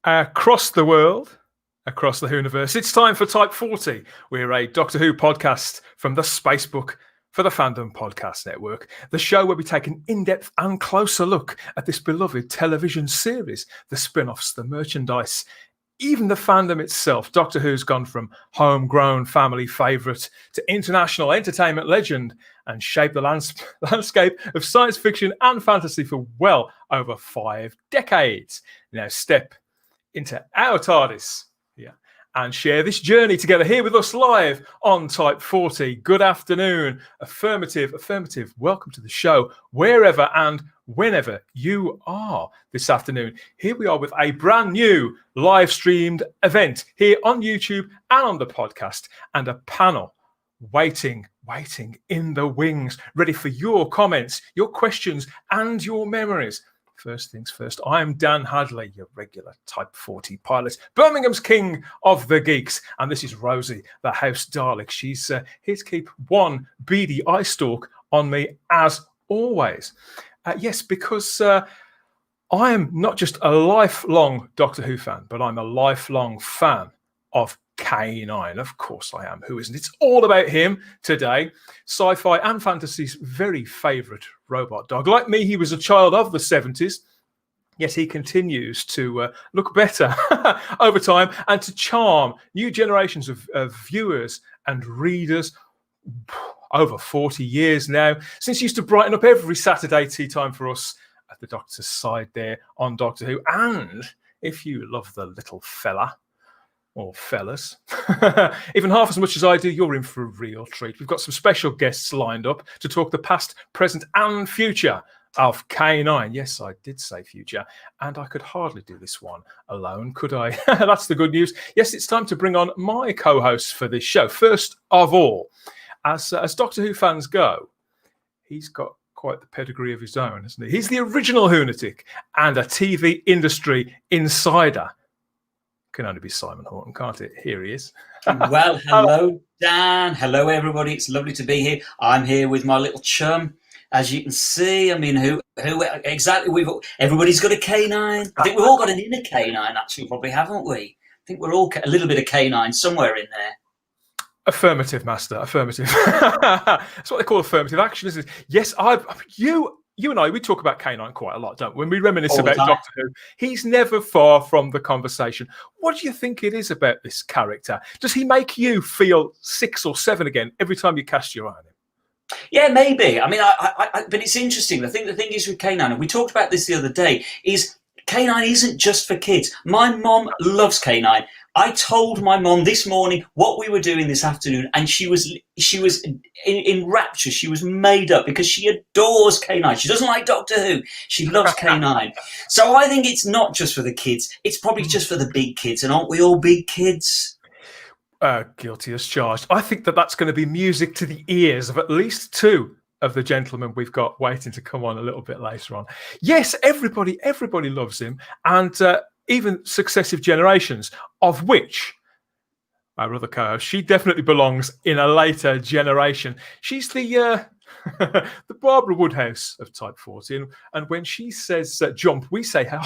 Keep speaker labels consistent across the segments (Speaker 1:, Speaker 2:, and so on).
Speaker 1: Across the world, across the universe, it's time for Type 40. We're a Doctor Who podcast from the Spacebook for the Fandom Podcast Network, the show where we take an in-depth and closer look at this beloved television series, the spin-offs, the merchandise, even the fandom itself. Doctor Who's gone from homegrown family favourite to international entertainment legend and shaped the landscape of science fiction and fantasy for well over 5 decades. Now step into our TARDIS and share this journey together here with us live on Type 40. Good afternoon. Affirmative. Welcome to the show, wherever and whenever you are this afternoon. Here we are with a brand new live streamed event here on YouTube and on the podcast, and a panel waiting in the wings, ready for your comments, your questions, and your memories. First things first, I'm Dan Hadley, your regular Type 40 pilot, Birmingham's king of the geeks, and this is Rosie, the house Dalek. She's here to keep one beady eye stalk on me as always. Yes, because I am not just a lifelong Doctor Who fan, but I'm a lifelong fan of K9. Of course I am. Who isn't? It's all about him today. Sci-fi and fantasy's very favourite robot dog. Like me, he was a child of the 70s. Yet he continues to look better over time and to charm new generations of viewers and readers. Over 40 years now, since he used to brighten up every Saturday tea time for us at the Doctor's side there on Doctor Who. And if you love the little fella, or fellas, even half as much as I do, you're in for a real treat. We've got some special guests lined up to talk the past, present and future of K9. Yes, I did say future, and I could hardly do this one alone, could I? That's the good news. Yes, it's time to bring on my co-hosts for this show. First of all, as Doctor Who fans go, he's got quite the pedigree of his own, hasn't he? He's the original Hoonatic and a TV industry insider. Can only be Simon Horton, can't it? Here he is.
Speaker 2: Well, hello, Dan. Hello, everybody. It's lovely to be here. I'm here with my little chum. As you can see, I mean, who exactly? Everybody's got a K9. I think we've all got an inner K9, actually, probably, haven't we? I think we're all a little bit of K9 somewhere in there.
Speaker 1: Affirmative, Master. Affirmative. That's what they call affirmative action, isn't it? Yes, You and I, we talk about K9 quite a lot, don't we? When we reminisce about Doctor Who, he's never far from the conversation. What do you think it is about this character? Does he make you feel 6 or 7 again every time you cast your eye on him?
Speaker 2: Yeah, maybe. I mean, but it's interesting. I think the thing is with K9, and we talked about this the other day, is K9 isn't just for kids. My mom loves K9. I told my mom this morning what we were doing this afternoon, and she was in rapture. She was made up because she adores K9. She doesn't like Doctor Who. She loves K9. So I think it's not just for the kids. It's probably just for the big kids. And aren't we all big kids?
Speaker 1: Guilty as charged. I think that's going to be music to the ears of at least 2 of the gentlemen we've got waiting to come on a little bit later on. Yes, everybody loves him. And even successive generations, of which our other co-host, she definitely belongs in a later generation. She's the the Barbara Woodhouse of Type 40, and when she says jump, we say how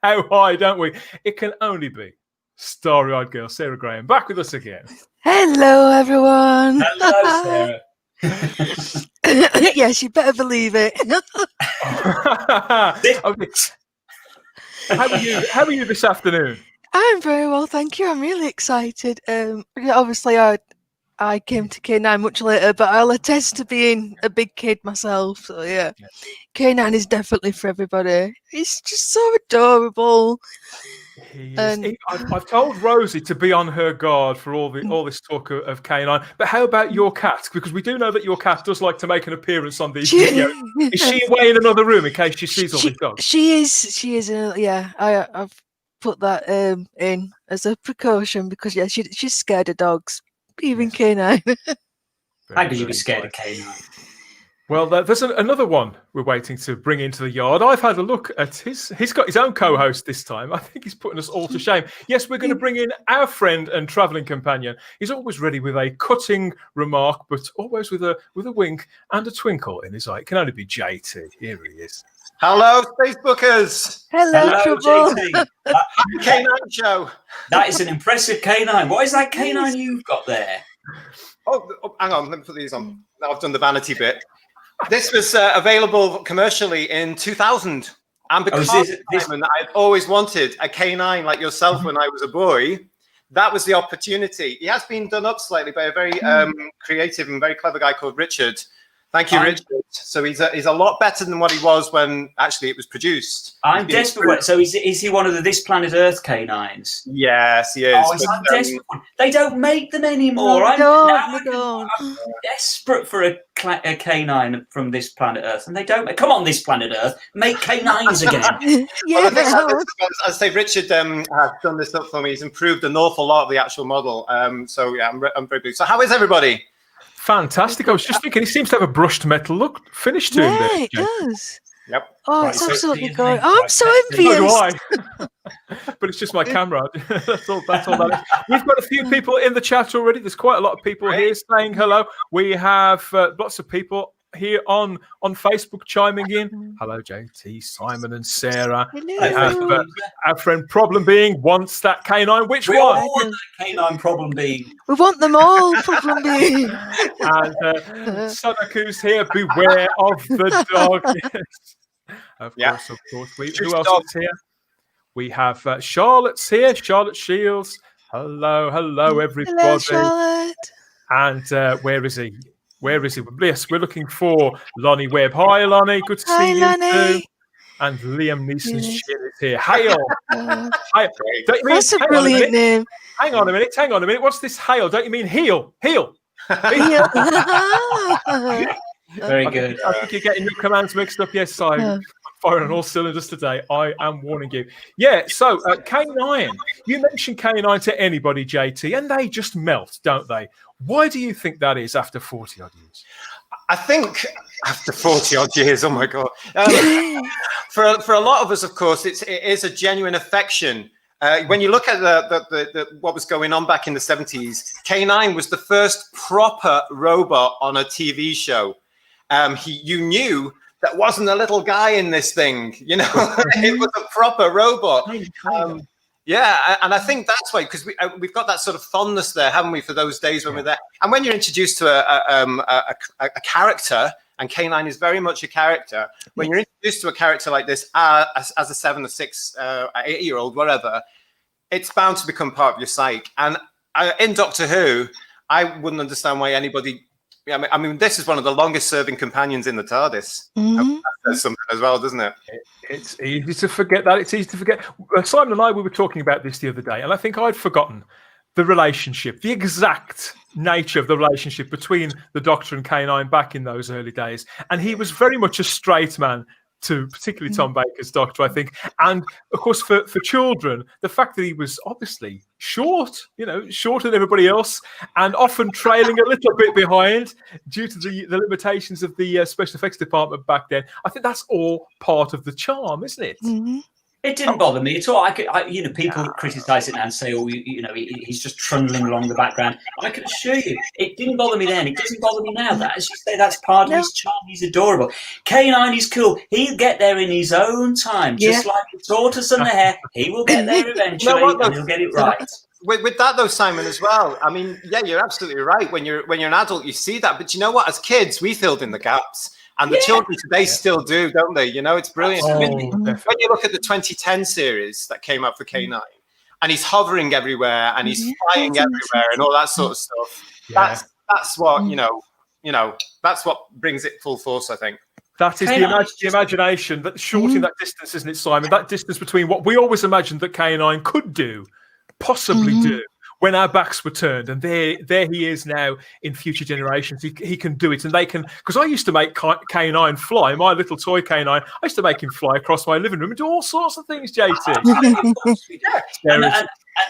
Speaker 1: high, don't we? It can only be starry-eyed girl Sarah Graham back with us again.
Speaker 3: Hello, everyone.
Speaker 2: Hello, Sarah.
Speaker 3: Yes, you better believe it.
Speaker 1: Okay. How are you this afternoon?
Speaker 3: I'm very well, thank you. I'm really excited. Obviously, I came to K9 much later, but I'll attest to being a big kid myself. So yeah. K9 is definitely for everybody. He's just so adorable.
Speaker 1: I've told Rosie to be on her guard for all this talk of K9. But how about your cat? Because we do know that your cat does like to make an appearance on these videos. Is she away in another room in case she sees all these dogs?
Speaker 3: She is. I've put that in as a precaution because she's scared of dogs, even K9.
Speaker 2: How could you be scared of K9?
Speaker 1: Well, there's another one we're waiting to bring into the yard. I've had a look at he's got his own co-host this time. I think he's putting us all to shame. Yes, we're going to bring in our friend and travelling companion. He's always ready with a cutting remark, but always with a wink and a twinkle in his eye. It can only be JT. Here he is.
Speaker 4: Hello, Facebookers.
Speaker 3: Hello, Trouble.
Speaker 2: JT.
Speaker 4: K9 show.
Speaker 2: That is an impressive canine. What is that canine you've got there?
Speaker 4: Oh, hang on. Let me put these on. Now I've done the vanity bit. This was available commercially in 2000. And because Simon, I've always wanted a canine like yourself when I was a boy, that was the opportunity. He has been done up slightly by a very creative and very clever guy called Richard. Thank you, Richard. So he's a lot better than what he was when actually it was produced.
Speaker 2: I'm desperate. So is he one of the This Planet Earth canines?
Speaker 4: Yes, he is.
Speaker 2: Oh, I'm desperate. They don't make them anymore.
Speaker 3: No,
Speaker 2: I'm desperate for a canine from This Planet Earth, and they don't. Come on, This Planet Earth, make canines again.
Speaker 3: Yeah.
Speaker 4: Well, as I say, Richard has done this up for me. He's improved an awful lot of the actual model. So yeah, I'm very pleased. So how is everybody?
Speaker 1: Fantastic. I was just thinking, he seems to have a brushed metal look finish to him.
Speaker 3: Yeah,
Speaker 1: There,
Speaker 3: it does.
Speaker 4: Yep.
Speaker 3: Oh, it's absolutely good. Oh, I'm so envious.
Speaker 1: So do I. But it's just my camera. That's all that is. We've got a few people in the chat already. There's quite a lot of people here saying hello. We have lots of people here on Facebook chiming in. Hello, JT, Simon and Sarah.
Speaker 3: Hello.
Speaker 1: We have our friend Problem Being wants that canine. Which
Speaker 2: We
Speaker 1: one?
Speaker 2: all want that canine Problem Being.
Speaker 3: We want them all, Problem Being.
Speaker 1: And Sadaku's here. Beware of the dog. Yes. Of course. Who else is here? We have Charlotte's here. Charlotte Shields. Hello, everybody.
Speaker 3: Hello, Charlotte.
Speaker 1: And where is he? Where is he? Yes, we're looking for Lonnie Webb. Hi, Lonnie. Good to see you
Speaker 3: Lonnie.
Speaker 1: too. And Liam Neeson's shit is here. Hail. Hail. Don't you mean,
Speaker 3: That's a brilliant name.
Speaker 1: Hang on a minute. What's this hail? Don't you mean heel? Heel.
Speaker 2: Very good.
Speaker 1: I think you're getting your commands mixed up. Yes, I'm firing on all cylinders today. I am warning you. Yeah, so K9. You mention K9 to anybody, JT, and they just melt, don't they? Why do you think that is after 40 odd years?
Speaker 4: I think after 40 odd years, oh my God. For a lot of us, of course, it is a genuine affection. When you look at the what was going on back in the 70s, K9 was the first proper robot on a TV show. You knew that wasn't a little guy in this thing, you know, it was a proper robot. Yeah, and I think that's why, because we've got that sort of fondness there, haven't we, for those days when we're there. And when you're introduced to a character, and K9 is very much a character, when you're introduced to a character like this as a 7 or 6, 8-year-old, whatever, it's bound to become part of your psyche. And in Doctor Who, I wouldn't understand why anybody... I mean, this is one of the longest-serving companions in the TARDIS. That's something as well, doesn't it?
Speaker 1: It's easy to forget that. It's easy to forget. Simon and I, we were talking about this the other day, and I think I'd forgotten the relationship, the exact nature of the relationship between the Doctor and K9 back in those early days. And he was very much a straight man to particularly Tom Baker's Doctor, I think. And, of course, for children, the fact that he was obviously short, shorter than everybody else, and often trailing a little bit behind due to the limitations of the special effects department back then, I think that's all part of the charm, isn't it?
Speaker 3: Mm-hmm.
Speaker 2: It didn't bother me at all. People criticise it now and say, he's just trundling along the background. I can assure you, it didn't bother me then. It doesn't bother me now. That, as you say, that's part of his charm. He's adorable. K9 is cool. He'll get there in his own time, just like the tortoise and the hare. He will get there eventually, and he'll get it right.
Speaker 4: With that though, Simon, as well. I mean, yeah, you're absolutely right. When you're an adult, you see that. But you know what? As kids, we filled in the gaps. And the children today still do, don't they? It's brilliant. When you look at the 2010 series that came out for K9, and he's hovering everywhere, and he's flying everywhere, and all that sort of stuff. That's what that's what brings it full force, I think.
Speaker 1: That is the imagination that shortening that distance, isn't it, Simon? That distance between what we always imagined that K9 could do, possibly do, when our backs were turned, and there he is now in future generations. He can do it, and they can. Because I used to make K9 fly, my little toy K9. I used to make him fly across my living room and do all sorts of things, JT.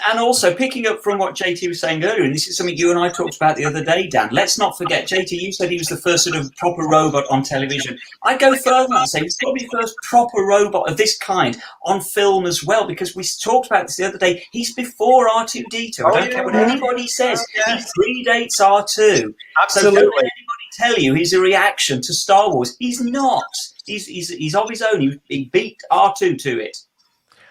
Speaker 2: And also, picking up from what JT was saying earlier, and this is something you and I talked about the other day, Dan, let's not forget, JT, you said he was the first sort of proper robot on television. I go further and say he's probably the first proper robot of this kind on film as well, because we talked about this the other day. He's before R2-D2. I don't care what anybody says. He predates R2.
Speaker 4: Absolutely.
Speaker 2: So don't let anybody tell you he's a reaction to Star Wars. He's not. He's of his own. He beat R2 to it.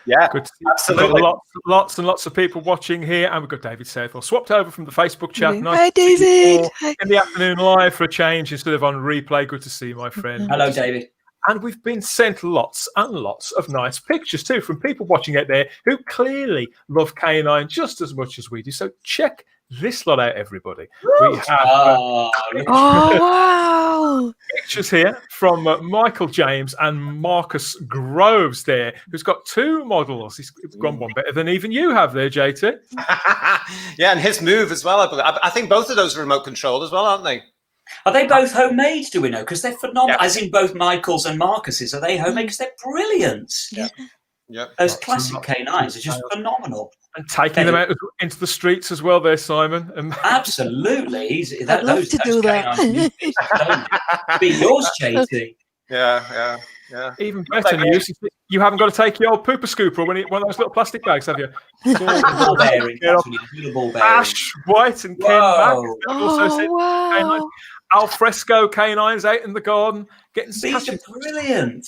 Speaker 4: Yeah,
Speaker 1: good.
Speaker 4: Absolutely.
Speaker 1: Lots and lots of people watching here, and we've got David Southwell swapped over from the Facebook chat.
Speaker 3: Hi, David.
Speaker 1: In the afternoon live for a change instead of on replay. Good to see you, my friend.
Speaker 2: Hello, David.
Speaker 1: And we've been sent lots and lots of nice pictures too from people watching out there who clearly love K9 just as much as we do. So check this lot out, everybody. We have
Speaker 3: wow.
Speaker 1: pictures here from Michael James and Marcus Groves there, who's got two models. He's gone one better than even you have there, JT.
Speaker 4: Yeah, and his move as well, I believe. I think both of those are remote controlled as well, aren't they?
Speaker 2: Are they both homemade, do we know? Because they're phenomenal.
Speaker 1: Yeah.
Speaker 2: As in both Michael's and Marcus's. Are they homemade? Because they're brilliant.
Speaker 4: Yeah.
Speaker 2: Those classic K9s are just phenomenal.
Speaker 1: And taking them out into the streets as well there, Simon.
Speaker 2: Absolutely.
Speaker 3: I'd love to do that.
Speaker 2: Be yours, JT.
Speaker 4: Yeah.
Speaker 1: Even better news, you haven't got to take your old pooper scooper or one of those little plastic bags, have you?
Speaker 2: Ball bearing. Ball bearing.
Speaker 1: Ash White and Ken Mack. Also said
Speaker 3: wow.
Speaker 1: K9. Alfresco K9's out in the garden getting
Speaker 2: These are brilliant.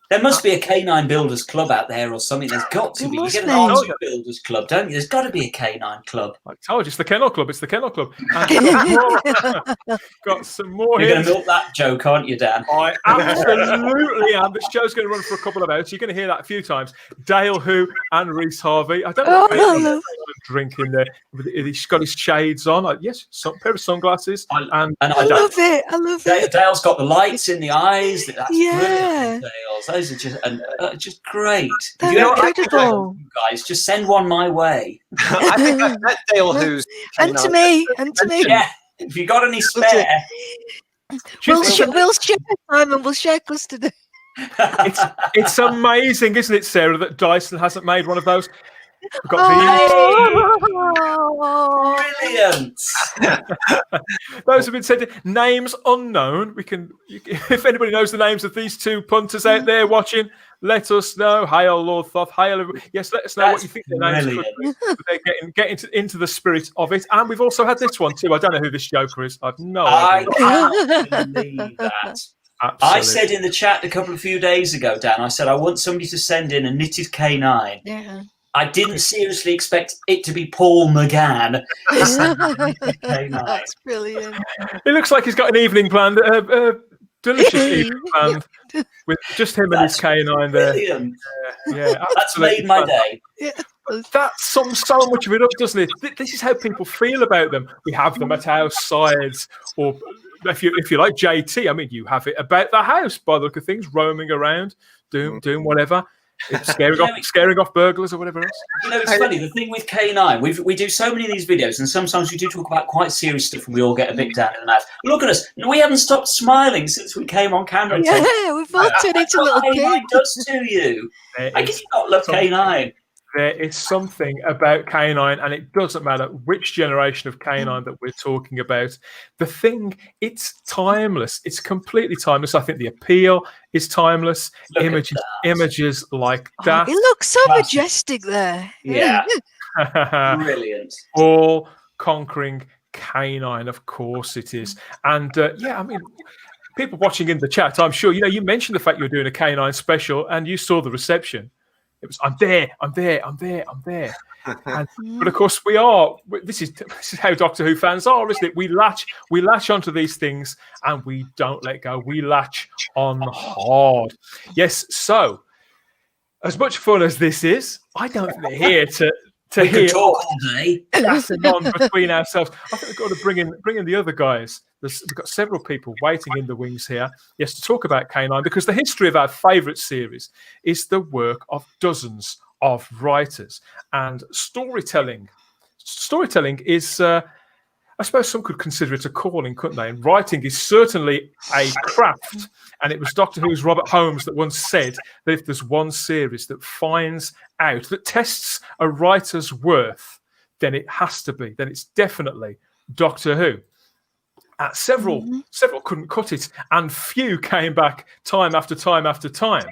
Speaker 2: There must be a K9 Builders Club out there or something. There's got to be. You get an R2 Builders Club, don't you? There's got to be a K9 club.
Speaker 1: I told you, it's the Kennel Club. It's the Kennel Club. Got some more
Speaker 2: You're
Speaker 1: here.
Speaker 2: going to milk that joke, aren't you, Dan?
Speaker 1: I absolutely am. This show's going to run for a couple of hours. You're going to hear that a few times. Dale Who and Reese Harvey. I don't know if drinking there. He's got his shades on. Yes, some pair of sunglasses.
Speaker 3: I love it. I love it.
Speaker 2: Dale's got the lights in the eyes. That's
Speaker 3: Yeah.
Speaker 2: brilliant, Dale's. Those are just great.
Speaker 3: They're
Speaker 2: If you ever
Speaker 3: incredible.
Speaker 2: guys, just send one my way.
Speaker 4: I think I've met Dale Who's.
Speaker 3: And to me.
Speaker 2: Yeah. If you got any spare.
Speaker 3: We'll share, Simon. We'll share custody.
Speaker 1: It's amazing, isn't it, Sarah, that Dyson hasn't made one of those? We've got
Speaker 2: Brilliant.
Speaker 1: those have been sent in. Names unknown. If anybody knows the names of these two punters out there watching, let us know. Hail Lord Thoth. Hail. Yes, let us know what you think their names could be. They're getting into the spirit of it. And we've also had this one too. I don't know who this joker is. I've no idea.
Speaker 2: I can't believe that.
Speaker 1: Absolutely.
Speaker 2: I said in the chat a few days ago, Dan, I said I want somebody to send in a knitted K9.
Speaker 3: Yeah.
Speaker 2: I didn't seriously expect it to be Paul McGann.
Speaker 3: That's brilliant.
Speaker 1: It looks like he's got an evening planned, delicious evening planned with just him and his K9 there.
Speaker 2: Brilliant.
Speaker 1: Yeah,
Speaker 2: That's made my day.
Speaker 3: Yeah.
Speaker 1: That sums so much of it up, doesn't it? This is how people feel about them. We have them at our sides, or if you like JT, I mean, you have it about the house by the look of things, roaming around, doing whatever. Scaring off burglars or whatever else.
Speaker 2: You know, it's funny. The thing with K9, we do so many of these videos, and sometimes we do talk about quite serious stuff, and we all get a bit down in the mouth. Look at us. We haven't stopped smiling since we came on camera.
Speaker 3: Yeah, we've all turned into little
Speaker 2: K9
Speaker 3: kids.
Speaker 2: does to you. I guess you not love K9.
Speaker 1: There is something about K9, and it doesn't matter which generation of K9 that we're talking about. The thing, it's timeless. It's completely timeless. I think the appeal is timeless. Images like that.
Speaker 3: It looks so majestic there.
Speaker 2: Yeah. Brilliant.
Speaker 1: All conquering K9, of course it is. And I mean, people watching in the chat, I'm sure, you mentioned the fact you're doing a K9 special and you saw the reception. It was, I'm there. But of course, this is how Doctor Who fans are, isn't it? We latch onto these things and we don't let go. We latch on hard. Yes. So, as much fun as this is, I don't think they're here to
Speaker 2: we
Speaker 1: hear
Speaker 2: could talk all day.
Speaker 1: gassing on between ourselves. I think we've got to bring in the other guys. We've got several people waiting in the wings here, yes, to talk about K9, because the history of our favourite series is the work of dozens of writers, and storytelling is I suppose some could consider it a calling, couldn't they? And writing is certainly a craft. And it was Doctor Who's Robert Holmes that once said that if there's one series that finds out, that tests a writer's worth, then it has to be, then it's definitely Doctor Who. Several couldn't cut it, and few came back time after time after time.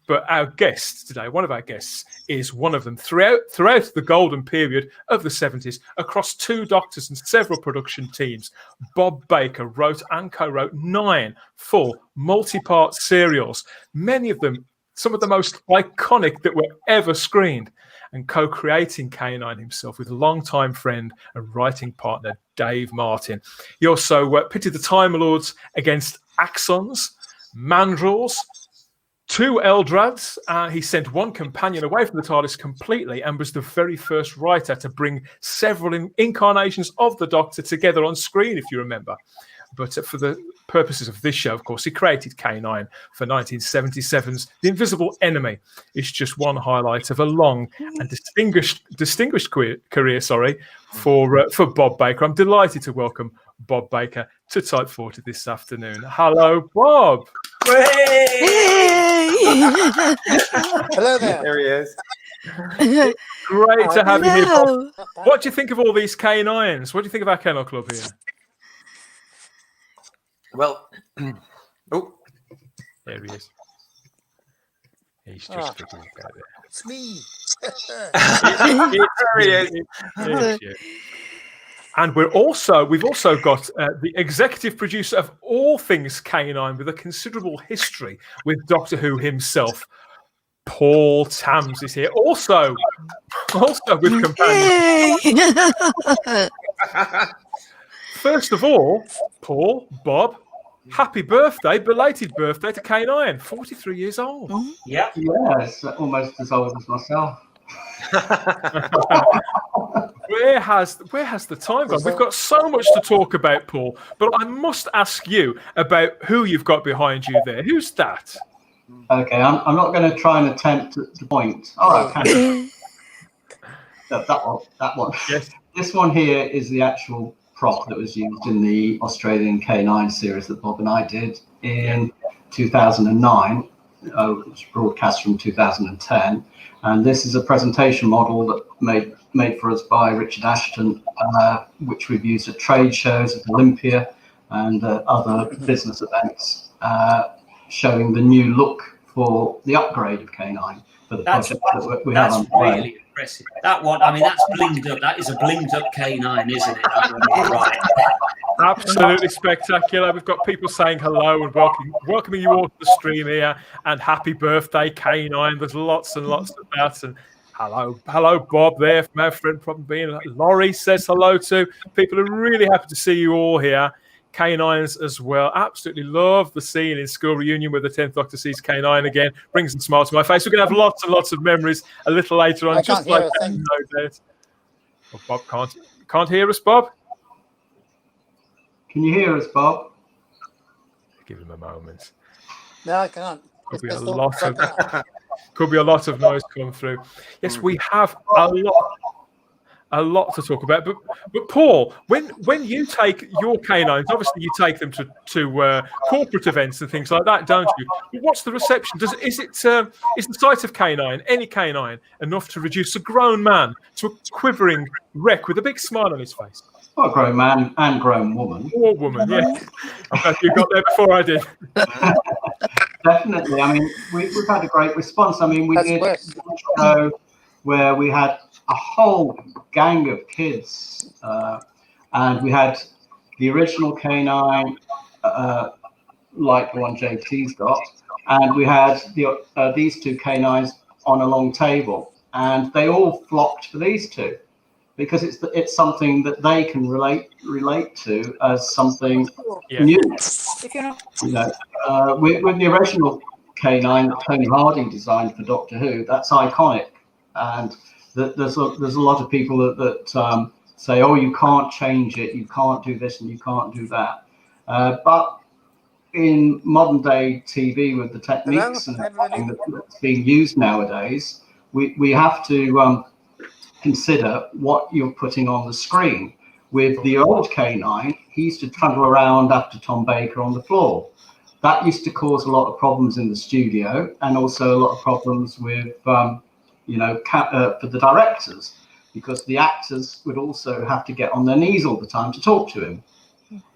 Speaker 1: But our guest today, one of our guests, is one of them. Throughout the golden period of the 70s, across 2 doctors and several production teams, Bob Baker wrote and co-wrote 9 full multi-part serials, many of them some of the most iconic that were ever screened, and co-creating K9 himself with longtime friend and writing partner Dave Martin. He also pitted the Time Lords against Axons, Mandrels, 2 Eldrads. He sent 1 companion away from the TARDIS completely and was the very first writer to bring several incarnations of the Doctor together on screen, if you remember. But for the purposes of this show, of course, he created K9 for 1977's The Invisible Enemy. It's just one highlight of a long and distinguished career, for Bob Baker. I'm delighted to welcome Bob Baker to Type 40 this afternoon. Hello, Bob.
Speaker 3: Hey!
Speaker 5: Hello there.
Speaker 4: There he is.
Speaker 1: Great to have you here, Bob.
Speaker 3: Hello.
Speaker 1: What do you think of all these K9s? What do you think of our Kennel Club here?
Speaker 4: Well, oh,
Speaker 1: There he is. He's just figuring it out there.
Speaker 5: It's me.
Speaker 4: there he is.
Speaker 1: Yes, yes. And we've also got the executive producer of all things K9 with a considerable history with Doctor Who himself. Paul Tams is here, also with companions.
Speaker 3: Hey!
Speaker 1: First of all, Paul, Bob, happy birthday, belated birthday to K9, 43 years old.
Speaker 2: Yeah.
Speaker 6: Yeah, it's almost as old as myself.
Speaker 1: Where has the time gone? We've got so much to talk about, Paul, but I must ask you about who you've got behind you there. Who's that?
Speaker 6: Okay, I'm not going to try and attempt to point. Oh, I can. That one.
Speaker 1: Yes.
Speaker 6: This one here is the actual prop that was used in the Australian K9 series that Bob and I did in 2009, which was broadcast from 2010. And this is a presentation model that made for us by Richard Ashton, which we've used at trade shows at Olympia and other business events, showing the new look for the upgrade of K9 for the project that we have on the way.
Speaker 2: Really impressive. That one, I mean, that's blinged up. That is a blinged up K9, isn't it? That one, right.
Speaker 1: Absolutely spectacular. We've got people saying hello and welcoming you all to the stream here, and happy birthday, K9. There's lots and lots of that. And hello, Bob there from our friend from being. Laurie says hello to. People are really happy to see you all here. K9s as well. Absolutely love the scene in School Reunion where the 10th Doctor sees K9 again. Brings a smile to my face. We're going to have lots and lots of memories a little later on.
Speaker 5: I can't hear a thing.
Speaker 1: Oh, Bob can't hear us, Bob.
Speaker 6: Can you hear us, Bob?
Speaker 1: Give him a moment.
Speaker 5: No, I can't.
Speaker 1: Could be
Speaker 5: It's
Speaker 1: a
Speaker 5: all
Speaker 1: lot of
Speaker 5: broken up.
Speaker 1: could be a lot of noise coming through. Yes, we have a lot to talk about. But Paul, when you take your K9s, obviously you take them to corporate events and things like that, don't you? But what's the reception? Is the sight of K9, any K9, enough to reduce a grown man to a quivering wreck with a big smile on his face?
Speaker 6: Well, a grown man and grown woman.
Speaker 1: Or woman, yeah. I'm glad you got there before I did.
Speaker 6: Definitely. I mean, we've had a great response. I mean, we
Speaker 5: That's
Speaker 6: did
Speaker 5: worse.
Speaker 6: one show where we had a whole gang of kids, and we had the original K9, like the one JT's got, and we had these 2 K9s on a long table, and they all flocked for these 2 because it's something that they can relate to as something new. You know, with the original K9 that Tony Harding designed for Doctor Who, that's iconic, and there's a lot of people that say, oh, you can't change it, you can't do this and you can't do that. But in modern day TV with the techniques and everything that's being used nowadays, we have to consider what you're putting on the screen. With the old K9, he used to trundle around after Tom Baker on the floor. That used to cause a lot of problems in the studio, and also a lot of problems with, for the directors, because the actors would also have to get on their knees all the time to talk to him,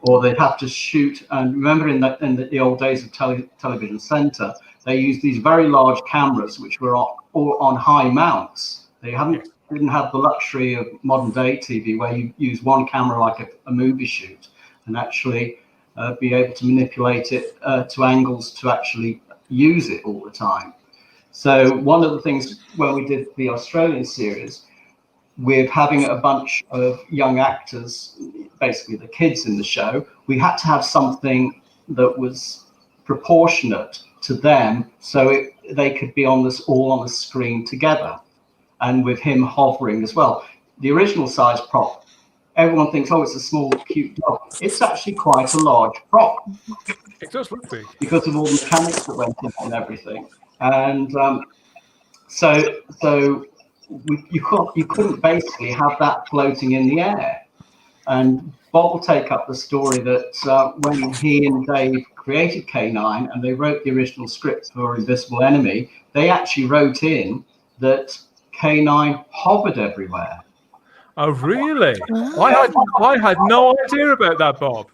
Speaker 6: or they'd have to shoot. And remember, in the old days of Television Centre, they used these very large cameras, which were all on high mounts. They didn't have the luxury of modern day TV, where you use one camera like a movie shoot, and actually be able to manipulate it to angles to actually use it all the time. So one of the things when we did the Australian series, with having a bunch of young actors, basically the kids in the show, we had to have something that was proportionate to them, so they could be all on the screen together, and with him hovering as well. The original size prop, everyone thinks, oh, it's a small, cute dog. It's actually quite a large prop.
Speaker 1: It does look big.
Speaker 6: Because of all the mechanics that went in and everything. And so you couldn't basically have that floating in the air. And Bob will take up the story that when he and Dave created K9 and they wrote the original script for Invisible Enemy, they actually wrote in that K9 hovered everywhere.
Speaker 1: Oh, really? I had no idea about that, Bob.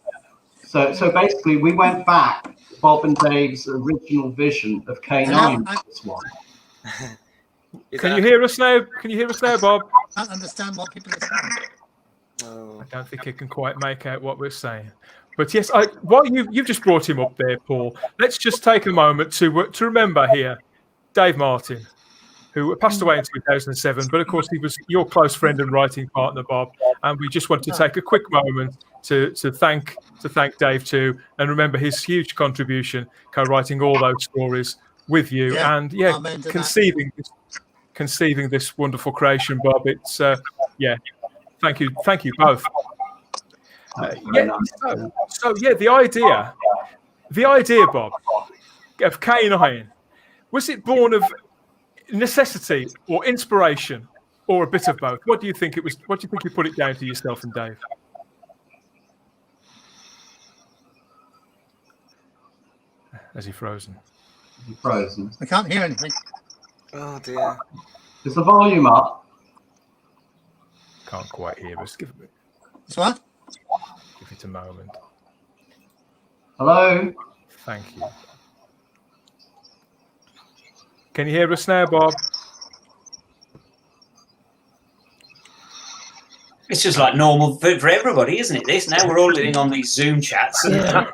Speaker 6: So basically, we went back to Bob and Dave's original vision of K9. This one.
Speaker 1: Can you hear us now? Can you hear us now, Bob?
Speaker 5: I can't understand what people are saying.
Speaker 1: I don't think he can quite make out what we're saying. But yes, while you've just brought him up there, Paul, let's just take a moment to remember here Dave Martin, who passed away in 2007. But of course, he was your close friend and writing partner, Bob. And we just want to take a quick moment to thank Dave too, and remember his huge contribution, co-writing all those stories with you, and conceiving this wonderful creation, Bob. It's thank you both. The idea, Bob, of K9, was it born of necessity or inspiration, or a bit of both? What do you think it was? What do you think you put it down to yourself and Dave? Has he frozen?
Speaker 5: I can't hear anything.
Speaker 4: Oh dear.
Speaker 6: Is the volume up?
Speaker 1: Can't quite hear us. Give
Speaker 5: What?
Speaker 1: it a moment.
Speaker 6: Hello?
Speaker 1: Thank you. Can you hear us now, Bob?
Speaker 2: It's just like normal for everybody, isn't it? This now we're all living on these Zoom chats. And,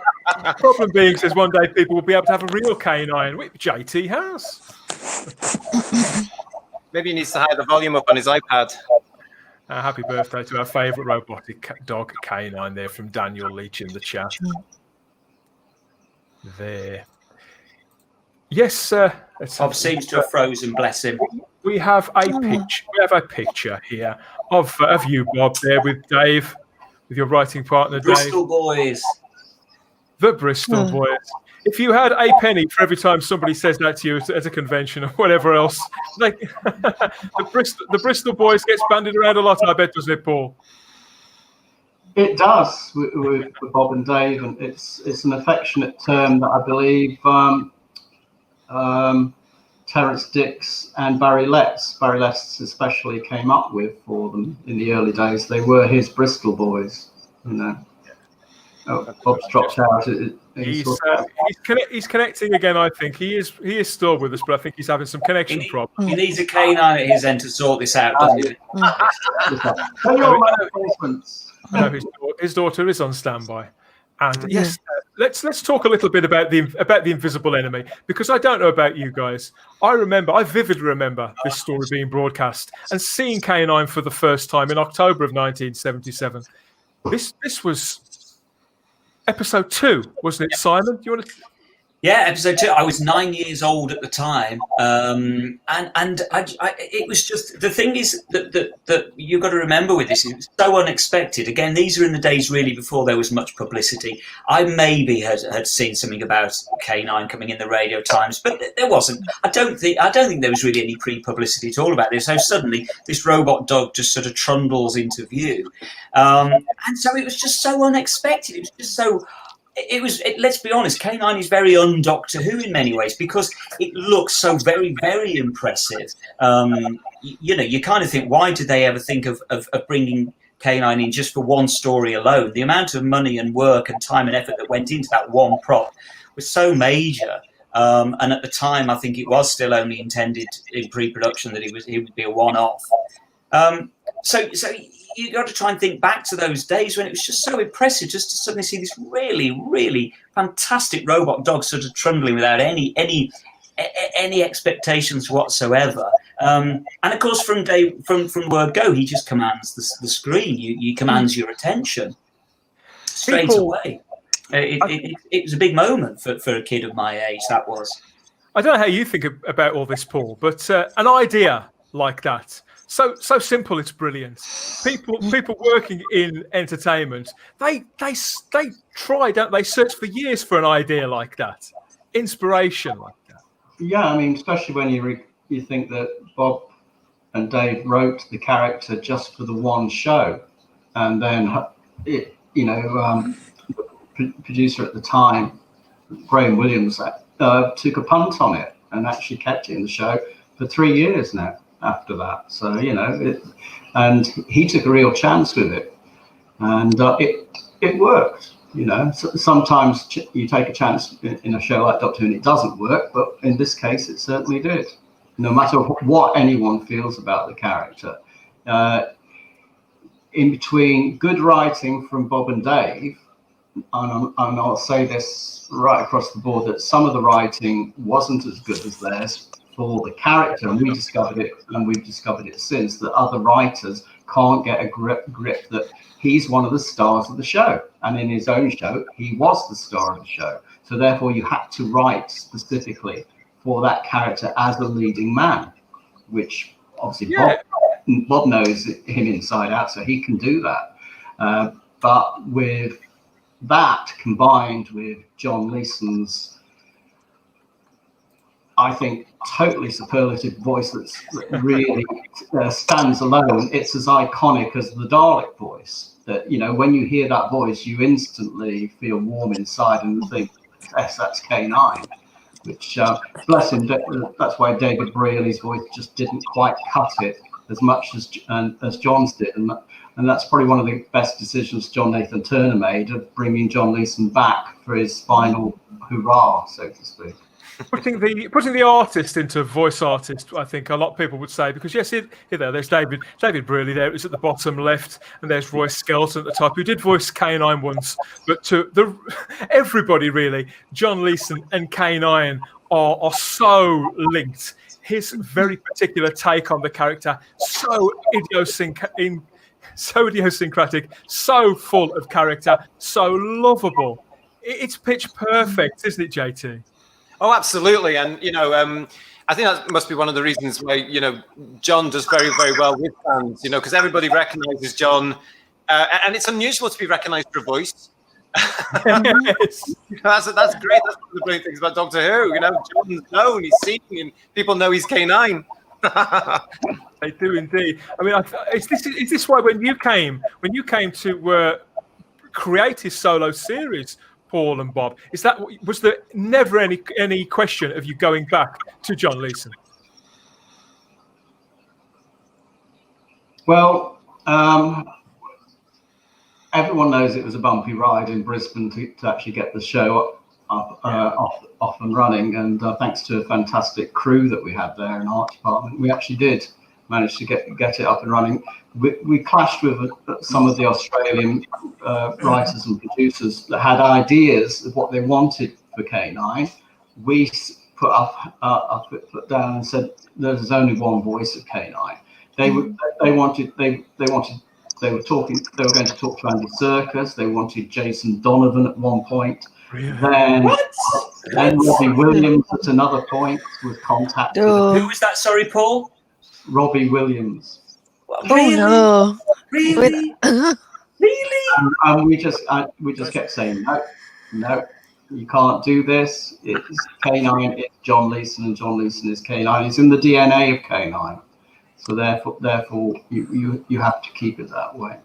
Speaker 1: Problem being, says one day people will be able to have a real K9, which JT has.
Speaker 4: Maybe he needs to hide the volume up on his iPad.
Speaker 1: Happy birthday to our favourite robotic dog K9 there from Daniel Leach in the chat. There. Yes, sir.
Speaker 2: Bob seems to have frozen, bless him.
Speaker 1: We have a picture. We have a picture here of you, Bob, there with Dave, with your writing partner,
Speaker 2: Bristol
Speaker 1: Dave.
Speaker 2: boys.
Speaker 1: The Bristol boys. If you had a penny for every time somebody says that to you at a convention or whatever else, like the Bristol boys gets bandied around a lot, I bet, doesn't it, Paul?
Speaker 6: It does with Bob and Dave, and it's an affectionate term that I believe Terence Dix and Barry Letts especially came up with for them in the early days. They were his Bristol boys, you know. Oh, Bob's dropped out.
Speaker 1: He's connecting again. I think he is still with us, but I think he's having some connection problems.
Speaker 2: He needs a K9 at his end to sort this out, doesn't he?
Speaker 1: I know his daughter is on standby, and yes, let's talk a little bit about the Invisible Enemy, because I don't know about you guys. I vividly remember this story being broadcast and seeing K9 for the first time in October of 1977. This was episode 2, wasn't it, Simon? Do you want to?
Speaker 2: Yeah, episode 2. I was 9 years old at the time, and it was just the thing is that you've got to remember with this. It was so unexpected. Again, these are in the days really before there was much publicity. I maybe had seen something about K9 coming in the Radio Times, but there wasn't. I don't think there was really any pre-publicity at all about this. So suddenly, this robot dog just sort of trundles into view, and so it was just so unexpected. It was just so. Let's be honest, K9 is very un-Doctor Who in many ways because it looks so very, very impressive. You kind of think, why did they ever think of bringing K9 in just for one story alone? The amount of money and work and time and effort that went into that one prop was so major. And at the time, I think it was still only intended in pre-production that it would be a one-off. So you got to try and think back to those days when it was just so impressive just to suddenly see this really, really fantastic robot dog sort of trundling without any expectations whatsoever. And of course, from word go, he just commands the screen. He commands your attention straight away. It was a big moment for a kid of my age. That was.
Speaker 1: I don't know how you think about all this, Paul, but an idea like that. So simple, it's brilliant. People working in entertainment, they try, don't they? Search for years for an idea like that, inspiration like that.
Speaker 6: Yeah, I mean, especially when you think that Bob and Dave wrote the character just for the one show, and then the producer at the time, Graham Williams, took a punt on it and actually kept it in the show for 3 years now. After that, so and he took a real chance with it, and it worked. So sometimes you take a chance in a show like Doctor Who and it doesn't work, but in this case, it certainly did. No matter what anyone feels about the character, in between good writing from Bob and Dave, and I'll say this right across the board that some of the writing wasn't as good as theirs. For the character, and we discovered it, and we've discovered it since, that other writers can't get a grip that he's one of the stars of the show, and in his own show he was the star of the show, so therefore you had to write specifically for that character as a leading man, which obviously Bob knows him inside out, so he can do that, but with that combined with John Leeson's, I think, totally superlative voice that really stands alone. It's as iconic as the Dalek voice. That when you hear that voice, you instantly feel warm inside and think, "Yes, that's K9." Which, bless him, that's why David Brearley's voice just didn't quite cut it as much as John's did, and that's probably one of the best decisions John Nathan Turner made of bringing John Leeson back for his final hurrah, so to speak.
Speaker 1: Putting the artist into voice artist, I think a lot of people would say, because yes, there's David Brearley there, it's at the bottom left, and there's Roy Skelton at the top, who did voice K9 once, but to everybody really, John Leeson and K9 are so linked. His very particular take on the character, so idiosyncratic, so full of character, so lovable. It's pitch perfect, isn't it, JT?
Speaker 4: Oh, absolutely. And, I think that must be one of the reasons why, John does very, very well with fans, because everybody recognizes John. And it's unusual to be recognized for a voice.
Speaker 1: Yes.
Speaker 4: That's great. That's one of the great things about Doctor Who. John's known, he's seen, and people know he's K9.
Speaker 1: They do indeed. I mean, is this why when you came to create his solo series, Paul and Bob, was there never any question of you going back to John Leeson?
Speaker 6: Well, everyone knows it was a bumpy ride in Brisbane to actually get the show off and running, and thanks to a fantastic crew that we had there in art department, we actually did manage to get it up and running. We clashed with some of the Australian writers and producers that had ideas of what they wanted for K9. We put our foot down and said there's only one voice of K9. They were going to talk to Andy Serkis. They wanted Jason Donovan at one point.
Speaker 1: Really?
Speaker 6: Then Then Robbie Williams at another point was contacted.
Speaker 2: Who was that? Sorry, Paul.
Speaker 6: Robbie Williams.
Speaker 2: Well,
Speaker 3: Oh
Speaker 2: really?
Speaker 3: no.
Speaker 2: Really? Really?
Speaker 6: And we just kept saying, no, you can't do this. It's K9, it's John Leeson, and John Leeson is K9. It's in the DNA of K9. So therefore you have to keep it that way.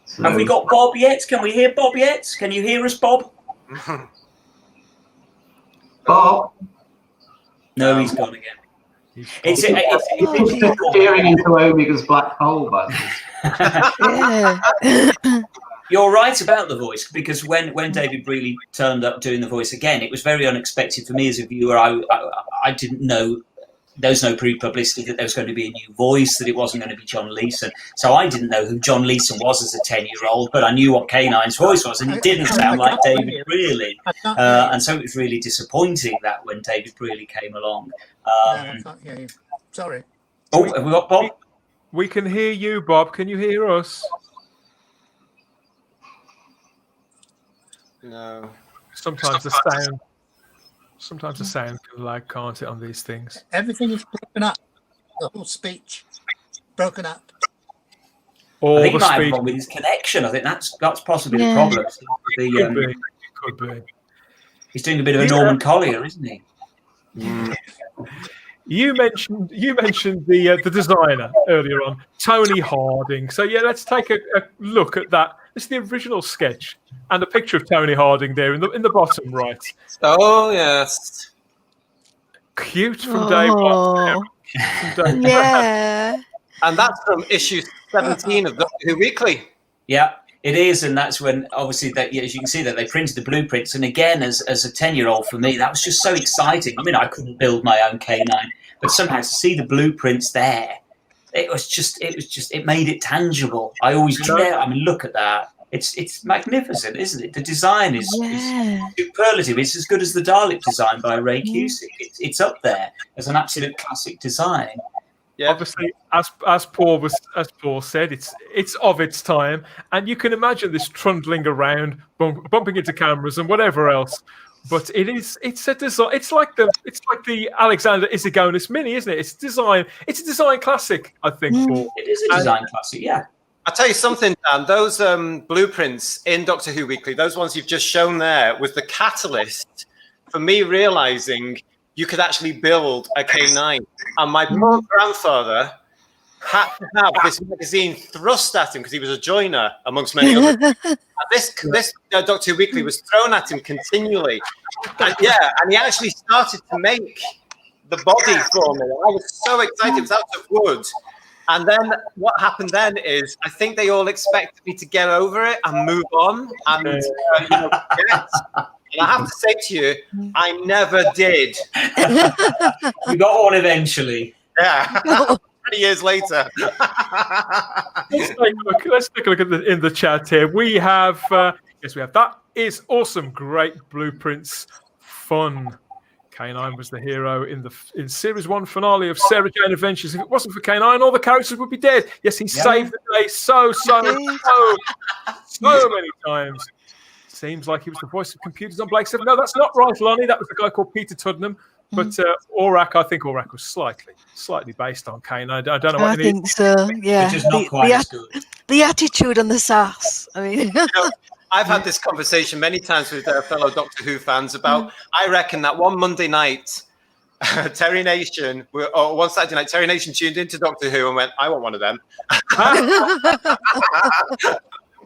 Speaker 6: So,
Speaker 2: Have we got Bob yet? Can we hear Bob yet? Can you hear us, Bob?
Speaker 6: Bob?
Speaker 2: No, he's gone again. It's
Speaker 6: Peering into Omega's black hole, buddy.
Speaker 3: Yeah.
Speaker 2: You're right about the voice, because when David Brealey turned up doing the voice again, it was very unexpected for me as a viewer. I didn't know. There was no pre-publicity that there was going to be a new voice, that it wasn't going to be John Leeson. So I didn't know who John Leeson was as a 10-year-old, but I knew what K9's voice was, and it didn't sound like David Brealey. And so it was really disappointing that when David Brealey came along.
Speaker 5: No, I can't hear you. Sorry.
Speaker 2: Oh, have we got Bob?
Speaker 1: We can hear you, Bob. Can you hear us?
Speaker 4: No.
Speaker 1: Sometimes the sound can lag, can't it, on these things?
Speaker 5: Everything is broken up. The whole speech broken up.
Speaker 1: All
Speaker 2: I think he
Speaker 1: the
Speaker 2: might have
Speaker 1: speech
Speaker 2: one with his connection. I think that's possibly the
Speaker 3: Yeah.
Speaker 2: problem.
Speaker 1: could be.
Speaker 2: He's doing a bit of a Norman Collier, isn't he?
Speaker 1: You mentioned the designer earlier on, Tony Harding. So yeah, let's take a look at that. It's the original sketch and a picture of Tony Harding there in the bottom right.
Speaker 4: Oh yes.
Speaker 1: Cute from day one.
Speaker 3: Yeah.
Speaker 4: And that's from issue 17 of Doctor Who Weekly.
Speaker 2: Yeah, it is, and that's when obviously that, as you can see, that they printed the blueprints. And again, as a 10-year-old for me, that was just so exciting. I mean, I couldn't build my own K9, but somehow to see the blueprints there, it made it tangible. I always, I mean, look at that. It's magnificent, isn't it? The design is superlative. It's as good as the Dalek design by Ray Cusick. It's up there as an absolute classic design.
Speaker 4: Yeah.
Speaker 1: Obviously, as Paul said, it's of its time, and you can imagine this trundling around, bumping into cameras and whatever else. But it's a design. It's like the Alexander Isigonis Mini, isn't it? It's a design classic, I think. Paul.
Speaker 2: It is a design classic, yeah.
Speaker 4: I'll tell you something, Dan. Those blueprints in Doctor Who Weekly, those ones you've just shown there, was the catalyst for me realizing you could actually build a K9. And my poor grandfather had to have this magazine thrust at him because he was a joiner, amongst many others. And this Doctor Who Weekly was thrown at him continually. And he actually started to make the body for me. I was so excited. It was out of wood. And then what happened then is I think they all expected me to get over it and move on. And, and I have to say to you, I never did.
Speaker 2: You got one eventually.
Speaker 4: Yeah. 20 years later.
Speaker 1: Let's take a look in the chat here. We have that is awesome, great blueprints, fun. K9 was the hero in Series 1 finale of Sarah Jane Adventures. If it wasn't for K9, all the characters would be dead. Yes, he saved the day so many times. Seems like he was the voice of computers on Blake 7. No, that's not right, Lonnie. That was a guy called Peter Tuddenham. But I think Aurak was slightly based on K9. I don't know what
Speaker 3: I think so, yeah.
Speaker 2: Which is not quite as good.
Speaker 3: The attitude and the sass. I mean,
Speaker 4: I've had this conversation many times with fellow Doctor Who fans about, I reckon that one Monday night, Terry Nation, or one Saturday night, Terry Nation tuned into Doctor Who and went, I want one of them.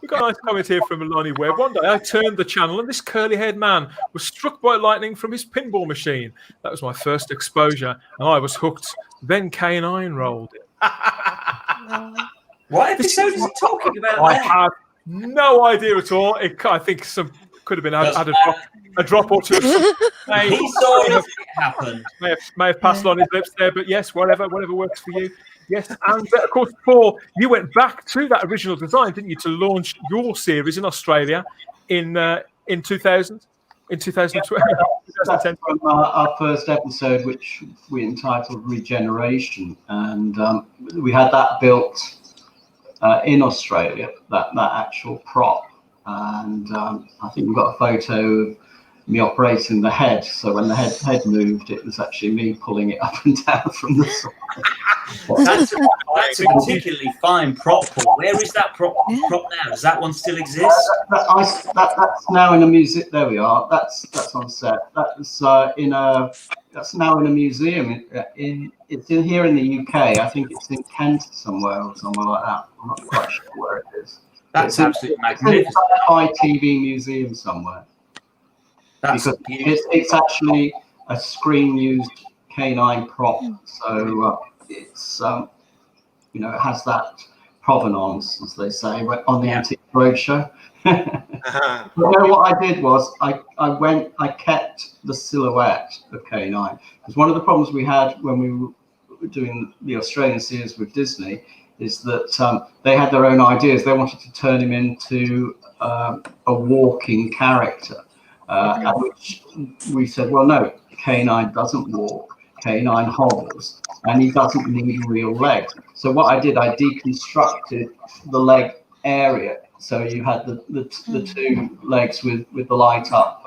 Speaker 1: We've got a nice comment here from Lonnie Webb. One day I turned the channel and this curly-haired man was struck by lightning from his pinball machine. That was my first exposure, and I was hooked. Then K9 rolled it.
Speaker 2: What episode is he talking about?
Speaker 1: I have no idea at all. I think some could have been had a drop or two.
Speaker 2: He saw it happen.
Speaker 1: May have passed on his lips there, but yes, whatever works for you. Yes, and of course, Paul, you went back to that original design, didn't you, to launch your series in Australia in 2000, in 2012, 2010.
Speaker 6: From our first episode, which we entitled Regeneration, and we had that built in Australia, that actual prop, and I think we've got a photo me operating the head. So when the head moved, it was actually me pulling it up and down from the side.
Speaker 2: That's a particularly fine prop, Paul. Where is that prop now? Does that one still exist?
Speaker 6: That's now in a museum. There we are. That's on set. That's that's now in a museum. It's in here in the UK. I think it's in Kent somewhere or somewhere like that. I'm not quite sure where it is.
Speaker 2: That's absolutely magnificent.
Speaker 6: It's in a Sci-Fi TV museum somewhere. Because it's actually a screen-used canine prop, so it's it has that provenance, as they say, on the Antique Roadshow. But no, what I did was I kept the silhouette of K9, because one of the problems we had when we were doing the Australian series with Disney is that they had their own ideas. They wanted to turn him into a walking character. At which we said, well, no, K9 doesn't walk, K9 hobbles, and he doesn't need real legs. So what I did, I deconstructed the leg area. So you had the two legs with the light up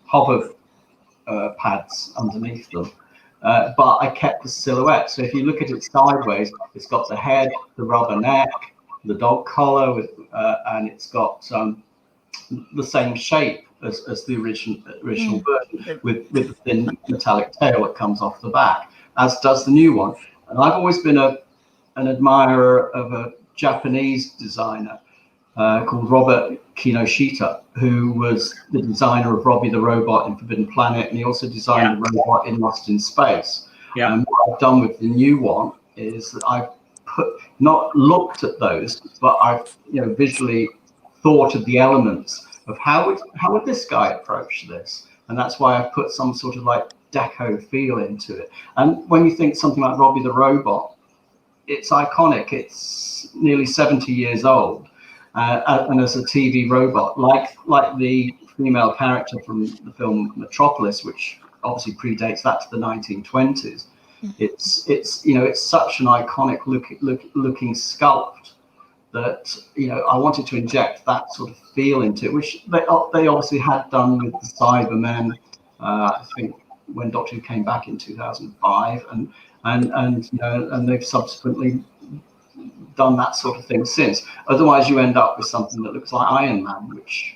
Speaker 6: hover pads underneath them. But I kept the silhouette. So if you look at it sideways, it's got the head, the rubber neck, the dog collar, and it's got the same shape as the original version, with the thin metallic tail that comes off the back, as does the new one. And I've always been an admirer of a Japanese designer called Robert Kinoshita, who was the designer of Robbie the Robot in Forbidden Planet, and he also designed the robot in Lost in Space. And what I've done with the new one is that I've not looked at those, but I've visually thought of the elements of how would this guy approach this, and that's why I've put some sort of like deco feel into it. And when you think something like Robbie the Robot, it's iconic. It's nearly 70 years old, and as a TV robot, like the female character from the film Metropolis, which obviously predates that to the 1920s. It's such an iconic looking sculpt that I wanted to inject that sort of feel into it, which they obviously had done with the Cybermen. I think when Doctor Who came back in 2005, and they've subsequently done that sort of thing since. Otherwise, you end up with something that looks like Iron Man, which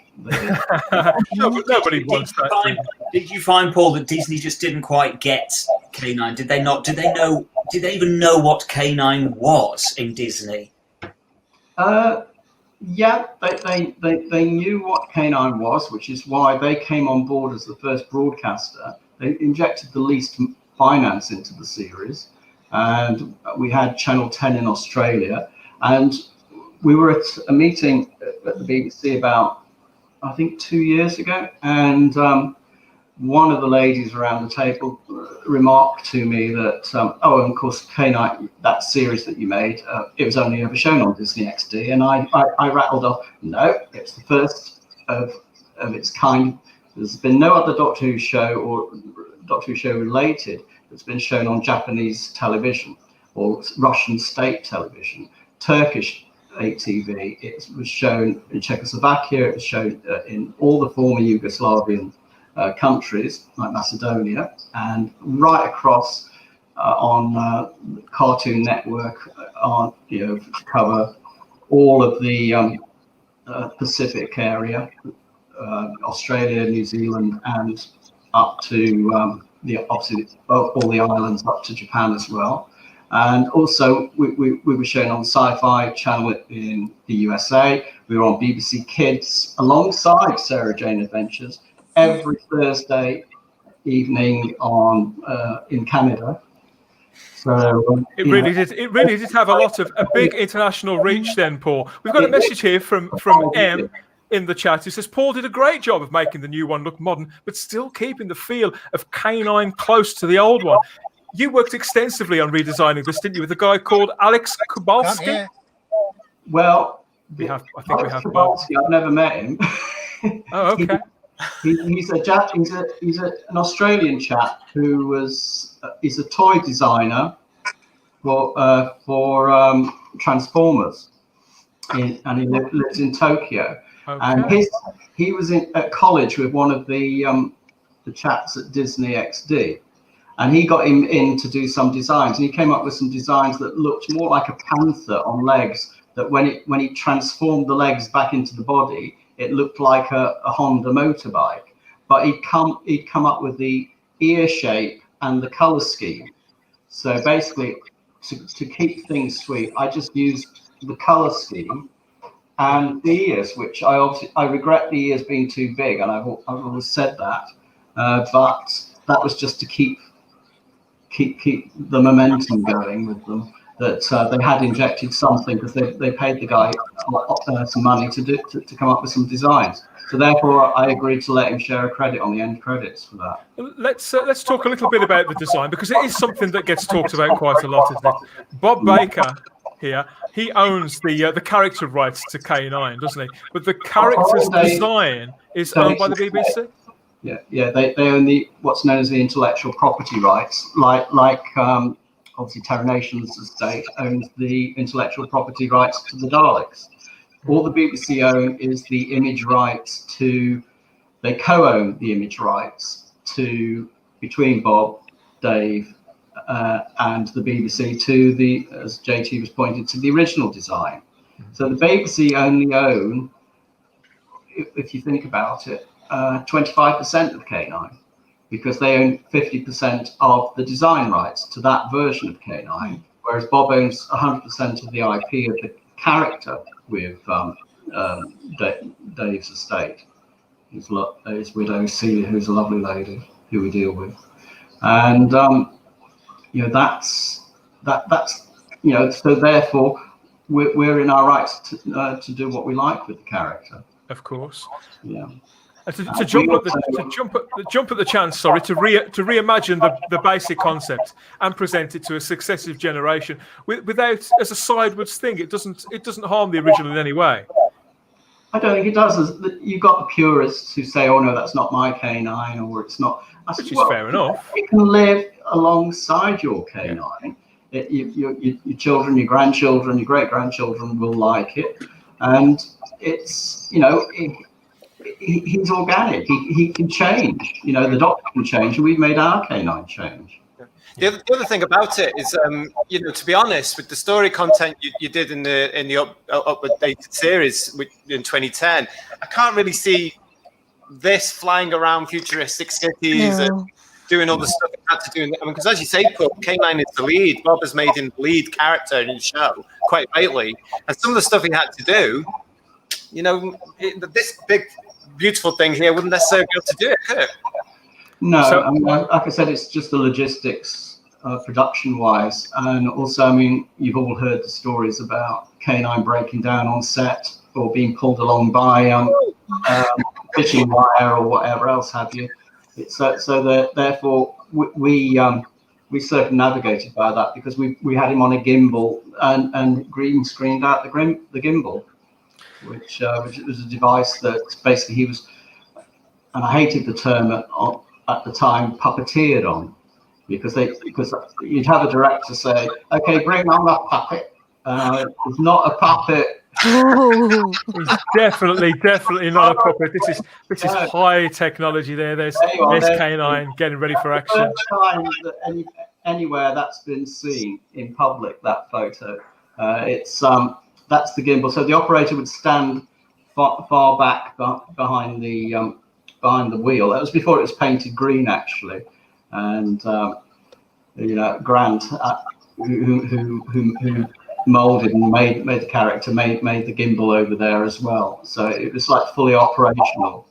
Speaker 1: nobody wants that.
Speaker 2: Did you find, Paul, that Disney just didn't quite get K9? Did they not? Did they even know what K9 was in Disney?
Speaker 6: Yeah, they knew what K9 was, which is why they came on board as the first broadcaster. They injected the least finance into the series, and we had Channel 10 in Australia, and we were at a meeting at the BBC about, I think, 2 years ago, and one of the ladies around the table remarked to me that, oh, and of course, K9, that series that you made, it was only ever shown on Disney XD. And I rattled off, no, it's the first of its kind. There's been no other Doctor Who show or Doctor Who show related that's been shown on Japanese television or Russian state television, Turkish ATV. It was shown in Czechoslovakia. It was shown in all the former Yugoslavian countries like Macedonia, and right across on Cartoon Network to cover all of the Pacific area, Australia, New Zealand, and up to obviously all the islands up to Japan as well. And also we were shown on Sci-Fi Channel in the USA. We were on BBC Kids alongside Sarah Jane Adventures every Thursday evening in Canada. So
Speaker 1: it really did have a big international reach then, Paul. We've got a message here from M in the chat who says Paul did a great job of making the new one look modern, but still keeping the feel of K9 close to the old one. You worked extensively on redesigning this, didn't you, with a guy called Alex Kubalski?
Speaker 6: Well,
Speaker 1: I think we have
Speaker 6: Kubalski. I've never met him.
Speaker 1: Oh, okay.
Speaker 6: He's an Australian chap who he's a toy designer for Transformers, and he lives in Tokyo. Okay. And he was at college with one of the the chaps at Disney XD. And he got him in to do some designs, and he came up with some designs that looked more like a panther on legs, that when he transformed the legs back into the body, it looked like a Honda motorbike. But he'd come up with the ear shape and the color scheme. So basically, to keep things sweet, I just used the color scheme and the ears, which I regret the ears being too big, and I've always said that. But that was just to keep the momentum going with them. That they had injected something, because they paid the guy some money to come up with some designs. So therefore, I agreed to let him share a credit on the end credits for that.
Speaker 1: Let's talk a little bit about the design, because it is something that gets talked about quite a lot, isn't it? Bob Baker here, he owns the character rights to K9, doesn't he? But the character's design is owned by the BBC.
Speaker 6: Yeah, they own what's known as the intellectual property rights, like obviously Terra Nation's estate owns the intellectual property rights to the Daleks. All the BBC own is the image rights they co-own the image rights between Bob, Dave, and the BBC to as JT was pointed, to the original design. So the BBC only own, if you think about it, 25% of K9, because they own 50% of the design rights to that version of K9, whereas Bob owns 100% of the IP of the character with Dave's estate. His widow Celia, who's a lovely lady who we deal with, and that's so therefore we're in our rights to do what we like with the character.
Speaker 1: Of course.
Speaker 6: Yeah.
Speaker 1: To jump at the chance, sorry, to reimagine the basic concept and present it to a successive generation without, as a sidewards thing. It doesn't harm the original in any way.
Speaker 6: I don't think it does. You've got the purists who say, "Oh no, that's not my K9," or "It's not."
Speaker 1: Which is fair enough.
Speaker 6: It can live alongside your K9. Yeah. Your children, your grandchildren, your great grandchildren will like it, and it's he's organic. He can change. The Doctor can change, and we've made our K9 change.
Speaker 4: The other thing about it is, to be honest, with the story content you did in the updated series in 2010, I can't really see this flying around futuristic cities and doing all the stuff it had to do. Because as you say, Paul, K9 is the lead. Bob has made him the lead character in the show, quite rightly. And some of the stuff he had to do, this big, beautiful thing here wouldn't necessarily be able to do it, could it?
Speaker 6: No, like I said, it's just the logistics, production-wise, and also, you've all heard the stories about K9 breaking down on set or being pulled along by fishing wire or whatever else have you. Therefore, we circumnavigated by that, because we had him on a gimbal and green screened out the gimbal, which was a device that basically he was, and I hated the term at the time, puppeteered on, because you'd have a director say, "Okay, bring on the puppet." It's not a puppet.
Speaker 1: He's definitely not a puppet. This is high technology. There's K9 getting ready for action.
Speaker 6: The first time that anywhere that's been seen in public, that photo, that's the gimbal. So the operator would stand far back behind the wheel. That was before it was painted green, actually, and Grant, who molded and made the character, made the gimbal over there as well. So it was like fully operational.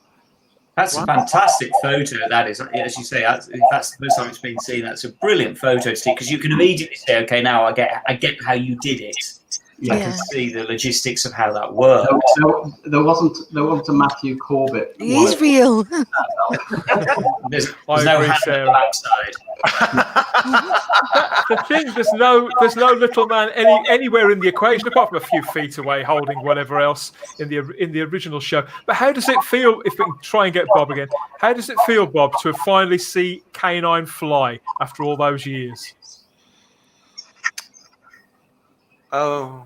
Speaker 2: That's a fantastic photo. That is, as you say, that's the first time it's been seen. That's a brilliant photo, Steve, because you can immediately say, "Okay, now I get how you did it." I can see the logistics of how that worked.
Speaker 6: There wasn't a Matthew Corbett.
Speaker 3: He's real.
Speaker 2: There's no hand on the backside.
Speaker 1: The thing, there's no little man anywhere in the equation, apart from a few feet away, holding whatever else in the original show. But how does it feel, if we can try and get Bob again? How does it feel, Bob, to finally see K9 fly after all those years?
Speaker 4: Oh,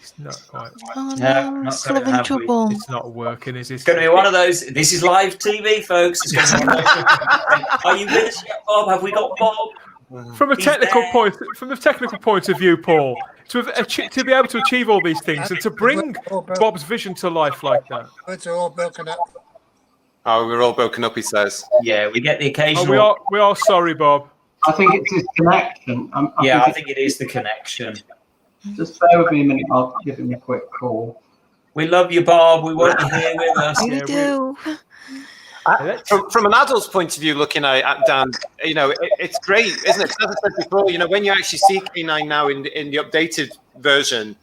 Speaker 1: It's not quite.
Speaker 3: Oh
Speaker 2: No,
Speaker 3: no,
Speaker 2: not
Speaker 3: still
Speaker 2: got it,
Speaker 3: having
Speaker 2: have we?
Speaker 3: trouble.
Speaker 1: It's not working, is it?
Speaker 2: It's going to be one of those. This is live TV, folks. It's going to be one of those. Are you with us yet, Bob? Have we got Bob?
Speaker 1: From a
Speaker 2: He's
Speaker 1: technical
Speaker 2: there.
Speaker 1: point of view, Paul, to be able to achieve all these things and to bring Bob's vision to life like that.
Speaker 5: Words are all broken up.
Speaker 4: Oh, we're all broken up, he says.
Speaker 2: Yeah, we get the
Speaker 1: Oh,
Speaker 2: occasional.
Speaker 1: we are sorry, Bob.
Speaker 6: I think it's his connection.
Speaker 2: I think it is the connection.
Speaker 6: Just bear with me a minute. I'll give him a quick call.
Speaker 2: We love you, Bob. We want you here with us.
Speaker 3: We do.
Speaker 4: From an adult's point of view, looking at Dan, it's great, isn't it? 'Cause as I said before, when you actually see K9 now in the updated version,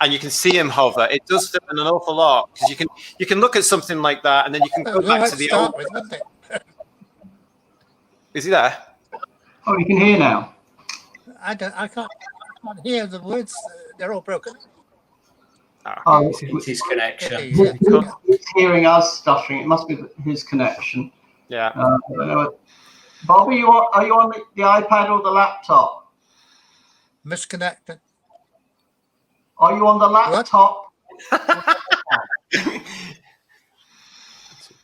Speaker 4: and you can see him hover, it does fit in an awful lot because you can look at something like that, and then you can go back to the old.
Speaker 5: Wouldn't it?
Speaker 4: Is he there?
Speaker 6: Oh, you can hear now.
Speaker 5: I can't hear the words. They're all broken.
Speaker 6: Oh,
Speaker 2: It's his connection.
Speaker 6: he's hearing us stuttering. It must be his connection.
Speaker 4: Yeah.
Speaker 6: Bob, are you on the iPad or the laptop?
Speaker 5: Misconnected.
Speaker 6: Are you on the laptop?
Speaker 4: It's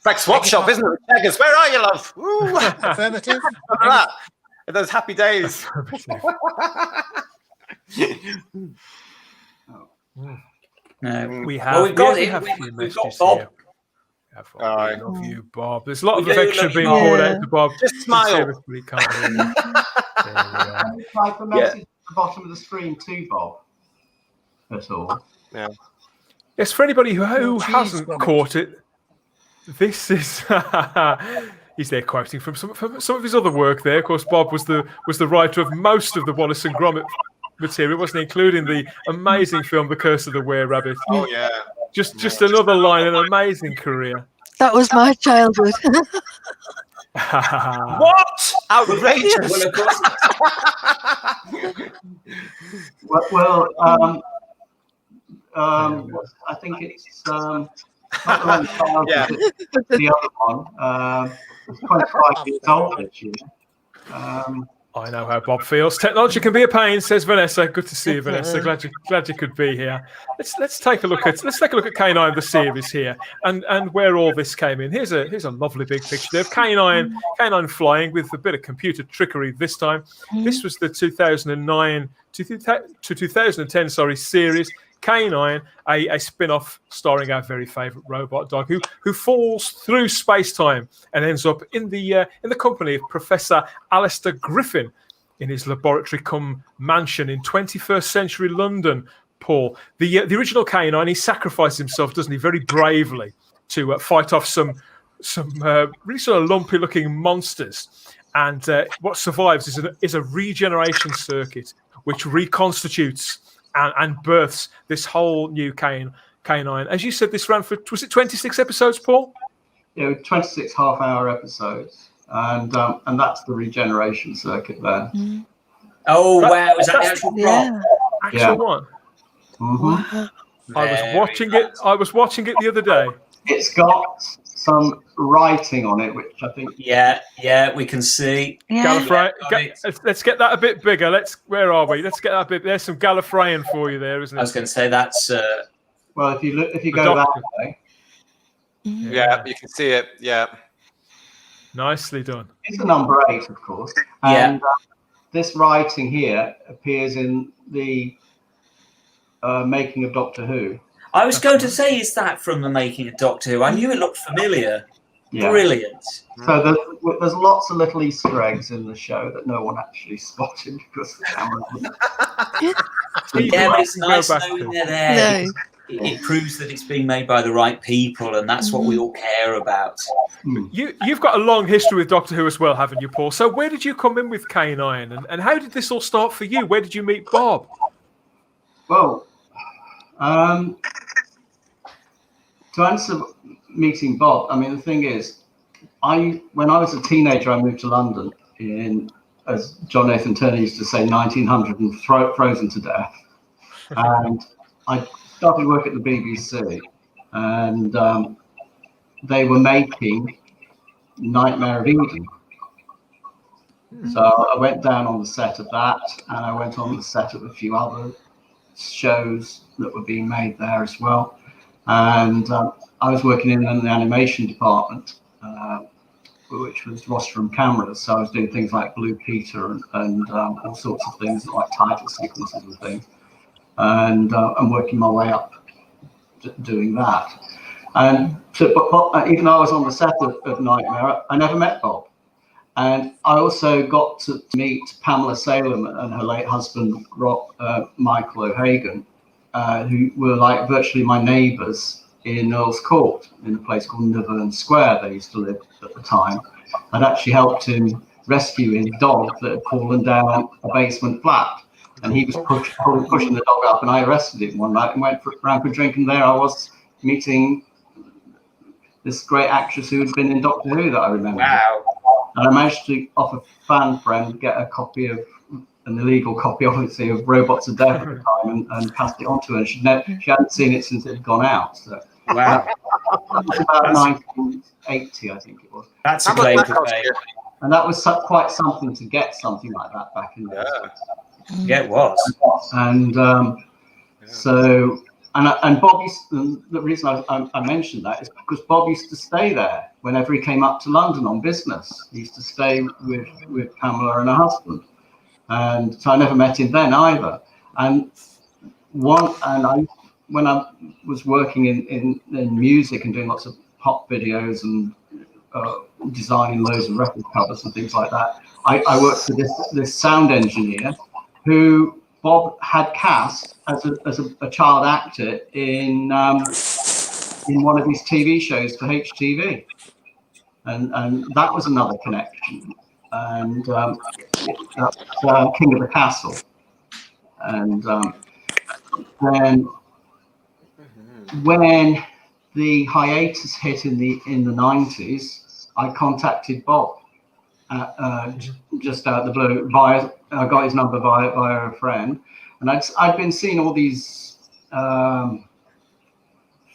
Speaker 4: like swap shop, isn't it? Checkers, where are you, love? Woo!
Speaker 5: Affirmative.
Speaker 4: Look at that. Those happy days.
Speaker 2: No.
Speaker 1: We have.
Speaker 2: Well, we've got
Speaker 1: we
Speaker 2: it.
Speaker 1: have a few
Speaker 2: We've got
Speaker 1: messages
Speaker 2: Bob.
Speaker 1: here. We
Speaker 4: Aye.
Speaker 1: love you, Bob. There's a lot of
Speaker 2: We do
Speaker 1: affection
Speaker 2: love you,
Speaker 1: being
Speaker 2: Bob.
Speaker 1: poured out to Bob.
Speaker 4: Just smile.
Speaker 1: Seriously, can't hear you. There we are.
Speaker 6: Can you type a message at the bottom of the screen too, Bob? That's all.
Speaker 1: Yes, for anybody who
Speaker 5: cheese
Speaker 1: hasn't
Speaker 5: from it.
Speaker 1: caught it, this is he's there quoting from some of his other work. There, of course, Bob was the writer of most of the Wallace and Gromit material, wasn't he? Including the amazing film The Curse of the Were-Rabbit.
Speaker 4: Oh yeah.
Speaker 1: Just another line, an amazing career.
Speaker 3: That was my childhood.
Speaker 4: What? Outrageous.
Speaker 2: Well, of course.
Speaker 6: I think it's not the one child,
Speaker 4: Yeah.
Speaker 6: it's the other one. It's 25 years old this year.
Speaker 1: I know how Bob feels. Technology can be a pain, says Vanessa. Good to see you, Vanessa. Glad you could be here. Let's take a look at K9 the series here and where all this came in. Here's a lovely big picture there of K9 flying with a bit of computer trickery this time. This was the 2009 to 2010 series. K9, a spin-off starring our very favourite robot dog who falls through space-time and ends up in the company of Professor Alistair Griffin in his laboratory cum mansion in 21st century London. Paul, the original K9, he sacrificed himself, doesn't he, very bravely to fight off some really sort of lumpy-looking monsters. And what survives is a regeneration circuit which reconstitutes and births this whole new K9. As you said, this ran for, was it 26 episodes, Paul?
Speaker 6: Yeah, 26 half-hour episodes, and that's the regeneration circuit there.
Speaker 2: Oh, wow. Is that the actual prop?
Speaker 1: Actual one.
Speaker 6: Mm-hmm.
Speaker 1: I was watching it the other day.
Speaker 6: It's got some writing on it, which I think.
Speaker 2: Yeah, we can see.
Speaker 1: Gallifrey, let's get that a bit bigger. Where are we? Let's get that a bit. There's some Gallifreyan for you there, isn't it?
Speaker 2: I was going to say that's.
Speaker 6: Well, if you go that way.
Speaker 4: Yeah, you can see it. Yeah.
Speaker 1: Nicely done.
Speaker 6: It's a number 8, of course. And this writing here appears in the making of Doctor Who.
Speaker 2: I was going to say, is that from the making of Doctor Who? I knew it looked familiar. Yeah. Brilliant.
Speaker 6: So there's lots of little Easter eggs in the show that no one actually spotted because the camera wasn't.
Speaker 2: Yeah, but it's nice knowing they're there. No. It proves that it's being made by the right people, and that's what we all care about.
Speaker 1: You've got a long history with Doctor Who as well, haven't you, Paul? So where did you come in with K9, and how did this all start for you? Where did you meet Bob?
Speaker 6: Well, to answer meeting Bob, I mean, the thing is, when I was a teenager, I moved to London in, as John Nathan Turner used to say, 1900 and frozen to death. And I started work at the BBC, and they were making Nightmare of Eden. So I went down on the set of that, and I went on the set of a few other shows that were being made there as well. And I was working in the animation department, which was rostrum cameras. So I was doing things like Blue Peter and all sorts of things like title sequences and things. And I'm working my way up doing that. And so, but even though I was on the set of Nightmare, I never met Bob. And I also got to meet Pamela Salem and her late husband, Michael O'Hagan, who were like virtually my neighbours in Earl's Court, in a place called Nivern Square. They used to live at the time. I'd actually helped him rescue his dog that had fallen down a basement flat. And he was pushing the dog up, and I arrested him one night and went round for a drink. And there I was meeting this great actress who had been in Doctor Who that I remember.
Speaker 2: Wow.
Speaker 6: And I managed to, off a fan friend, get a copy of, an illegal copy, obviously, of Robots of Death at the time and passed it on to her. She hadn't seen it since it had gone out. So
Speaker 2: Wow.
Speaker 6: that was about 1980, I think it was.
Speaker 2: That's a claim to fame.
Speaker 6: And that was quite something to get something like that back in those days.
Speaker 2: Yeah, it was.
Speaker 6: And so, and Bob used to, the reason I mentioned that is because Bob used to stay there whenever he came up to London on business. He used to stay with Pamela and her husband. And so I never met him then either. And when I was working in music and doing lots of pop videos and designing loads of record covers and things like that, I worked for this sound engineer who Bob had cast as a child actor in one of his TV shows for HTV, and that was another connection. And that's King of the Castle. And then when the hiatus hit in the 90s, I contacted Bob just out of the blue. I got his number via a friend, and I'd been seeing all these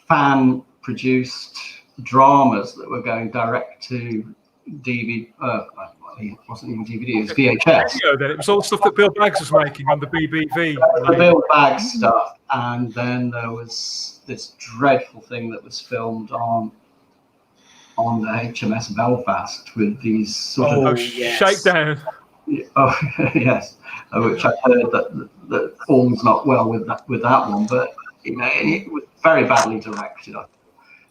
Speaker 6: fan-produced dramas that were going direct to DVD. It wasn't even DVD; it was VHS.
Speaker 1: Then it was all stuff that Bill Baggs was making on the BBV.
Speaker 6: The Bill Baggs stuff, and then there was this dreadful thing that was filmed on the HMS Belfast with these sort of
Speaker 1: shakedown.
Speaker 6: Oh yes, which I heard that all was not well with that one, but it was very badly directed.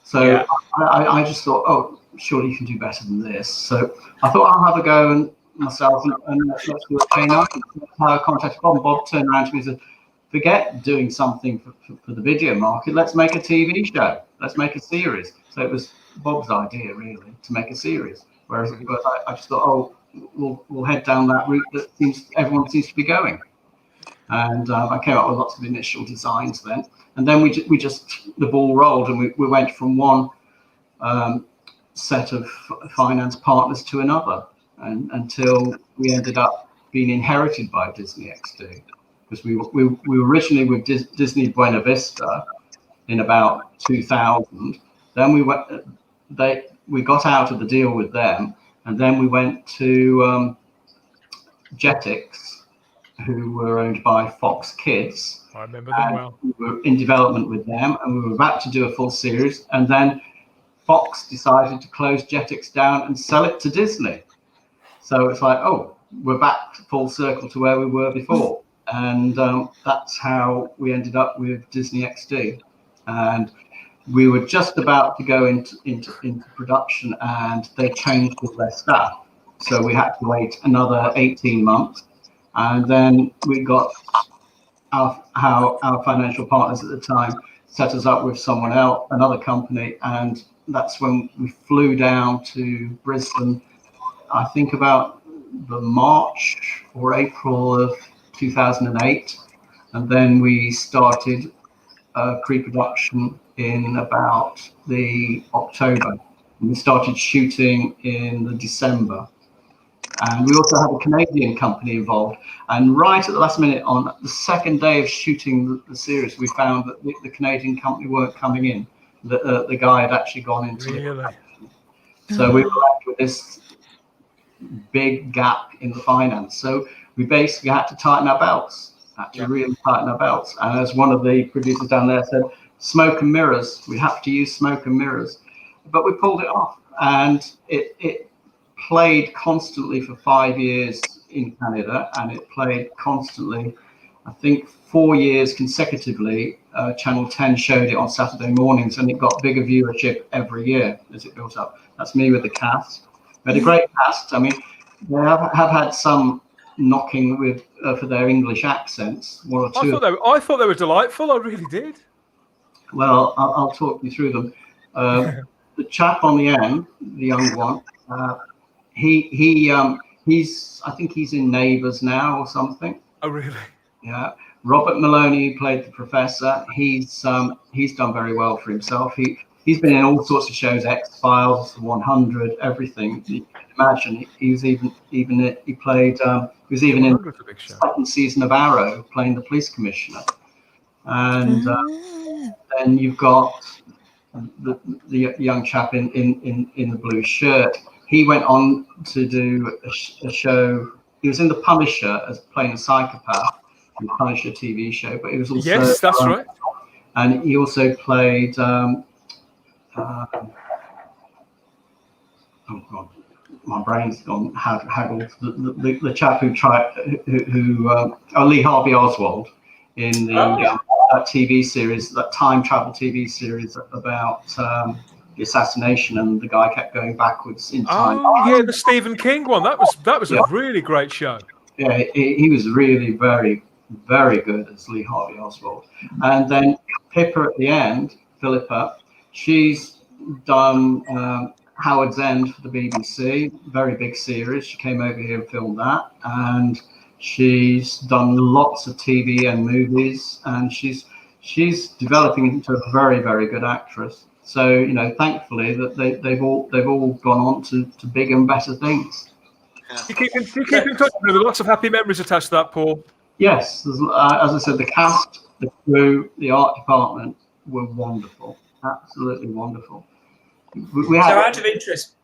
Speaker 6: So I just thought, oh, surely you can do better than this. So I thought I'll have a go myself and let's do a K9. I contacted Bob, and Bob turned around to me and said, forget doing something for the video market. Let's make a TV show. Let's make a series. So it was Bob's idea, really, to make a series. Whereas I just thought, oh, we'll head down that route that everyone seems to be going. And I came up with lots of initial designs then. And then we just the ball rolled, and we went from one set of finance partners to another, and until we ended up being inherited by Disney XD. Because we were originally with Disney Buena Vista in about 2000. Then we got out of the deal with them, and then we went to Jetix, who were owned by Fox Kids.
Speaker 1: I remember them well.
Speaker 6: We were in development with them, and we were about to do a full series, and then Fox decided to close Jetix down and sell it to Disney. So it's like, oh, we're back full circle to where we were before. And that's how we ended up with Disney XD. And we were just about to go into production, and they changed all their staff. So we had to wait another 18 months. And then we got our financial partners at the time set us up with someone else, another company. And that's when we flew down to Brisbane, I think about the March or April of 2008. And then we started pre-production in about the October. And we started shooting in the December. And we also had a Canadian company involved. And right at the last minute, on the second day of shooting the series, we found that the Canadian company weren't coming in. The guy had actually gone into it. So we were left with this big gap in the finance. So we basically had to tighten our belts. Had to really tighten our belts. And as one of the producers down there said, smoke and mirrors. We have to use smoke and mirrors. But we pulled it off. And it played constantly for 5 years in Canada. And it played constantly, I think 4 years consecutively. Channel 10 showed it on Saturday mornings. And it got bigger viewership every year as it built up. That's me with the cast. We had a great cast. I mean, they have had some knocking with for their English accents. One or two.
Speaker 1: I thought they were delightful. I really did.
Speaker 6: Well, I'll talk you through them. The chap on the end, the young one, he's I think he's in Neighbours now or something.
Speaker 1: Oh, really?
Speaker 6: Yeah. Robert Maloney played the professor. He's done very well for himself. He's been in all sorts of shows, X-Files, 100, everything you can imagine. He was even he played he was even in the second season of Arrow, playing the police commissioner. And then you've got the young chap in the blue shirt. He went on to do a show. He was in The Punisher as playing a psychopath in the Punisher TV show, but he was also
Speaker 1: yes, that's right.
Speaker 6: And he also played. Oh God, my brain's gone haggled. The chap who Lee Harvey Oswald in the that TV series, that time travel TV series about the assassination, and the guy kept going backwards in time.
Speaker 1: Oh yeah, the Stephen King one. That was a really great show.
Speaker 6: Yeah, he was really very, very good as Lee Harvey Oswald. And then Pippa at the end, Philippa, she's done Howard's End for the BBC, very big series. She came over here and filmed that, and she's done lots of TV and movies, and she's developing into a very, very good actress. So thankfully that they've all gone on to bigger and better things.
Speaker 1: You keep in touch with lots of happy memories attached to that, Paul.
Speaker 6: Yes, as I said, the cast, the crew, the art department were wonderful, absolutely wonderful. We had,
Speaker 2: so out of interest,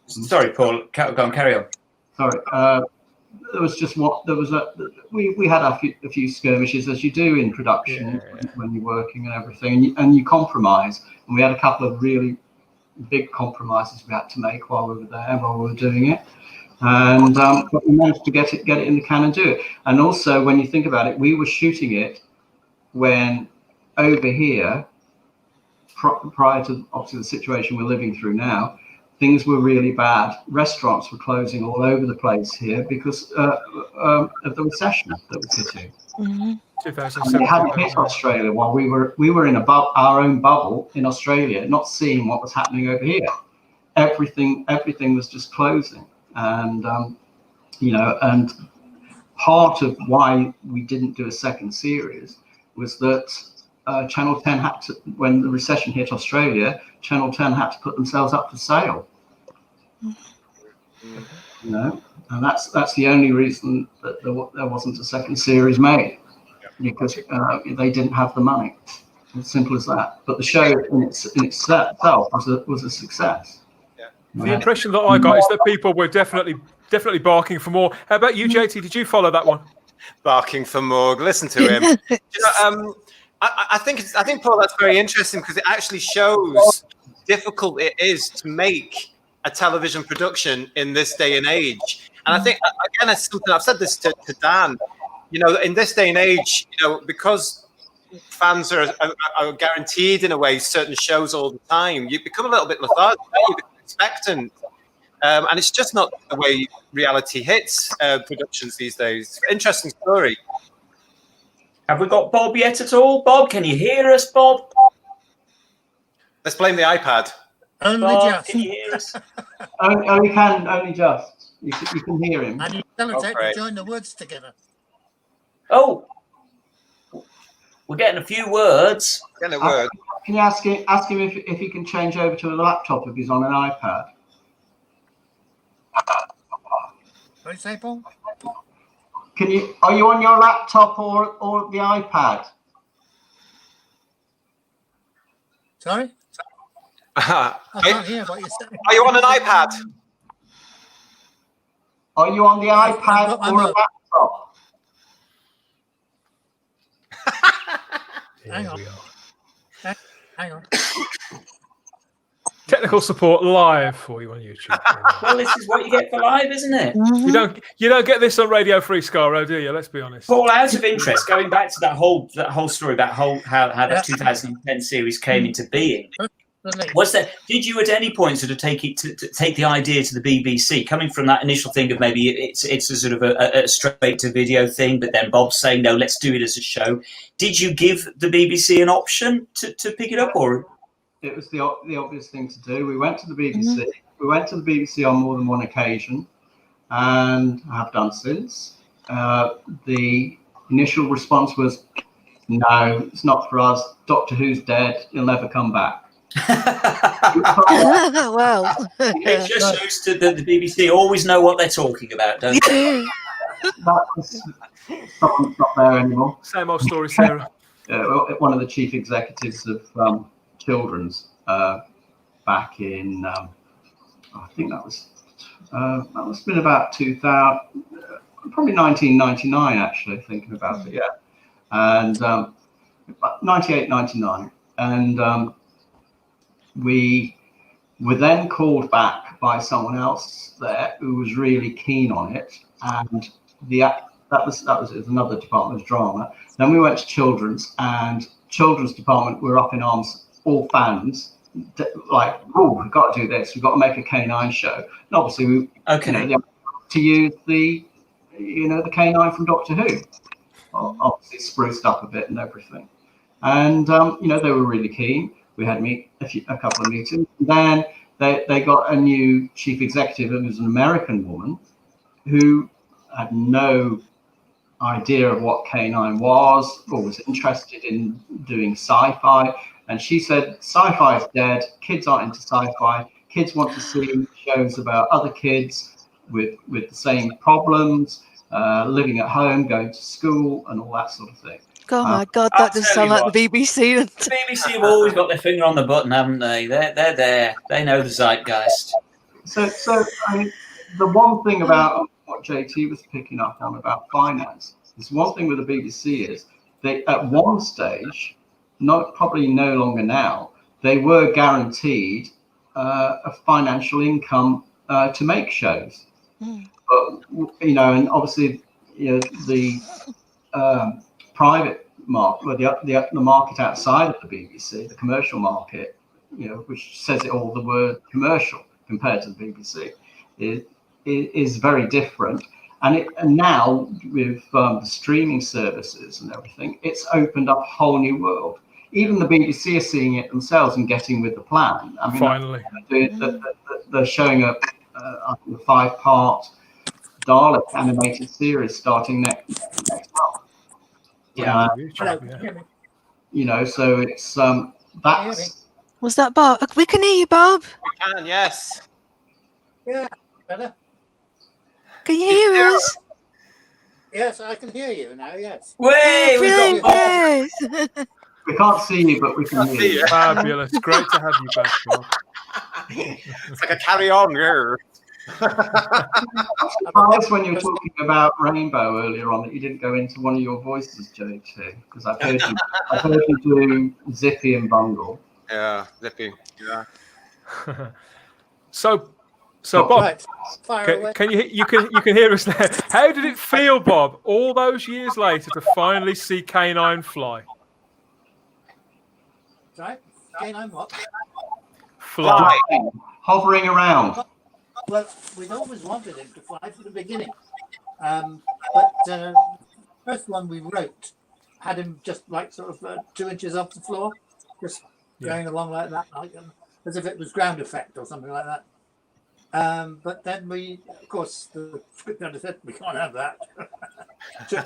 Speaker 2: sorry, Paul, carry on.
Speaker 6: Sorry, there was just we had a few skirmishes, as you do in production when you're working and everything, and you compromise. And we had a couple of really big compromises we had to make while we were doing it. And but we managed to get it in the can and do it. And also, when you think about it, we were shooting it when over here, prior to obviously the situation we're living through now, things were really bad. Restaurants were closing all over the place here because of the recession that was hitting.
Speaker 3: Mm-hmm.
Speaker 1: 2007.
Speaker 6: It hadn't hit Australia while we were in our own bubble in Australia, not seeing what was happening over here. Everything was just closing. And and part of why we didn't do a second series was that Channel 10 had to, when the recession hit Australia, Channel 10 had to put themselves up for sale. And that's the only reason that there wasn't a second series made, because they didn't have the money. As simple as that. But the show in itself was a success.
Speaker 1: The impression that I got is that people were definitely barking for more. How about you, JT? Did you follow that one?
Speaker 4: Barking for more. Listen to him. I think Paul, that's very interesting, because it actually shows how difficult it is to make a television production in this day and age. And I think, again, it's something I've said this to Dan. In this day and age, because fans are guaranteed in a way certain shows all the time, you become a little bit lethargic. You become expectant, and it's just not the way reality hits productions these days. Interesting story.
Speaker 2: Have we got Bob yet at all? Bob, can you hear us, Bob?
Speaker 4: Let's blame the iPad.
Speaker 5: Only
Speaker 2: Bob,
Speaker 5: just.
Speaker 2: can you hear us?
Speaker 6: Only just. You can hear him.
Speaker 5: And you tell us how to
Speaker 4: great.
Speaker 5: join the words together.
Speaker 2: Oh, we're getting a few words.
Speaker 4: Get a word.
Speaker 6: Can you ask him if he can change over to a laptop if he's on an iPad?
Speaker 5: What did you say, Paul?
Speaker 6: Are you on your laptop or the iPad?
Speaker 5: Sorry?
Speaker 4: Are
Speaker 5: I can't hear what you're saying.
Speaker 4: you on an iPad?
Speaker 6: Are you on the
Speaker 5: I've
Speaker 6: iPad
Speaker 5: got my
Speaker 6: or a
Speaker 5: mug.
Speaker 6: laptop?
Speaker 5: Hang on.
Speaker 1: we are.
Speaker 5: Hang on.
Speaker 1: Technical support live for you on YouTube.
Speaker 2: Well, this is what you get for live, isn't it?
Speaker 1: You don't get this on Radio Free Scaro, do you? Let's be honest.
Speaker 2: Paul, out of interest, going back to that whole story about how that 2010 series came into being. Did you at any point sort of take the idea to the BBC, coming from that initial thing of maybe it's a sort of a straight to video thing, but then Bob's saying no, let's do it as a show. Did you give the BBC an option to pick it up, or?
Speaker 6: It was the obvious thing to do. We went to the BBC. We went to the BBC on more than one occasion, and have done since. The initial response was, "No, it's not for us. Doctor Who's dead. He'll never come back."
Speaker 3: Well,
Speaker 2: It just shows to the BBC always know what they're talking about, don't they?
Speaker 6: That's not there anymore.
Speaker 1: Same old story, Sarah.
Speaker 6: One of the chief executives of Children's back in, I think that must have been about 2000, probably 1999 actually, thinking about it, yeah. And 98, 99. And we were then called back by someone else there who was really keen on it. And that was another department of drama. Then we went to Children's, and Children's department were up in arms, all fans, like, oh, we've got to do this, we've got to make a K9 show. And obviously we to use the K9 from Doctor Who, obviously spruced up a bit and everything. And they were really keen. We had a couple of meetings. And then they got a new chief executive, who was an American woman who had no idea of what K9 was, or was interested in doing sci-fi. And she said, sci-fi is dead. Kids aren't into sci-fi. Kids want to see shows about other kids with the same problems, living at home, going to school, and all that sort of thing.
Speaker 3: Oh my God, that does sound like the BBC.
Speaker 2: The BBC have always got their finger on the button, haven't they? They're there. They know the zeitgeist.
Speaker 6: So I mean, the one thing about what JT was picking up on about finance is, one thing with the BBC is they, at one stage, probably no longer now, they were guaranteed a financial income to make shows. But and obviously the private market, the market outside of the BBC, the commercial market, which says it all, the word commercial compared to the BBC, is very different. And now with the streaming services and everything, it's opened up a whole new world. Even the BBC are seeing it themselves and getting with the plan. I mean,
Speaker 1: finally,
Speaker 6: they're showing a 5-part Dalek animated series starting next month.
Speaker 2: Yeah.
Speaker 6: So it's that's.
Speaker 3: Was that Bob? We can hear you, Bob.
Speaker 4: We can, yes.
Speaker 5: Yeah, better.
Speaker 3: Can you hear us?
Speaker 5: Yes, I can hear you now. Yes.
Speaker 2: Way, we've got Bob.
Speaker 3: Yes.
Speaker 6: We can't see you, but we can hear you.
Speaker 1: Fabulous. Great to have you back, Bob.
Speaker 4: It's like a carry-on here.
Speaker 6: Surprised when you were talking about Rainbow earlier on that you didn't go into one of your voices, JT, because I've heard you do Zippy and Bungle.
Speaker 4: Yeah, Zippy. Yeah.
Speaker 1: So Bob,
Speaker 5: Right. Fire away.
Speaker 1: can you can hear us there? How did it feel, Bob, all those years later, to finally see K9 fly?
Speaker 5: Right. K9 what?
Speaker 1: Fly.
Speaker 6: Hovering around.
Speaker 5: Well, we'd always wanted him to fly from the beginning. But the first one we wrote had him just like sort of 2 inches off the floor, just going along like that, as if it was ground effect or something like that. But then we, of course, the script editor said we can't have that. So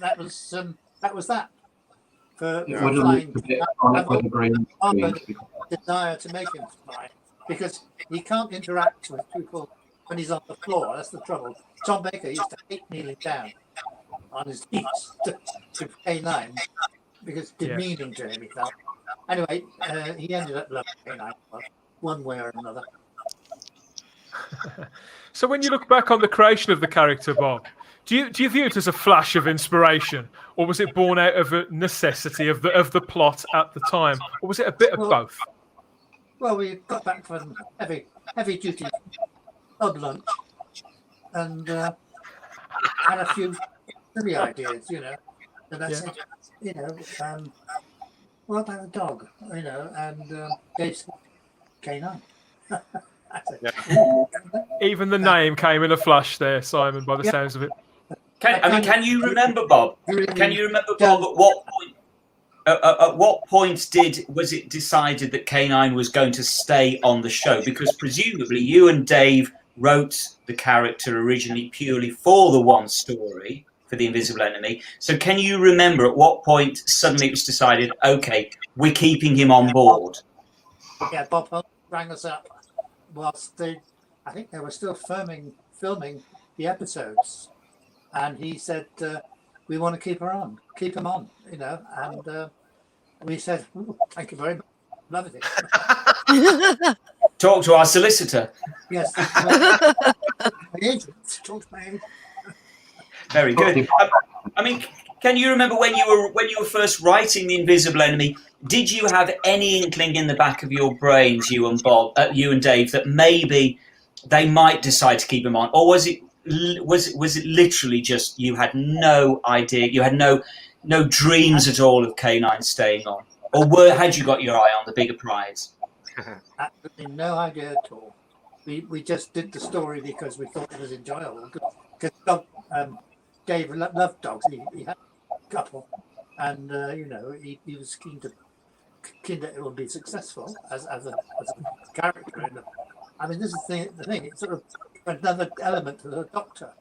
Speaker 5: that was that. For flying, desire to make him fly, because he can't interact with people when he's on the floor. That's the trouble. Tom Baker used to hate kneeling down on his knees to K9 because demeaning to him, he felt. Anyway, he ended up loving K9 one way or another.
Speaker 1: So when you look back on the creation of the character, Bob, Do you view it as a flash of inspiration, or was it born out of a necessity of the plot at the time, or was it a bit of both?
Speaker 5: Well, we got back from heavy duty pub lunch, and had a few silly ideas, And I said, what about a dog? And Dave said, K9. I said,
Speaker 1: Even the name came in a flash there, Simon, by the sounds of it.
Speaker 2: Can you remember, Bob? Can you remember, Bob, at what point was it decided that K9 was going to stay on the show? Because presumably you and Dave wrote the character originally purely for the one story, for the Invisible Enemy. So can you remember at what point suddenly it was decided, okay, we're keeping him on board?
Speaker 5: Yeah, Bob rang us up whilst I think they were still filming the episodes. And he said, we want to keep him on, and we said, thank you very much, love it.
Speaker 2: Talk to our solicitor.
Speaker 5: Yes, my agent. Talk to my agent.
Speaker 2: Very good. I mean, can you remember when you were first writing The Invisible Enemy? Did you have any inkling in the back of your brains, you and Bob, you and Dave, that maybe they might decide to keep him on, or was it literally just you had no idea, you had no dreams at all of K9 staying on, or had you got your eye on the bigger prize?
Speaker 5: Absolutely no idea at all. We just did the story because we thought it was enjoyable. Because Dave loved dogs. He had a couple, and he was keen that it would be successful as a character. I mean, this is the thing. It's sort of another element to the Doctor.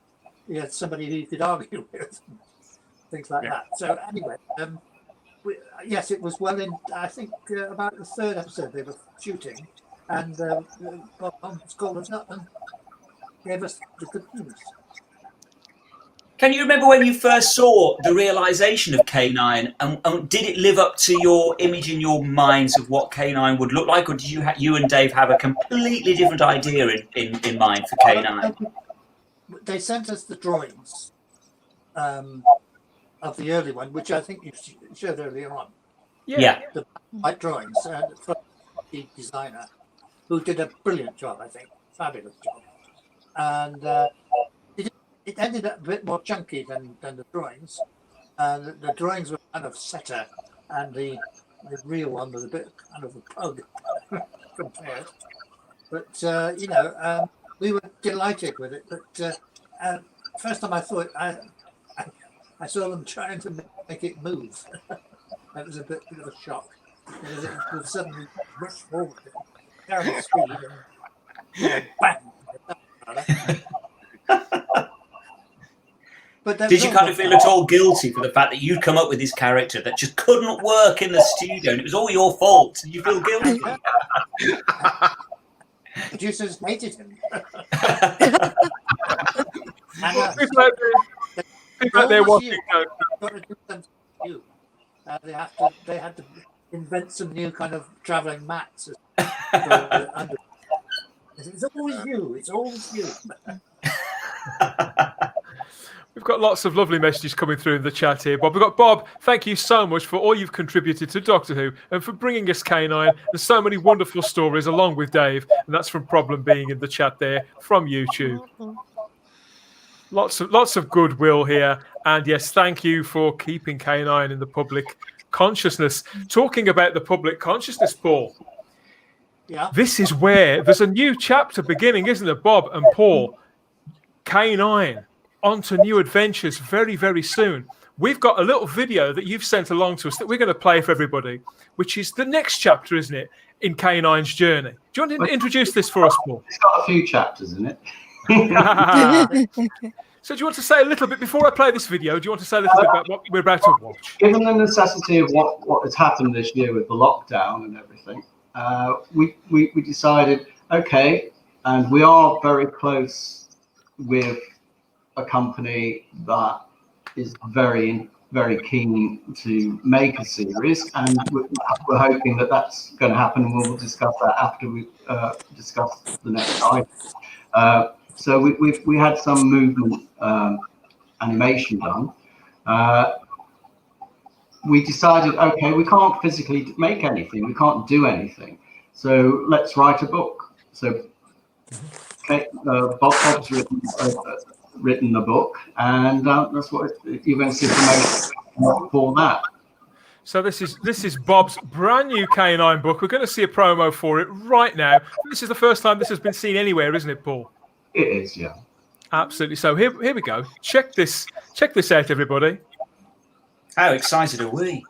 Speaker 5: He had somebody who he could argue with, things like that. So anyway, yes, it was well in. I think about the third episode they were shooting, and Bob called us up and gave us the good news.
Speaker 2: Can you remember when you first saw the realisation of K9, and did it live up to your image in your minds of what K9 would look like, or did you and Dave have a completely different idea in mind for K9?
Speaker 5: They sent us the drawings of the early one, which I think you showed earlier on.
Speaker 2: Yeah.
Speaker 5: The white drawings from the designer, who did a brilliant job, I think, fabulous job, and. It ended up a bit more chunky than the drawings. The drawings were kind of setter, and the real one was a bit kind of a pug compared. But we were delighted with it. But first time I thought I saw them trying to make it move. That was a bit of a shock because it would suddenly rush forward at terrible speed and bang. But
Speaker 2: did you kind of feel at all guilty for the fact that you'd come up with this character that just couldn't work in the studio and it was all your fault? Did you feel guilty?
Speaker 5: Producers hated him.
Speaker 1: They're watching.
Speaker 5: They had to invent some new kind of travelling mats. It's always you. It's always you.
Speaker 1: We've got lots of lovely messages coming through in the chat here, Bob. We've got Bob, thank you so much for all you've contributed to Doctor Who and for bringing us K9. There's so many wonderful stories along with Dave, and that's from Problem Being in the chat there from YouTube. Lots of goodwill here, and yes, thank you for keeping K9 in the public consciousness. Talking about the public consciousness, Paul.
Speaker 5: Yeah.
Speaker 1: This is where there's a new chapter beginning, isn't there, Bob and Paul? K9. Onto new adventures very, very soon. We've got a little video that you've sent along to us that we're going to play for everybody, which is the next chapter, isn't it, in K9's journey? Do you want to introduce this for us, Paul?
Speaker 6: It's got a few chapters in it.
Speaker 1: So do you want to say a little bit, before I play this video, do you want to say a little bit about what we're about to watch?
Speaker 6: Given the necessity of what has happened this year with the lockdown and everything, we decided, okay, and we are very close with a company that is very, very keen to make a series, and we're hoping that that's going to happen, and we'll discuss that after we discuss the next item. So we had some movement animation done, we decided, okay, we can't physically make anything, we can't do anything, so let's write a book. So Bob's written the book, and that's what you're going to see for that.
Speaker 1: So this is Bob's brand new K9 book. We're going to see a promo for it right now. This is the first time this has been seen anywhere, isn't it, Paul?
Speaker 6: It is, yeah.
Speaker 1: Absolutely. So here we go. Check this out, everybody.
Speaker 2: How excited are we?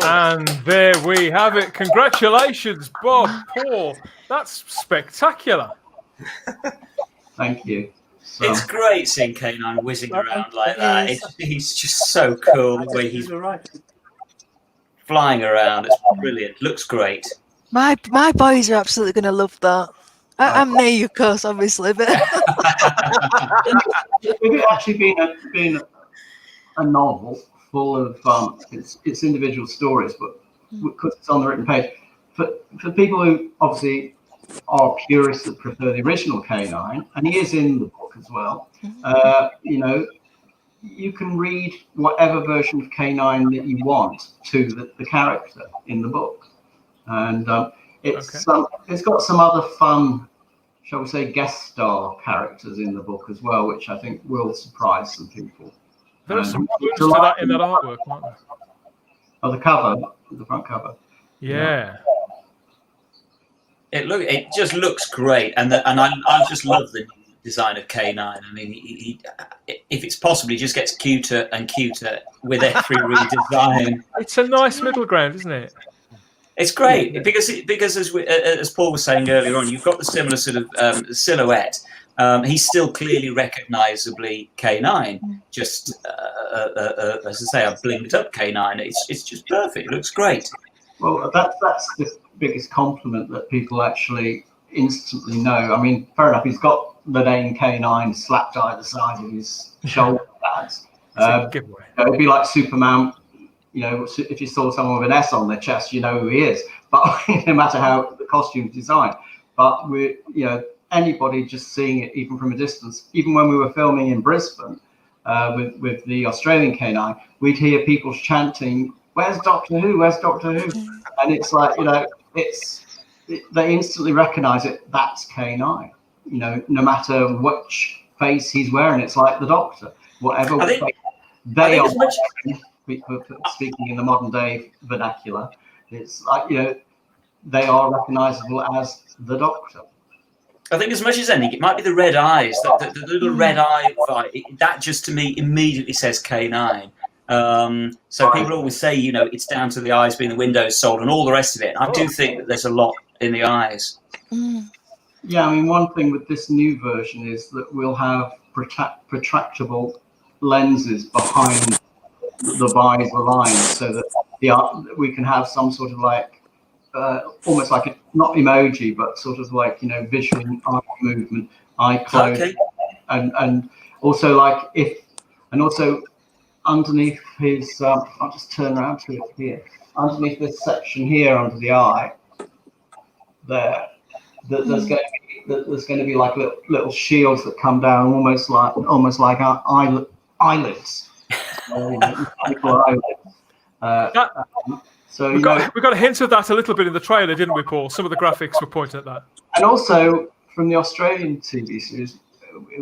Speaker 1: And there we have it. Congratulations, Bob, Paul. That's spectacular.
Speaker 6: Thank you. So,
Speaker 2: It's great seeing K9 whizzing around like that. He's just so cool the way he's flying around. It's brilliant. Looks great.
Speaker 3: My boys are absolutely going to love that. I'm me, of course, obviously, but
Speaker 6: if it actually been a novel full of its individual stories, but because it's on the written page, for people who obviously are purists that prefer the original K9, and he is in the book as well, you can read whatever version of K9 that you want to the character in the book, and it's got some other fun, shall we say, guest star characters in the book as well, which I think will surprise some people.
Speaker 1: There are some clues to that in that artwork, aren't there?
Speaker 6: Oh, the front cover.
Speaker 1: Yeah.
Speaker 2: It just looks great, and I just love the design of K9. I mean, he if it's possible, he just gets cuter and cuter with every redesign.
Speaker 1: It's a nice middle ground, isn't it?
Speaker 2: It's great because as Paul was saying earlier on, you've got the similar sort of silhouette. He's still clearly recognisably K9, just as I say, a blinked up K9. It's just perfect. It looks great.
Speaker 6: Well, that's the biggest compliment that people actually instantly know. I mean, fair enough, he's got the name K9 slapped either side of his shoulder pads. It'd be like Superman. If you saw someone with an S on their chest, you know who he is. But no matter how the costume's designed, but anybody just seeing it even from a distance, even when we were filming in Brisbane with the Australian K9, we'd hear people chanting, "Where's Doctor Who? Where's Doctor Who?" And it's like, they instantly recognise it. That's K9. No matter which face he's wearing, it's like the Doctor. Whatever face they are. Speaking in the modern day vernacular, it's like, they are recognisable as the Doctor.
Speaker 2: I think as much as anything, it might be the red eyes, the little red eye vibe. That just to me immediately says K9. So people always say, it's down to the eyes being the Windows sold and all the rest of it. And I do think that there's a lot in the eyes.
Speaker 6: Yeah, I mean, one thing with this new version is that we'll have retractable lenses behind the visor line, so that we can have some sort of like almost like not emoji, but sort of like visual eye movement, eye close, and also also underneath his. I'll just turn around to it here. Underneath this section here under the eye, there's going to be like little shields that come down, almost like our eyelids. So
Speaker 1: we got a hint of that a little bit in the trailer, didn't we, Paul? Some of the graphics were pointing at that.
Speaker 6: And also from the Australian TV series,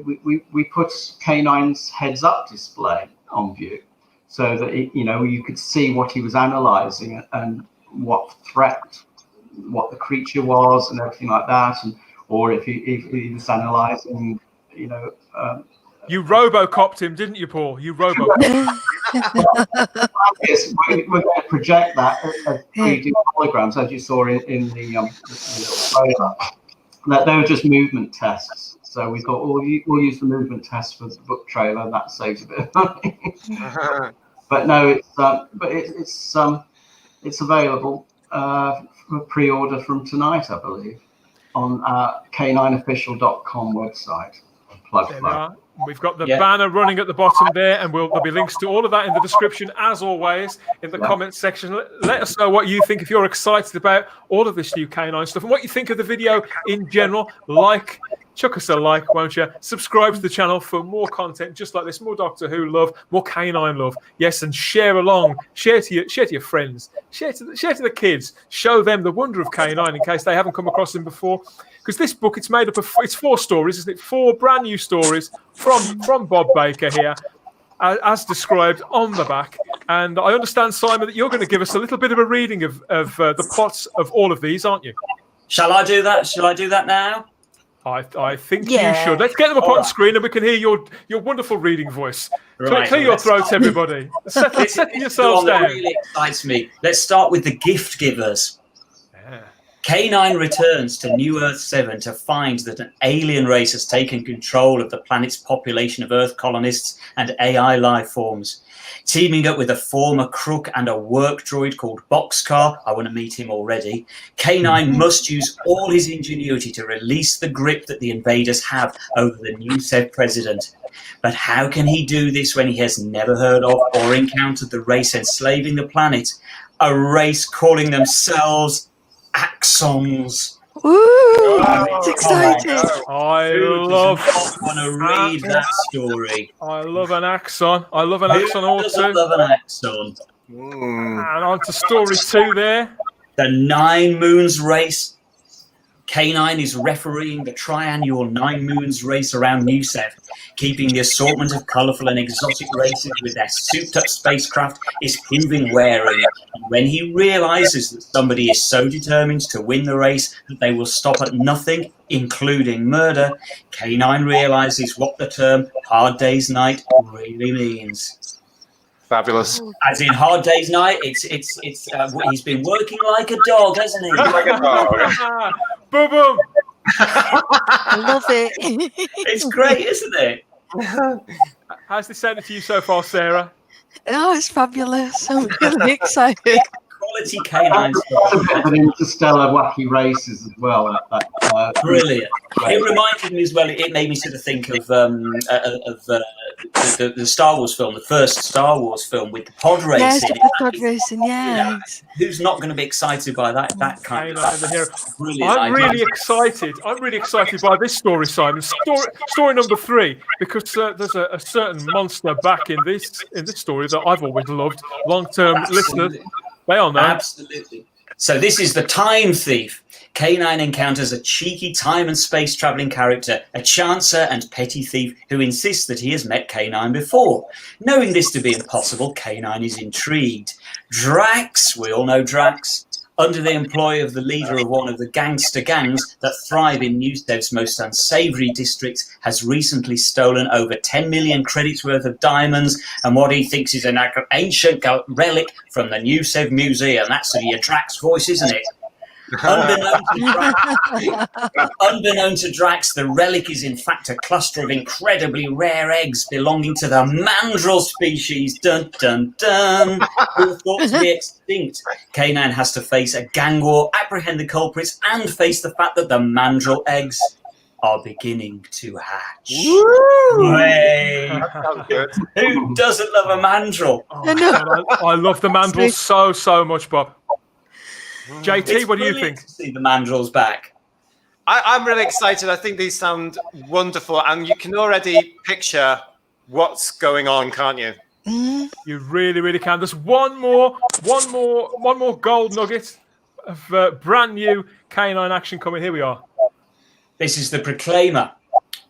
Speaker 6: we put K9's heads-up display on view, so that you could see what he was analysing and what the creature was and everything like that. And or if he was analysing,
Speaker 1: You Robocopped him, didn't you, Paul? You Robocopped.
Speaker 6: Yes, we're going to project that as 3D holograms, as you saw in the little trailer. That they were just movement tests. So we thought, we'll use the movement test for the book trailer, and that saves a bit of money. But no, it's available for pre-order from tonight, I believe, on our k9official.com website. Plug.
Speaker 1: We've got the banner running at the bottom there, and there'll be links to all of that in the description, as always, in the comments section. Let us know what you think, if you're excited about all of this new K9 stuff, and what you think of the video in general. Chuck us a like, won't you? Subscribe to the channel for more content just like this, more Doctor Who love, more K9 love. Yes, and share along, share to your friends, share to the kids, show them the wonder of K9 in case they haven't come across them before. Because this book, it's made up of, it's 4 stories, isn't it? 4 brand new stories from Bob Baker here, as described on the back. And I understand, Simon, that you're going to give us a little bit of a reading of the plots of all of these, aren't you?
Speaker 2: Shall I do that? Shall I do that now?
Speaker 1: I think you should. Let's get them up on screen and we can hear your wonderful reading voice.
Speaker 2: Right,
Speaker 1: clear your throats, everybody. Settle yourselves down.
Speaker 2: Really excites me. Let's start with the gift givers. K9 returns to New Earth 7 to find that an alien race has taken control of the planet's population of Earth colonists and AI life forms. Teaming up with a former crook and a work droid called Boxcar, I want to meet him already, K9 must use all his ingenuity to release the grip that the invaders have over the new Sev president. But how can he do this when he has never heard of or encountered the race enslaving the planet? A race calling themselves Axons.
Speaker 3: Ooh, it's exciting.
Speaker 1: I
Speaker 2: want to read that story.
Speaker 1: I love an Axon. I love an Axon also.
Speaker 2: Love an Axon.
Speaker 1: And on to story 2 there.
Speaker 2: The 9 Moons race. K9 is refereeing the triannual 9 Moons race around New Sev. Keeping the assortment of colourful and exotic races with their souped-up spacecraft is proving wary. And when he realises that somebody is so determined to win the race that they will stop at nothing, including murder, K9 realises what the term "hard day's night" really means.
Speaker 4: Fabulous.
Speaker 2: As in Hard Day's Night, it's he's been working like a dog, hasn't he?
Speaker 4: Like a dog.
Speaker 1: Boom, boom.
Speaker 3: I love it.
Speaker 2: It's great, isn't it?
Speaker 1: How's this sounded to you so far, Sarah?
Speaker 3: Oh, it's fabulous. I'm really excited.
Speaker 2: Quality K9
Speaker 6: That's a bit of an interstellar wacky races as well.
Speaker 2: Brilliant. It reminded me as well. It made me sort of think of the Star Wars film, the first Star Wars film with the pod racing.
Speaker 3: Yes, the pod racing. Yes.
Speaker 2: Who's not going to be excited by that kind of brilliant?
Speaker 1: I'm really excited. I'm really excited by this story, Simon. Story number 3, because there's a certain monster back in this story that I've always loved. Long-term listeners, they all know.
Speaker 2: Absolutely. So this is the Time Thief. K9 encounters a cheeky time and space travelling character, a chancer and petty thief who insists that he has met K9 before. Knowing this to be impossible, K9 is intrigued. Drax, we all know Drax, under the employ of the leader of one of the gangster gangs that thrive in New Sev's most unsavoury districts, has recently stolen over 10 million credits worth of diamonds and what he thinks is an ancient relic from the New Sev Museum. That's your Drax voice, isn't it? Unbeknown to Drax, the relic is in fact a cluster of incredibly rare eggs belonging to the mandrill species. Dun dun dun. Who are thought to be extinct. K9 has to face a gang war, apprehend the culprits, and face the fact that the mandrill eggs are beginning to hatch. Hey. Who doesn't love a mandrill?
Speaker 1: I love the mandrill so much, Bob. JT, what do you think?
Speaker 2: To see the mandrills back.
Speaker 4: I'm really excited. I think these sound wonderful, and you can already picture what's going on, can't you?
Speaker 1: You really can. There's one more gold nugget of brand new K9 action coming. Here we are.
Speaker 2: This is the Proclaimer.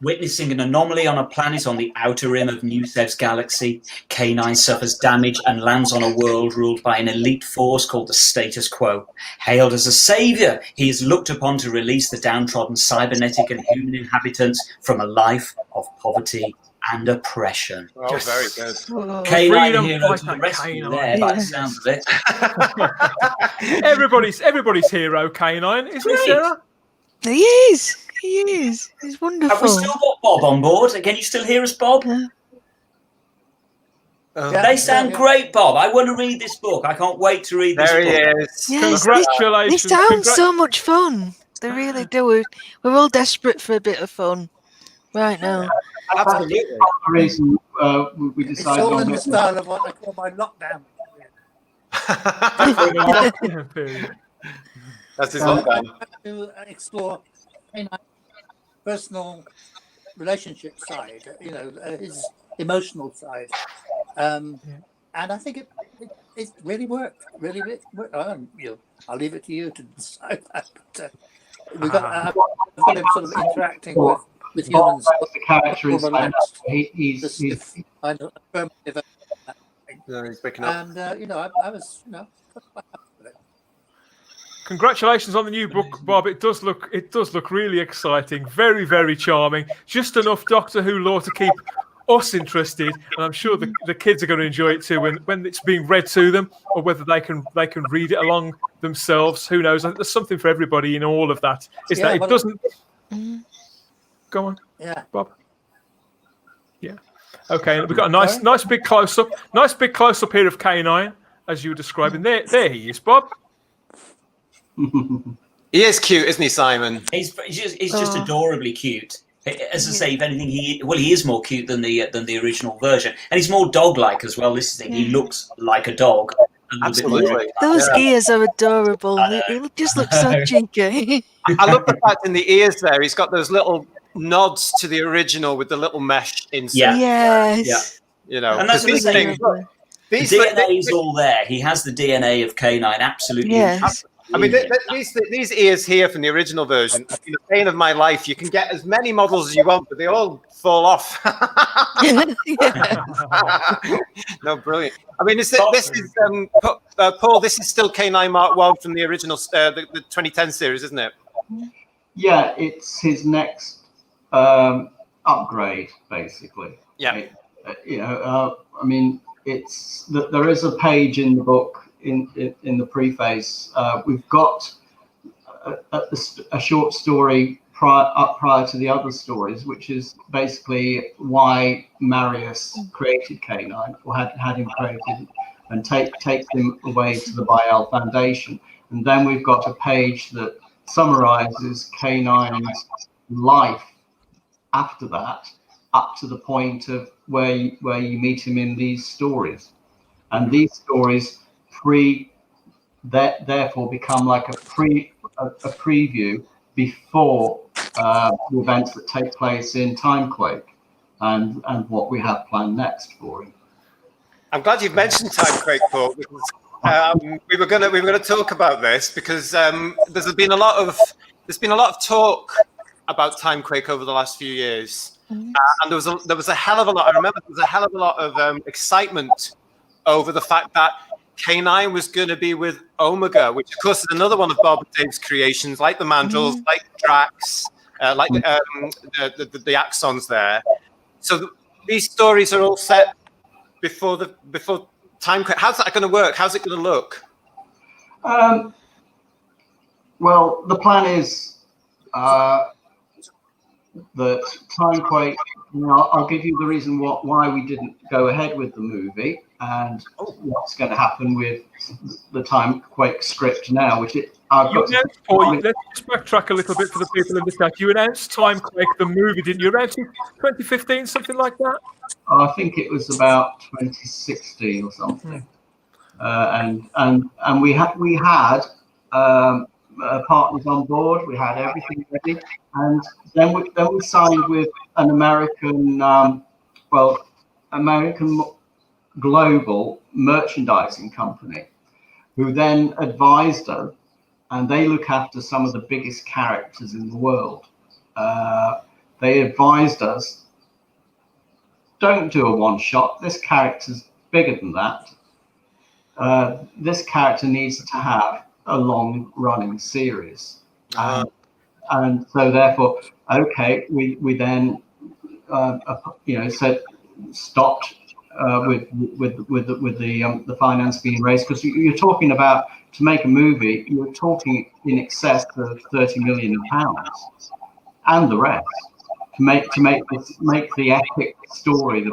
Speaker 2: Witnessing an anomaly on a planet on the outer rim of Nusev's galaxy, K9 suffers damage and lands on a world ruled by an elite force called the Status Quo. Hailed as a savior, he is looked upon to release the downtrodden cybernetic and human inhabitants from a life of poverty and oppression.
Speaker 4: Oh,
Speaker 1: Yes.
Speaker 4: very good.
Speaker 2: K9
Speaker 1: Freedom
Speaker 2: hero to
Speaker 1: fighter
Speaker 2: the rescue
Speaker 1: K9.
Speaker 2: there, by the
Speaker 3: Yes.
Speaker 2: sounds of it.
Speaker 1: Everybody's hero, K9, isn't he,
Speaker 2: Great.
Speaker 1: Sarah?
Speaker 3: He is. He is. He's
Speaker 2: Have we
Speaker 3: wonderful.
Speaker 2: still got Bob on board? Can you still hear us, Bob?
Speaker 3: Yeah.
Speaker 5: Yeah.
Speaker 2: They sound great, Bob. I want to read this book. I can't wait to read this
Speaker 4: There he
Speaker 2: book.
Speaker 4: is.
Speaker 3: Yes,
Speaker 1: Congratulations.
Speaker 3: They sound so much fun. They really do. We're all desperate for a bit of fun right now.
Speaker 4: Absolutely.
Speaker 6: That's the reason we
Speaker 5: It's
Speaker 6: decided
Speaker 5: all
Speaker 6: on
Speaker 5: in the
Speaker 6: this.
Speaker 5: style of what I call my lockdown.
Speaker 4: That's his
Speaker 5: I
Speaker 4: lockdown.
Speaker 5: like to explore personal relationship side, his emotional side, and I think it really worked. I'll leave it to you to decide that. But I've got him sort of interacting with
Speaker 6: Bob,
Speaker 5: humans.
Speaker 6: that's the character
Speaker 5: more
Speaker 6: inside.
Speaker 5: relaxed.
Speaker 6: He's
Speaker 5: Kind of affirmative,
Speaker 4: No, he's picking up.
Speaker 5: and I was
Speaker 1: Congratulations on the new book, Bob. It does look really exciting. Very, very charming. Just enough Doctor Who lore to keep us interested, and I'm sure the kids are going to enjoy it too when it's being read to them, or whether they can read it along themselves. Who knows? I think there's something for everybody in all of that. Is that it doesn't go on?
Speaker 5: Yeah.
Speaker 1: Bob. Yeah. Okay, we've got a nice big close up. Nice big close up here of K9 as you were describing. There he is, Bob.
Speaker 4: He is cute, isn't he, Simon?
Speaker 2: He's just adorably cute. As I say, if anything, he is more cute than the original version, and he's more dog-like as well. This thing, he looks like a dog.
Speaker 4: Absolutely.
Speaker 3: Those ears are adorable. He just looks so cheeky.
Speaker 4: I love the fact in the ears there, he's got those little nods to the original with the little mesh inside.
Speaker 2: Yeah.
Speaker 3: Yes.
Speaker 4: You know,
Speaker 2: And that's
Speaker 4: because
Speaker 2: what I'm
Speaker 4: these
Speaker 2: saying.
Speaker 4: things,
Speaker 2: The DNA is all there. He has the DNA of K9, absolutely.
Speaker 3: Yes.
Speaker 4: I mean, these ears here from the original version, in the pain of my life, you can get as many models as you want, but they all fall off. No, brilliant. I mean, this is Paul. This is still K9 Mark 1 from the original, the 2010 series, isn't it?
Speaker 6: Yeah, it's his next upgrade, basically.
Speaker 4: Yeah.
Speaker 6: I mean, there is a page in the book in the preface. We've got a short story prior to the other stories, which is basically why Marius created K9, or had him created, and takes him away to the Baal Foundation. And then we've got a page that summarizes K9's life after that, up to the point of where you meet him in these stories. And these stories therefore become like a preview before the events that take place in Time Quake and what we have planned next for him.
Speaker 4: I'm glad you've mentioned Time Quake, Paul, because we were gonna talk about this because there's been a lot of talk about Time Quake over the last few years, and there was a hell of a lot. I remember there was a hell of a lot of excitement over the fact that K9 was going to be with Omega, which of course is another one of Bob and Dave's creations, like the Mandrels, like Drax, like the Axons there. So these stories are all set before Time Quake. How's that going to work? How's it going to look?
Speaker 6: Well, the plan is that Time Quake. I'll give you the reason why we didn't go ahead with the movie and what's going to happen with the Time Quake script now, which
Speaker 1: let's just backtrack a little bit for the people in the chat. You announced Time Quake the movie, didn't you? Around 2015, something like that.
Speaker 6: I think it was about 2016 or something. And we had partners on board. We had everything ready, and then we signed with an American global merchandising company, who then advised us, and they look after some of the biggest characters in the world. they advised us, don't do a one-shot. This character's bigger than that. This character needs to have a long-running series. And so therefore, okay, we then said stopped with the finance being raised, because you're talking about, to make a movie, you're talking in excess of £30 million and the rest to make the epic story that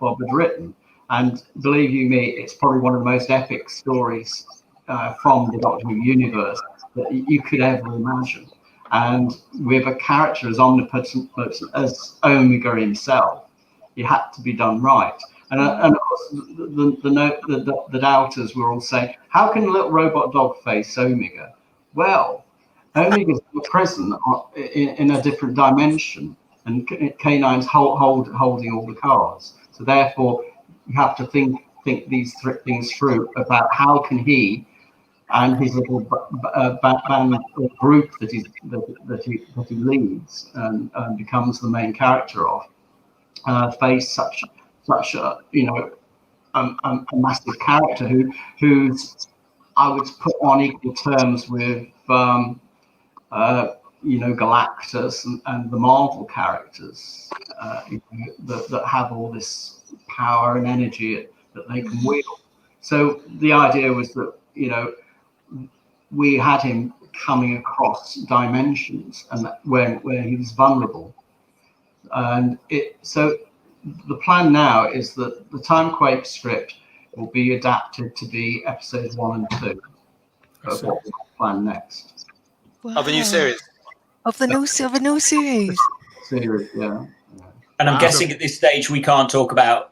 Speaker 6: Bob had written. And believe you me, it's probably one of the most epic stories from the Doctor Who universe that you could ever imagine. And with a character as omnipotent as Omega himself, it had to be done right. And of course, the doubters were all saying, how can a little robot dog face Omega? Well, Omega's in prison in a different dimension, and K9's holding all the cards. So therefore, you have to think these things through about how can he and his little band group that he leads and becomes the main character of face such a a massive character who's I would put on equal terms with Galactus and the Marvel characters that have all this power and energy that they can wield. So the idea was that we had him coming across dimensions and where he was vulnerable, and so the plan now is that the Time Quake script will be adapted to be episodes 1 and 2 of what we plan next.
Speaker 3: Wow.
Speaker 4: Of a new series.
Speaker 3: Of a new series.
Speaker 6: Series, yeah.
Speaker 2: And I'm guessing at this stage we can't talk about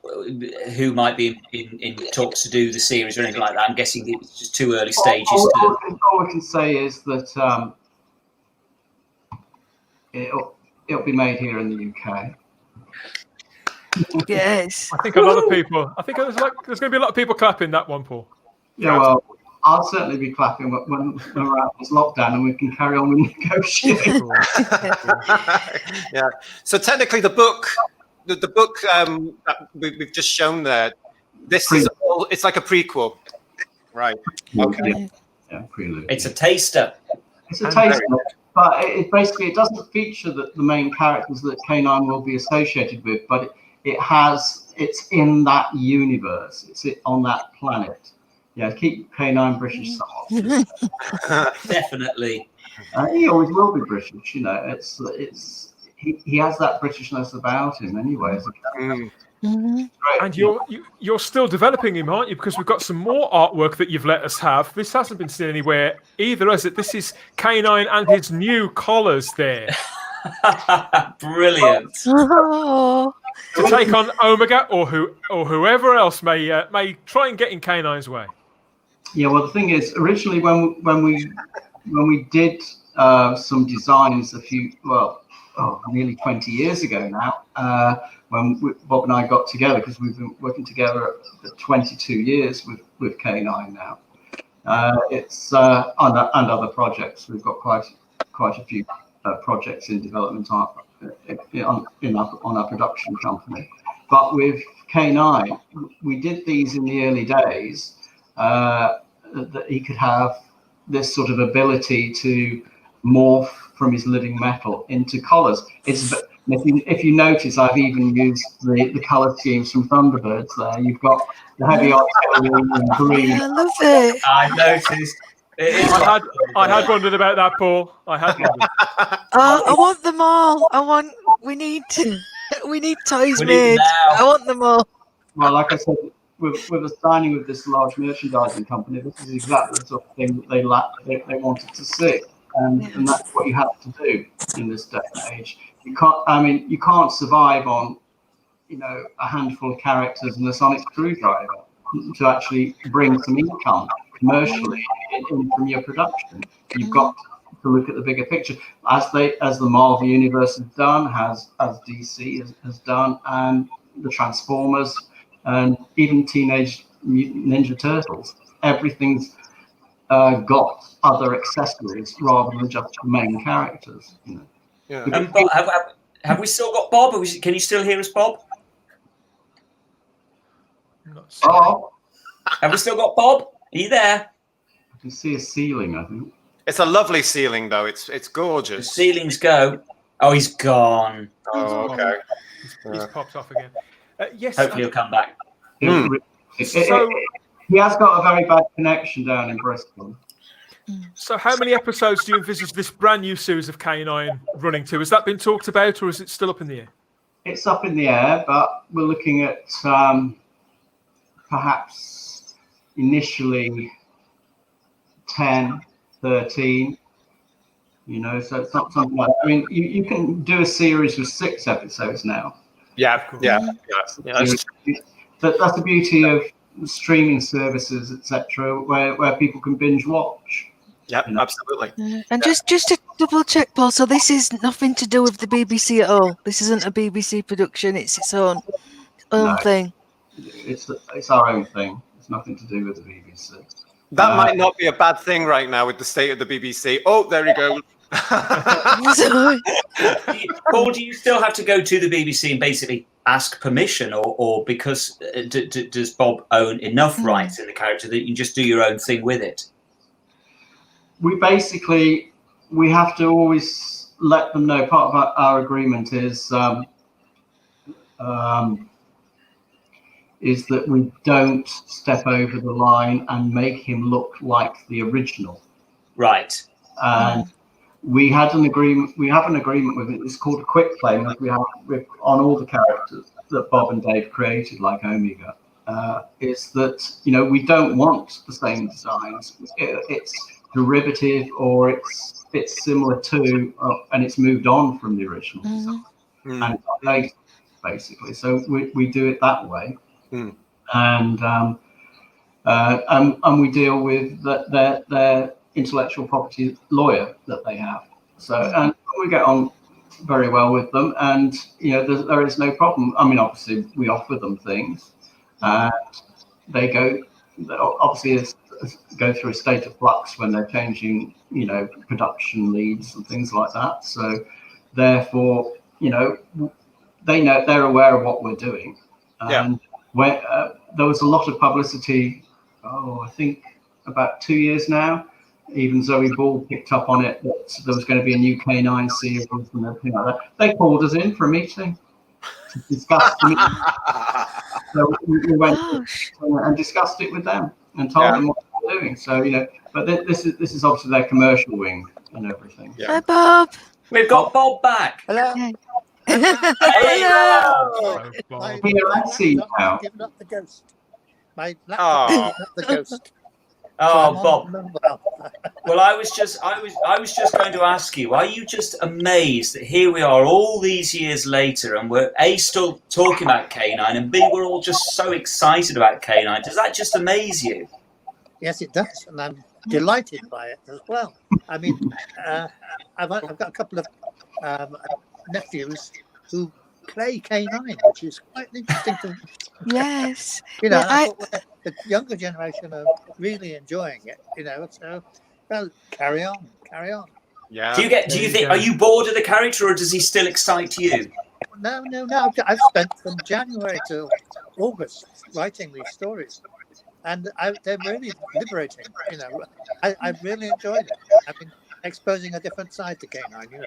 Speaker 2: who might be in talks to do the series or anything like that. I'm guessing it's just too early stages.
Speaker 6: All I can say is that it'll be made here in the UK.
Speaker 3: Yes.
Speaker 1: I think a lot of people. I think there's going to be a lot of people clapping that one, Paul.
Speaker 6: Yeah, well, I'll certainly be clapping when we're out of this lockdown and we can carry on with negotiating.
Speaker 4: Yeah. So technically, the book that we've just shown there, it's like a prequel, right? Okay.
Speaker 6: Yeah, prelude.
Speaker 2: It's a taster.
Speaker 6: It's a taster, but it doesn't feature the main characters that K9 will be associated with, but it's in that universe. It's on that planet. Yeah, keep K9 British somewhat.
Speaker 2: Definitely.
Speaker 6: He always will be British. He has that Britishness about him anyway.
Speaker 1: And you're still developing him, aren't you? Because we've got some more artwork that you've let us have. This hasn't been seen anywhere either, has it? This is K9 and his new collars there.
Speaker 2: Brilliant.
Speaker 3: Oh.
Speaker 1: To take on Omega or whoever else may try and get in K9's way.
Speaker 6: Yeah, well, the thing is, originally when we did some designs nearly 20 years ago now, when Bob and I got together, because we've been working together for 22 years with K9 now. It's and other projects. We've got quite a few projects in development on our production company. But with K9, we did these in the early days that he could have this sort of ability to morph from his living metal into collars. If you notice, I've even used the colour schemes from Thunderbirds there. You've got the heavy artillery in green.
Speaker 3: I love it.
Speaker 2: I noticed.
Speaker 1: I had wondered about that, Paul. I had wondered.
Speaker 3: I want them all. We need toys
Speaker 2: We need
Speaker 3: made.
Speaker 2: them now.
Speaker 3: I want them all.
Speaker 6: Well, like I said, with a signing with this large merchandising company, this is exactly the sort of thing that they wanted to see, and that's what you have to do in this day and age. You can't survive on a handful of characters and a sonic screwdriver to actually bring some income commercially in from your production. You've got to look at the bigger picture, as the Marvel universe has done, as DC has done, and the Transformers, and even Teenage Mutant Ninja Turtles. Everything's got other accessories rather than just the main characters.
Speaker 4: Yeah.
Speaker 2: Have we still got Bob? Can you still hear us, Bob?
Speaker 6: Oh,
Speaker 2: Have we still got Bob? Are you there?
Speaker 6: I can see a ceiling, I think.
Speaker 4: It's a lovely ceiling, though. It's
Speaker 2: The
Speaker 4: gorgeous.
Speaker 2: ceilings go. Oh, he's gone.
Speaker 4: Oh, okay.
Speaker 1: He's popped off again. Yes.
Speaker 2: Hopefully he'll come back.
Speaker 1: So,
Speaker 6: He has got a very bad connection down in Bristol.
Speaker 1: so how many episodes do you envisage this brand new series of K9 running to? Has that been talked about, or is it still up in the air?
Speaker 6: It's up in the air, but we're looking at perhaps initially 10, 13, so it's not something like, I mean, you can do a series with 6 episodes now.
Speaker 4: Yeah.
Speaker 6: That's the beauty of streaming services, etc., where people can binge watch.
Speaker 4: Yeah, absolutely.
Speaker 3: And just to double check, Paul, so this is nothing to do with the BBC at all. This isn't a BBC production, it's its own thing.
Speaker 6: It's our own thing. It's nothing to do with the BBC.
Speaker 4: That might not be a bad thing right now with the state of the BBC. Oh, there you go.
Speaker 2: Paul, do you still have to go to the BBC and basically ask permission, or because does Bob own enough rights in the character that you can just do your own thing with it?
Speaker 6: We have to always let them know. Part of our agreement is that we don't step over the line and make him look like the original.
Speaker 2: Right.
Speaker 6: And we had an agreement. We have an agreement with it. It's called a quick claim that we have on all the characters that Bob and Dave created, like Omega. Is that we don't want the same designs. It's derivative, or it's similar to, and it's moved on from the original design, and it's updated, basically. So we do it that way, and we deal with their intellectual property lawyer that they have. So and we get on very well with them, and there is no problem. I mean, obviously we offer them things, and they go through a state of flux when they're changing, production leads and things like that. So therefore, they know, they're aware of what we're doing. And there was a lot of publicity, I think about 2 years now. Even Zoe Ball picked up on it, that there was going to be a new K9 series and everything like that. They called us in for a meeting to discuss the meeting. So we went and discussed it with them and told them what they were doing. So but this is obviously their commercial wing and everything.
Speaker 3: Hi, Bob.
Speaker 2: We've got Bob back.
Speaker 5: Hello.
Speaker 2: Hello.
Speaker 5: My
Speaker 6: Let's see now.
Speaker 5: giving up the ghost. My laptop giving up the ghost.
Speaker 2: Oh, Bob. Well, I was just going to ask you, are you just amazed that here we are all these years later and we're A, still talking about K9, and B, we're all just so excited about K9? Does that just amaze you?
Speaker 5: Yes, it does, and I'm delighted by it as well. I mean, I've got a couple of nephews who play K9, which is quite interesting to
Speaker 3: Yes.
Speaker 5: I thought the younger generation are really enjoying it, so well, carry on.
Speaker 4: Yeah.
Speaker 2: Do you think, are you bored of the character, or does he still excite you?
Speaker 5: No, I've spent from January to August writing these stories, and they're really liberating. I really enjoyed it. I've been exposing a different side to K9.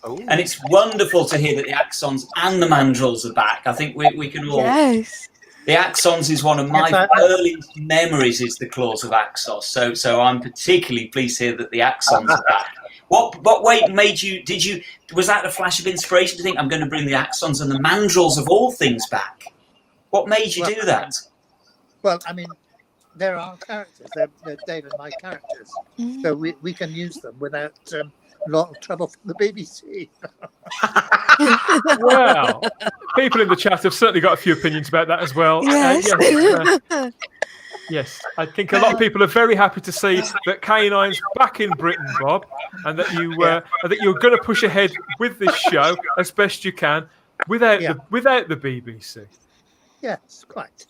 Speaker 2: And it's wonderful to hear that the Axons and the Mandrills are back. I think we can all.
Speaker 3: Yes.
Speaker 2: The Axons is one of my earliest memories, is the Claws of Axos. So I'm particularly pleased to hear that the Axons are back. What made you? Was that a flash of inspiration to think I'm going to bring the Axons and the Mandrills of all things back? What made you do that?
Speaker 5: Well, I mean, they're our characters. They're Dave and my characters, so we can use them without a lot of trouble from the BBC.
Speaker 1: Well, people in the chat have certainly got a few opinions about that as well.
Speaker 3: Yes.
Speaker 1: Yes, I think a lot of people are very happy to see that K9's back in Britain, Bob, and that you're going to push ahead with this show as best you can without the BBC.
Speaker 5: Yes, quite.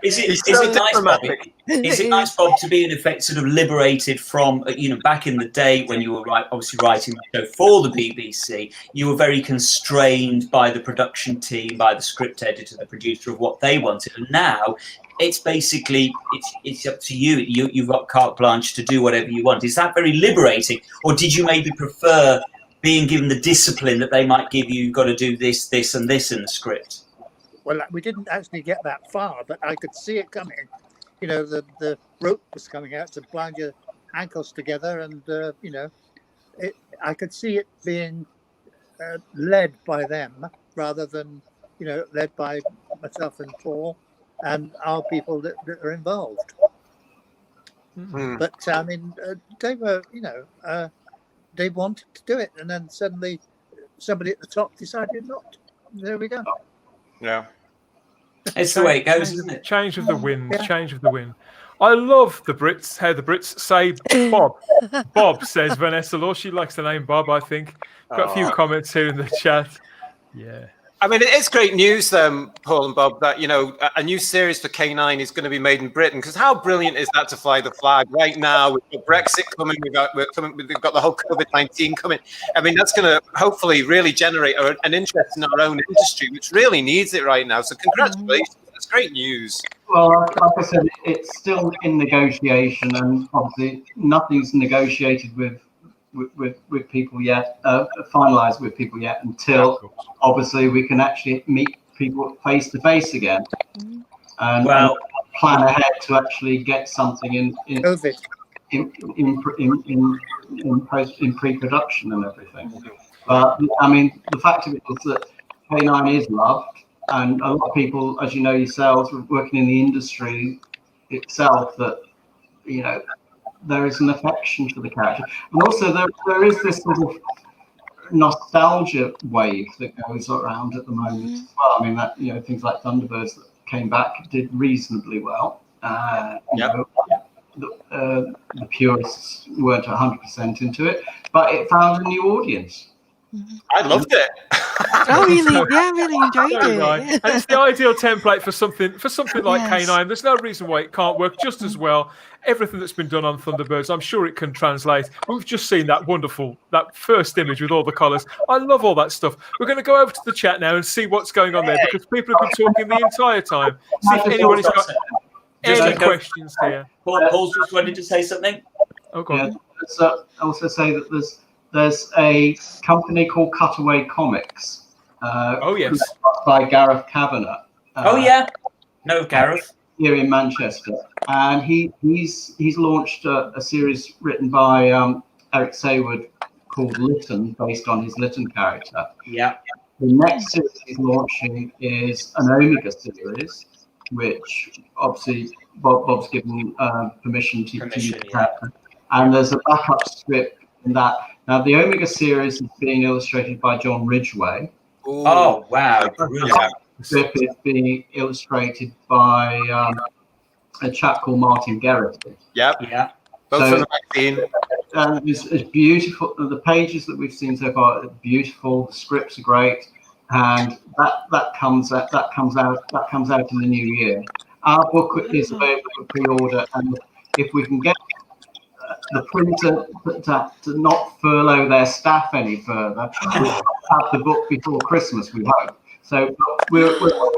Speaker 2: Is it
Speaker 4: He's
Speaker 2: is
Speaker 4: so
Speaker 2: it nice, Bob?
Speaker 4: diplomatic.
Speaker 2: Is it nice, Bob, to be in effect sort of liberated from back in the day when you were obviously writing the show for the BBC, you were very constrained by the production team, by the script editor, the producer of what they wanted, and now it's basically it's up to you. You've got carte blanche to do whatever you want. Is that very liberating, or did you maybe prefer being given the discipline that they might give you? You've got to do this, this, and this in the script.
Speaker 5: Well, we didn't actually get that far, but I could see it coming. The rope was coming out to bind your ankles together, and I could see it being led by them rather than led by myself and Paul and our people that are involved. But I mean, they were, they wanted to do it, and then suddenly somebody at the top decided not. There we go.
Speaker 4: Yeah.
Speaker 2: It's the way it goes, isn't it?
Speaker 1: Change of the wind,
Speaker 5: Yeah.
Speaker 1: change of the wind. I love the Brits, how the Brits say Bob. Bob, says Vanessa Law. She likes the name Bob, I think. Got a few comments here in the chat. Yeah.
Speaker 4: I mean, it's great news, Paul and Bob, that a new series for K9 is going to be made in Britain. Because how brilliant is that to fly the flag right now? We've got Brexit coming. We've got the whole COVID-19 coming. I mean, that's going to hopefully really generate an interest in our own industry, which really needs it right now. So congratulations. That's great news.
Speaker 6: Well, like I said, it's still in negotiation, and obviously nothing's negotiated with people yet, finalised with people yet, until obviously we can actually meet people face to face again, and plan ahead to actually get something in pre-production and everything. But I mean, the fact of it is that K9 is loved, and a lot of people, as you know yourselves, working in the industry itself, that there is an affection for the character, and also there is this sort of nostalgia wave that goes around at the moment as well. I mean, that things like Thunderbirds that came back did reasonably well. The purists weren't 100% into it, but it found a new audience.
Speaker 4: I loved it.
Speaker 3: Oh, really? Yeah, I really enjoyed it.
Speaker 1: Right. And it's the ideal template for something like K9. There's no reason why it can't work just as well. Everything that's been done on Thunderbirds, I'm sure it can translate. We've just seen that first image with all the colours. I love all that stuff. We're going to go over to the chat now and see what's going on there, because people have been talking the entire time. See if anybody's got any questions here.
Speaker 2: Paul's just wanted to say something.
Speaker 1: Oh, go on.
Speaker 6: I also say that there's a company called Cutaway Comics.
Speaker 1: Yes.
Speaker 6: By Gareth Kavanagh.
Speaker 2: No, Gareth.
Speaker 6: Here in Manchester, and he's launched a series written by Eric Saywood called Lytton, based on his Lytton character.
Speaker 2: Yeah.
Speaker 6: The next series he's launching is an Omega series, which obviously Bob's given permission to use the character. And there's a backup script in that. Now, the Omega series is being illustrated by John Ridgway.
Speaker 2: Ooh. Oh, wow. Brilliant.
Speaker 6: The script is being illustrated by a chap called Martin Garrity.
Speaker 4: Yep.
Speaker 2: Yeah.
Speaker 4: Both from the magazine.
Speaker 6: It's beautiful. The pages that we've seen so far are beautiful. The scripts are great, and that comes out in the new year. Our book is available for pre-order, and if we can get the printer to not furlough their staff any further, we'll have the book before Christmas, we hope. So we're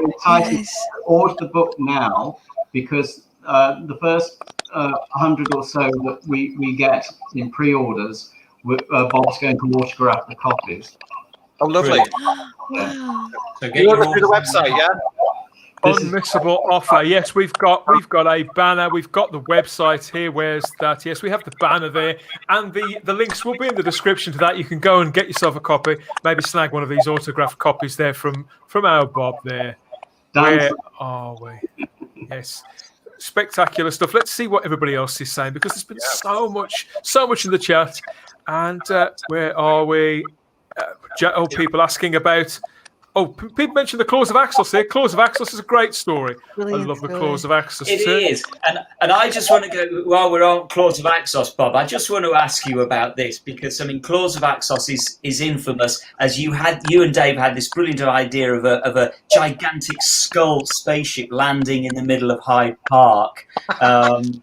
Speaker 6: excited to order the book now, because the first 100 or so that we get in pre-orders, Bob's going to autograph the copies.
Speaker 4: Oh, lovely.
Speaker 3: Wow.
Speaker 2: So
Speaker 4: You order through the website, yeah?
Speaker 1: Unmissable offer. Yes, we've got a banner. We've got the website here. Where's that? Yes, we have the banner there, and the links will be in the description to that. You can go and get yourself a copy. Maybe snag one of these autographed copies there from our Bob there. Where are we? Yes, spectacular stuff. Let's see what everybody else is saying, because there's been so much in the chat. And where are we? People asking about Oh, people mentioned the Claws of Axos here. Claws of Axos is a great story.
Speaker 3: Brilliant
Speaker 1: I love the
Speaker 3: story.
Speaker 1: Claws of Axos
Speaker 2: It
Speaker 1: too.
Speaker 2: is, and I just want to go while we're on Claws of Axos, Bob. I just want to ask you about this because I mean, Claws of Axos is infamous, as you and Dave had this brilliant idea of a gigantic skull spaceship landing in the middle of Hyde Park, and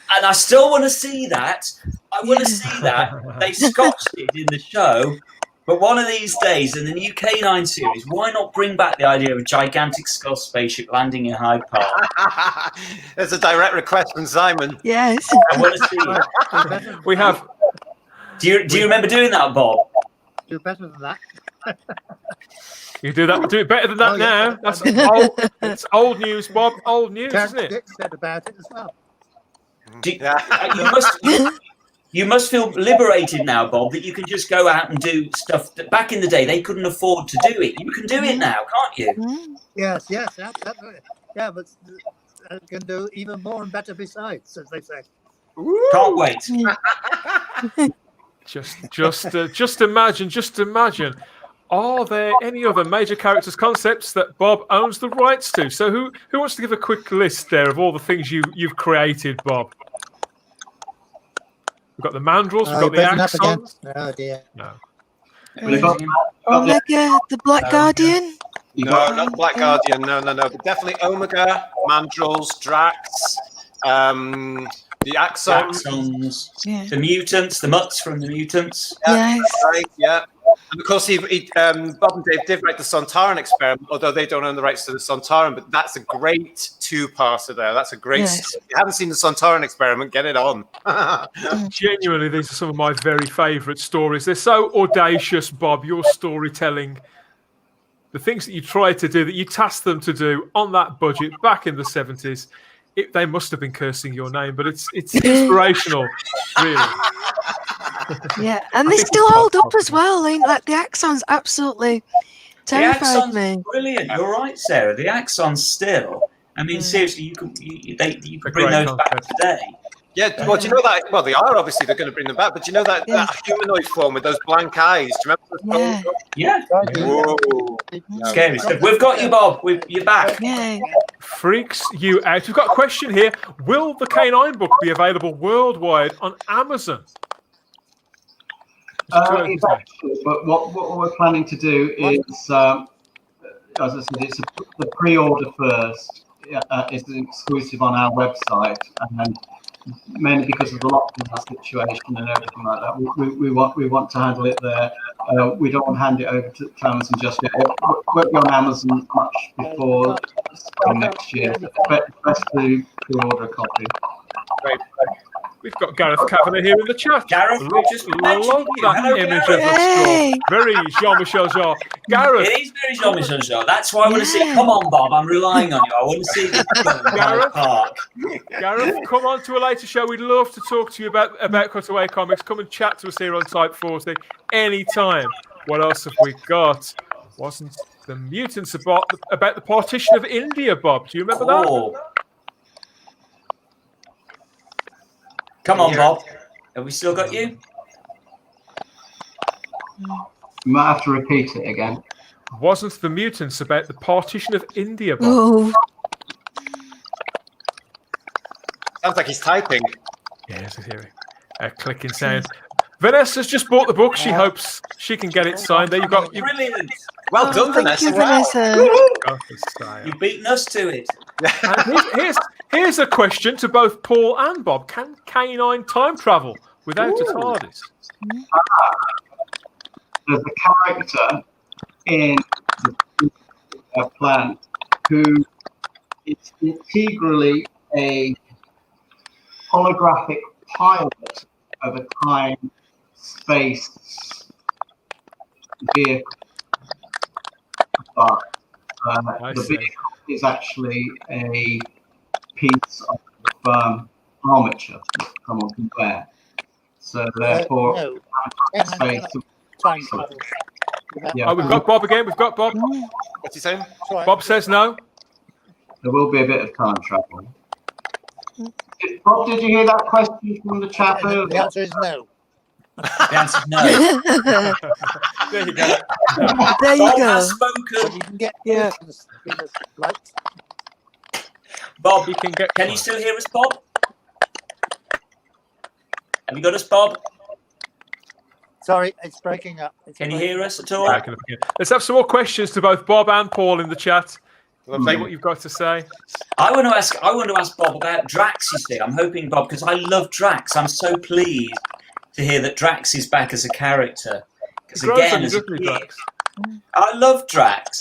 Speaker 2: I still want to see that. I want to see that. They scotched it in the show. But one of these days, in the new K9 series, why not bring back the idea of a gigantic skull spaceship landing in Hyde Park?
Speaker 4: There's a direct request from Simon.
Speaker 3: Yes.
Speaker 2: I want to see it.
Speaker 1: We have.
Speaker 2: Do you remember doing that, Bob?
Speaker 5: Do better than that.
Speaker 1: You do that. Do it better than that
Speaker 5: Oh, yeah.
Speaker 1: now. That's old. It's old news, Bob. Old news, isn't it?
Speaker 5: Dick said about it as well.
Speaker 2: You must feel liberated now, Bob, that you can just go out and do stuff that back in the day they couldn't afford to do it. You can do it now, can't you?
Speaker 5: Yes, absolutely. Yeah, but can do even more and better besides, as they say.
Speaker 2: Can't wait.
Speaker 1: Just imagine. Are there any other major characters concepts that Bob owns the rights to? So who wants to give a quick list there of all the things you've created, Bob? We've got the mandrels, we've got the axons.
Speaker 5: Oh dear.
Speaker 1: No.
Speaker 6: We've got
Speaker 3: Omega, the Black Guardian.
Speaker 4: No, not Black Guardian. No. But definitely Omega, mandrels, Drax, the Axons.
Speaker 3: Yeah.
Speaker 2: The mutants, the mutts from the mutants.
Speaker 3: Yes.
Speaker 4: Right, yeah. And of course, Bob and Dave did write the Sontaran experiment, although they don't own the rights to the Sontaran. But that's a great two-parter there. That's a great.
Speaker 3: Yes.
Speaker 4: If you haven't seen the Sontaran experiment, get it on.
Speaker 1: Genuinely, these are some of my very favourite stories. They're so audacious, Bob, your storytelling. The things that you try to do, that you tasked them to do on that budget back in the 70s, they must have been cursing your name, but it's inspirational, really.
Speaker 3: Yeah, and they still hold up as well. Like the Axons absolutely terrified
Speaker 2: The Axon's
Speaker 3: me.
Speaker 2: brilliant. You're right, Sarah. The Axon's still. I mean, seriously, you could bring those back today.
Speaker 4: Yeah, well, do you know that? Well, they are obviously they're going to bring them back, but do you know that humanoid form with those blank eyes? Do you remember?
Speaker 3: Yeah.
Speaker 2: Yeah.
Speaker 4: Whoa.
Speaker 2: Scary stuff. We've got you, Bob. You're back.
Speaker 3: Yeah.
Speaker 1: Freaks you out. We've got a question here. Will the K9 book be available worldwide on Amazon?
Speaker 6: It's actually, but what we're planning to do is, as I said, it's the pre-order first. It's exclusive on our website, and mainly because of the lockdown situation and everything like that. We want to handle it there. We don't want to hand it over to Amazon just yet. It won't be on Amazon much before spring next year. Best to pre-order a copy.
Speaker 1: Great. We've got Gareth Kavanagh here in the chat.
Speaker 2: Gareth, we just mentioned you.
Speaker 1: That
Speaker 2: Hello,
Speaker 1: image
Speaker 2: Gareth.
Speaker 1: of the straw. Very Jean-Michel Jarre. Gareth,
Speaker 2: It is very Jean-Michel Jarre. That's why I want to see. Come on, Bob. I'm relying on you. I want to see this
Speaker 1: Gareth?
Speaker 2: Park.
Speaker 1: Gareth, come on to a later show. We'd love to talk to you about Cutaway Comics. Come and chat to us here on Type 40 anytime. What else have we got? Wasn't the mutants about the partition of India, Bob? Do you remember that?
Speaker 2: Oh. Come on, Bob. Have we still got you?
Speaker 6: You might have to repeat it again.
Speaker 1: Wasn't the mutants about the partition of India, Bob?
Speaker 3: Oh.
Speaker 4: Sounds like he's typing.
Speaker 1: Yes, I hear a clicking sound. Vanessa's just bought the book. She hopes she can get it signed. There you've got.
Speaker 2: Brilliant.
Speaker 4: Well done,
Speaker 3: Thank
Speaker 4: Vanessa.
Speaker 3: you,
Speaker 4: Wow.
Speaker 3: Vanessa.
Speaker 2: You've beaten us to it.
Speaker 1: And here's a question to both Paul and Bob. Can K9 time travel without a TARDIS?
Speaker 6: There's a character in the plant who is integrally a holographic pilot of a time-space vehicle. But the vehicle is actually a piece of armature that someone can wear. So therefore,
Speaker 5: No.
Speaker 6: space.
Speaker 5: Time travel.
Speaker 6: Yeah,
Speaker 1: Oh, we've got Bob again. We've got Bob.
Speaker 4: What's he saying?
Speaker 1: Bob says no.
Speaker 6: there will be a bit of time travel. Bob, did you hear that question from the chat
Speaker 5: The
Speaker 6: earlier?
Speaker 5: answer is no.
Speaker 2: The answer is no.
Speaker 1: There you go.
Speaker 3: There you
Speaker 2: Bob
Speaker 3: go.
Speaker 2: has spoken.
Speaker 5: You can get
Speaker 3: Yeah.
Speaker 5: like
Speaker 2: Bob,
Speaker 1: You can get.
Speaker 2: can you still hear us, Bob? Have you got us, Bob?
Speaker 5: sorry, it's breaking up.
Speaker 2: Can you hear us at all?
Speaker 1: Right, let's have some more questions to both Bob and Paul in the chat.
Speaker 4: Lovely.
Speaker 1: See what you've got to say.
Speaker 2: I want to ask Bob about Drax. You see, I'm hoping, Bob, because I love Drax. I'm so pleased to hear that Drax is back as a character. Because
Speaker 1: He grows
Speaker 2: again,
Speaker 1: on you,
Speaker 2: as a
Speaker 1: doesn't he,
Speaker 2: kid,
Speaker 1: Drax?
Speaker 2: I love Drax.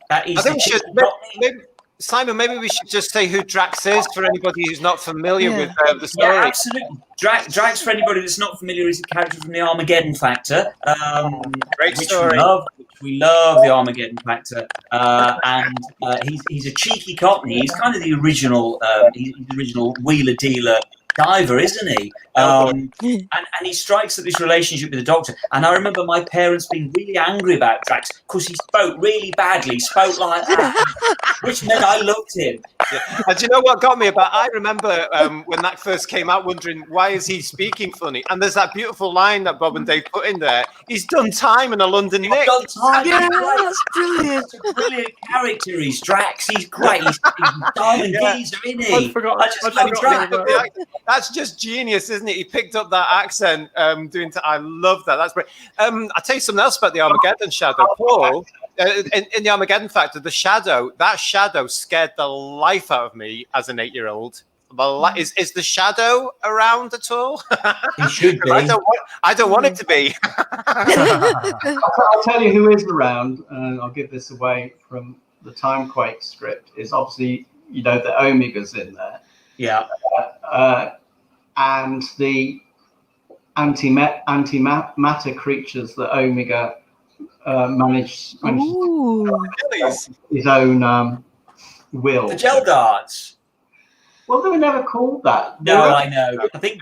Speaker 2: That is
Speaker 4: I think we
Speaker 2: the
Speaker 4: should,
Speaker 2: kid that got me.
Speaker 4: maybe, Simon, maybe we should just say who Drax is for anybody who's not familiar
Speaker 3: Yeah.
Speaker 4: with the story.
Speaker 2: Yeah, absolutely. Drax, for anybody that's not familiar, is a character from the Armageddon Factor.
Speaker 4: Great
Speaker 2: which
Speaker 4: story.
Speaker 2: we love the Armageddon Factor. And he's a cheeky cockney. He's kind of the original, he's the original wheeler dealer diver, isn't he? And he strikes at this relationship with the Doctor. And I remember my parents being really angry about Drax because he spoke really badly, spoke like that, which meant I loved him.
Speaker 4: Yeah. And do you know what got me about? I remember when that first came out, wondering why is he speaking funny? And there's that beautiful line that Bob and Dave put in there. He's done time in a London Nick.
Speaker 2: Done time.
Speaker 3: Yeah, that's brilliant.
Speaker 2: He's a brilliant character. He's Drax. He's great. He's Diamond
Speaker 4: Yeah.
Speaker 2: Geezer, isn't he?
Speaker 1: I forgot
Speaker 2: love
Speaker 1: about
Speaker 2: Drax.
Speaker 1: that.
Speaker 4: That's just genius, isn't it? He picked up that accent. I love that. That's great. I'll tell you something else about the Armageddon shadow, Paul. In the Armageddon Factor, that shadow scared the life out of me as an 8-year-old. Is the shadow around at all?
Speaker 2: He should be.
Speaker 4: I don't want it to be.
Speaker 6: I'll tell you who is around, and I'll give this away from the Time Quake script. Is obviously, the Omega's in there.
Speaker 2: Yeah.
Speaker 6: And the antimatter creatures that Omega managed
Speaker 3: Ooh.
Speaker 6: his own will.
Speaker 2: The gel darts.
Speaker 6: Well, they were never called that.
Speaker 2: No, I know. I think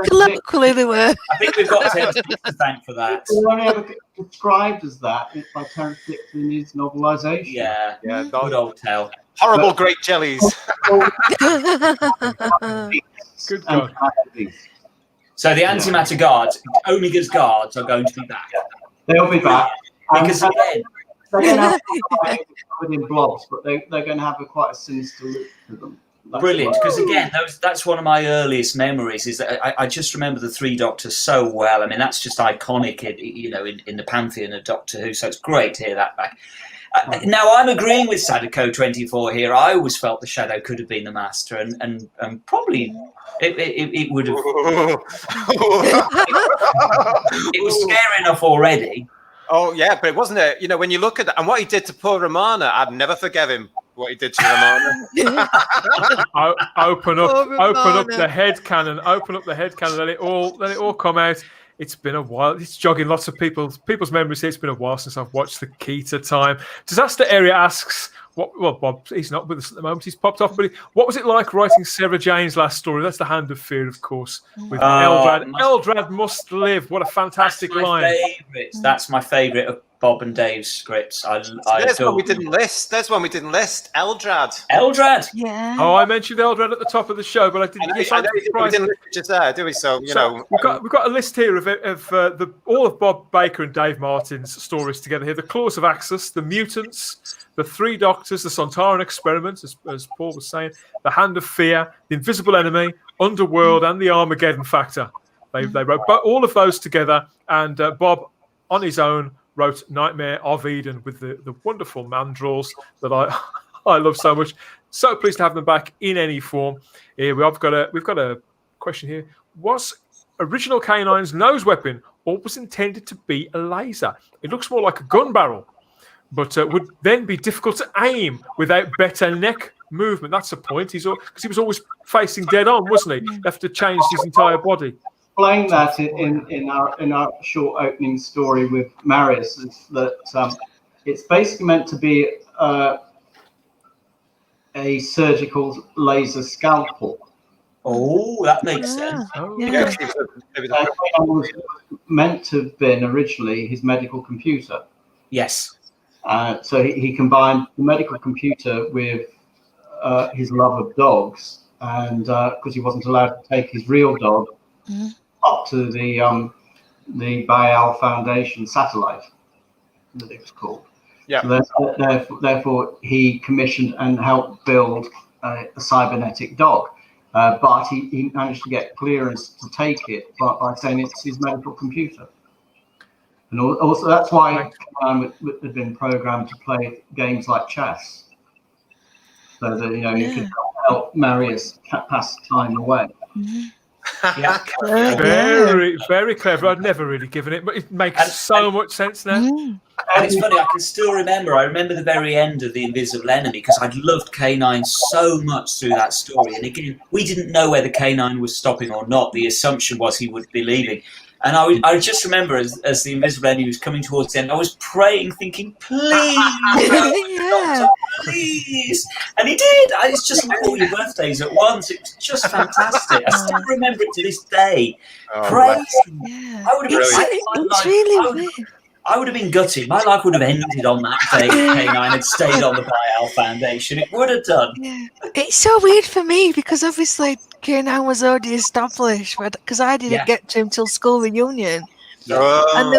Speaker 3: Colloquially, they were.
Speaker 2: I think we've got Terence Dicks to thank for that.
Speaker 6: They were only ever described as that by Terence Dicks in his novelisation.
Speaker 2: Yeah.
Speaker 4: Yeah,
Speaker 2: Good old tell.
Speaker 4: horrible great jellies.
Speaker 1: Good God.
Speaker 2: So the antimatter guards, Omega's guards, are going to be back.
Speaker 6: They'll be back.
Speaker 2: Because again,
Speaker 6: They're going to have covered in blobs, but they're going to have quite a sinister look to them.
Speaker 2: brilliant. Because again, that's one of my earliest memories. Is that I just remember the Three Doctors so well. I mean, that's just iconic, in the pantheon of Doctor Who. So it's great to hear that back. Now I'm agreeing with Sadako24 here. I always felt the Shadow could have been the Master, and probably it would have. It was scary enough already.
Speaker 4: Oh yeah, but it wasn't it. When you look at that and what he did to poor Romana, I'd never forgive him. What he did to Romana.
Speaker 1: Open up
Speaker 3: Romana.
Speaker 1: the head cannon. Open up the head cannon. Let it all come out. It's been a while. It's jogging lots of people's memories here. It's been a while since I've watched the Keter time. Disaster Area asks, well, Bob, he's not with us at the moment. He's popped off. But what was it like writing Sarah Jane's last story? That's The Hand of Fear, of course, with Eldrad. Eldrad must live. What a fantastic line.
Speaker 2: That's my favourite of Bob and Dave's scripts.
Speaker 4: There's one we didn't list. Eldrad.
Speaker 2: Eldrad.
Speaker 3: Yeah.
Speaker 1: Oh, I mentioned Eldrad at the top of the show, but I didn't.
Speaker 4: I know we didn't list it just there, do we? So
Speaker 1: we've got a list here of all of Bob Baker and Dave Martin's stories together here: the Claws of Axis, the Mutants, the Three Doctors, the Sontaran Experiments, as Paul was saying, the Hand of Fear, the Invisible Enemy, Underworld, and the Armageddon Factor. They wrote all of those together, and Bob, on his own, wrote Nightmare of Eden with the wonderful mandrills that I love so much. So pleased to have them back in any form. Here we've got a question here. Was original K9's nose weapon always intended to be a laser? It looks more like a gun barrel, but would then be difficult to aim without better neck movement. That's the point. Because he was always facing dead on, wasn't he? You have to change his entire body.
Speaker 6: Explain that in our short opening story with Marius is that it's basically meant to be a surgical laser scalpel.
Speaker 2: Oh, that makes sense.
Speaker 1: Oh,
Speaker 3: Yeah.
Speaker 4: maybe
Speaker 6: It was meant to have been originally his medical computer.
Speaker 2: Yes.
Speaker 6: So he combined the medical computer with his love of dogs, and because he wasn't allowed to take his real dog up to the Bayal Foundation satellite that it was called.
Speaker 4: Yeah.
Speaker 6: So therefore, he commissioned and helped build a cybernetic dog, but he managed to get clearance to take it by saying it's his medical computer. And also that's why had been programmed to play games like chess, so that you could help Marius pass time away.
Speaker 2: Yeah.
Speaker 1: Very, very clever. I'd never really given it, but it makes so much sense now.
Speaker 2: And it's funny, I can still remember. I remember the very end of The Invisible Enemy because I'd loved K9 so much through that story. And again, we didn't know whether K9 was stopping or not. The assumption was he would be leaving. And I just remember as The Invisible Enemy was coming towards the end, I was praying, thinking, please, Doctor, please. And he did. It's just like all your birthdays at once. It was just fantastic. I still remember it to this day. Praise.
Speaker 3: Yeah.
Speaker 2: I would have
Speaker 3: It's really weird.
Speaker 2: I would have been gutted. My life would have ended on that day if K9 had stayed on the Bayal Foundation. It would have done.
Speaker 3: Yeah. It's so weird for me because obviously K9 was already established, because I didn't get to him till school reunion. And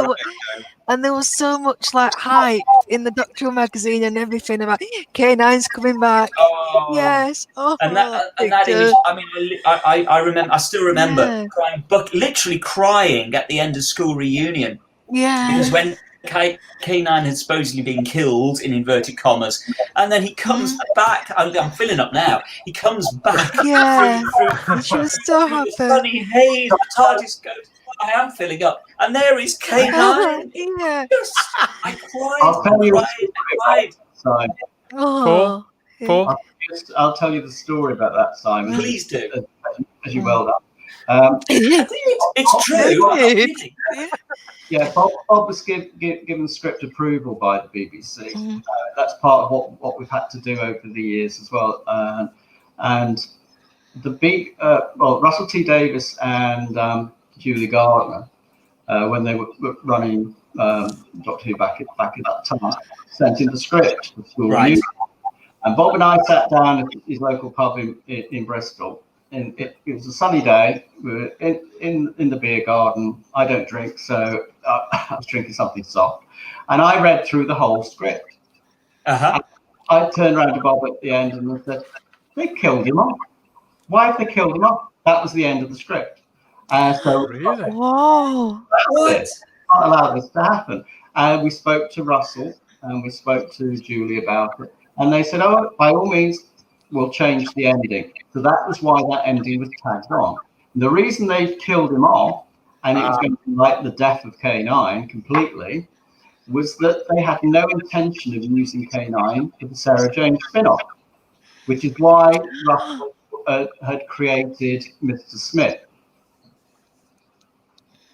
Speaker 3: there was so much like hype in the Doctor Who magazine and everything about K9's coming back.
Speaker 2: Oh.
Speaker 3: Yes. Oh,
Speaker 2: and that image, I mean, I remember. I still remember crying, literally crying at the end of school reunion.
Speaker 3: Yeah.
Speaker 2: Because when K9 had supposedly been killed, in inverted commas, and then he comes back. I'm filling up now. He comes back.
Speaker 3: Yeah.
Speaker 2: through
Speaker 3: She was so happy.
Speaker 2: the sunny haze. The TARDIS goes. I am filling up, and there is K9.
Speaker 3: Yeah.
Speaker 2: I cried.
Speaker 6: I'll tell you a
Speaker 2: cried.
Speaker 6: Simon.
Speaker 3: Oh.
Speaker 1: Paul?
Speaker 6: I'll tell you the story about that, Simon.
Speaker 2: Please do.
Speaker 6: As you well done.
Speaker 2: It's true. I'm not kidding.
Speaker 6: Yeah, Bob was given script approval by the BBC. That's part of what we've had to do over the years as well. And the big, Russell T Davies and Julie Gardner, when they were running Doctor Who back at that time, sent in the script for school reunion. And Bob and I sat down at his local pub in Bristol. And it was a sunny day. We were in the beer garden. I don't drink, so I was drinking something soft. And I read through the whole script. I turned around to Bob at the end and I said, they killed him off. Why have they killed him off? That was the end of the script. So
Speaker 1: Really?
Speaker 3: Whoa.
Speaker 6: Not allowed this to happen. And we spoke to Russell and we spoke to Julie about it. And they said, oh, by all means, we'll change the ending. So that was why that ending was tagged on. And the reason they killed him off, and it was going to be like the death of K9 completely, was that they had no intention of using K9 for the Sarah Jane spin-off, which is why Russell had created Mr. Smith.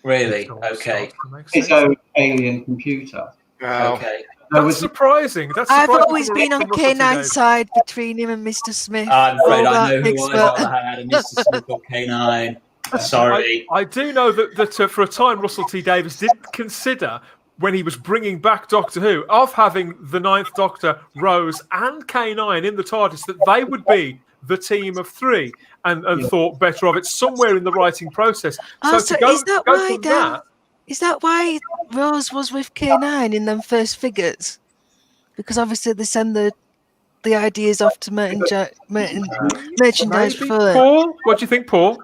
Speaker 2: Really? Okay.
Speaker 6: His own alien computer.
Speaker 2: Okay.
Speaker 1: That's surprising.
Speaker 3: I've always been on K9's side between him and Mr. Smith.
Speaker 2: I'm afraid I know who I had, Mr. Smith or K9. Sorry.
Speaker 1: I do know that for a time Russell T Davies did consider, when he was bringing back Doctor Who, of having the Ninth Doctor, Rose and K9 in the TARDIS, that they would be the team of three, and thought better of it somewhere in the writing process.
Speaker 3: Is that why Rose was with K9 in them first figures? Because obviously they send the ideas off to merchandise for them.
Speaker 1: Paul, what do you think, Paul?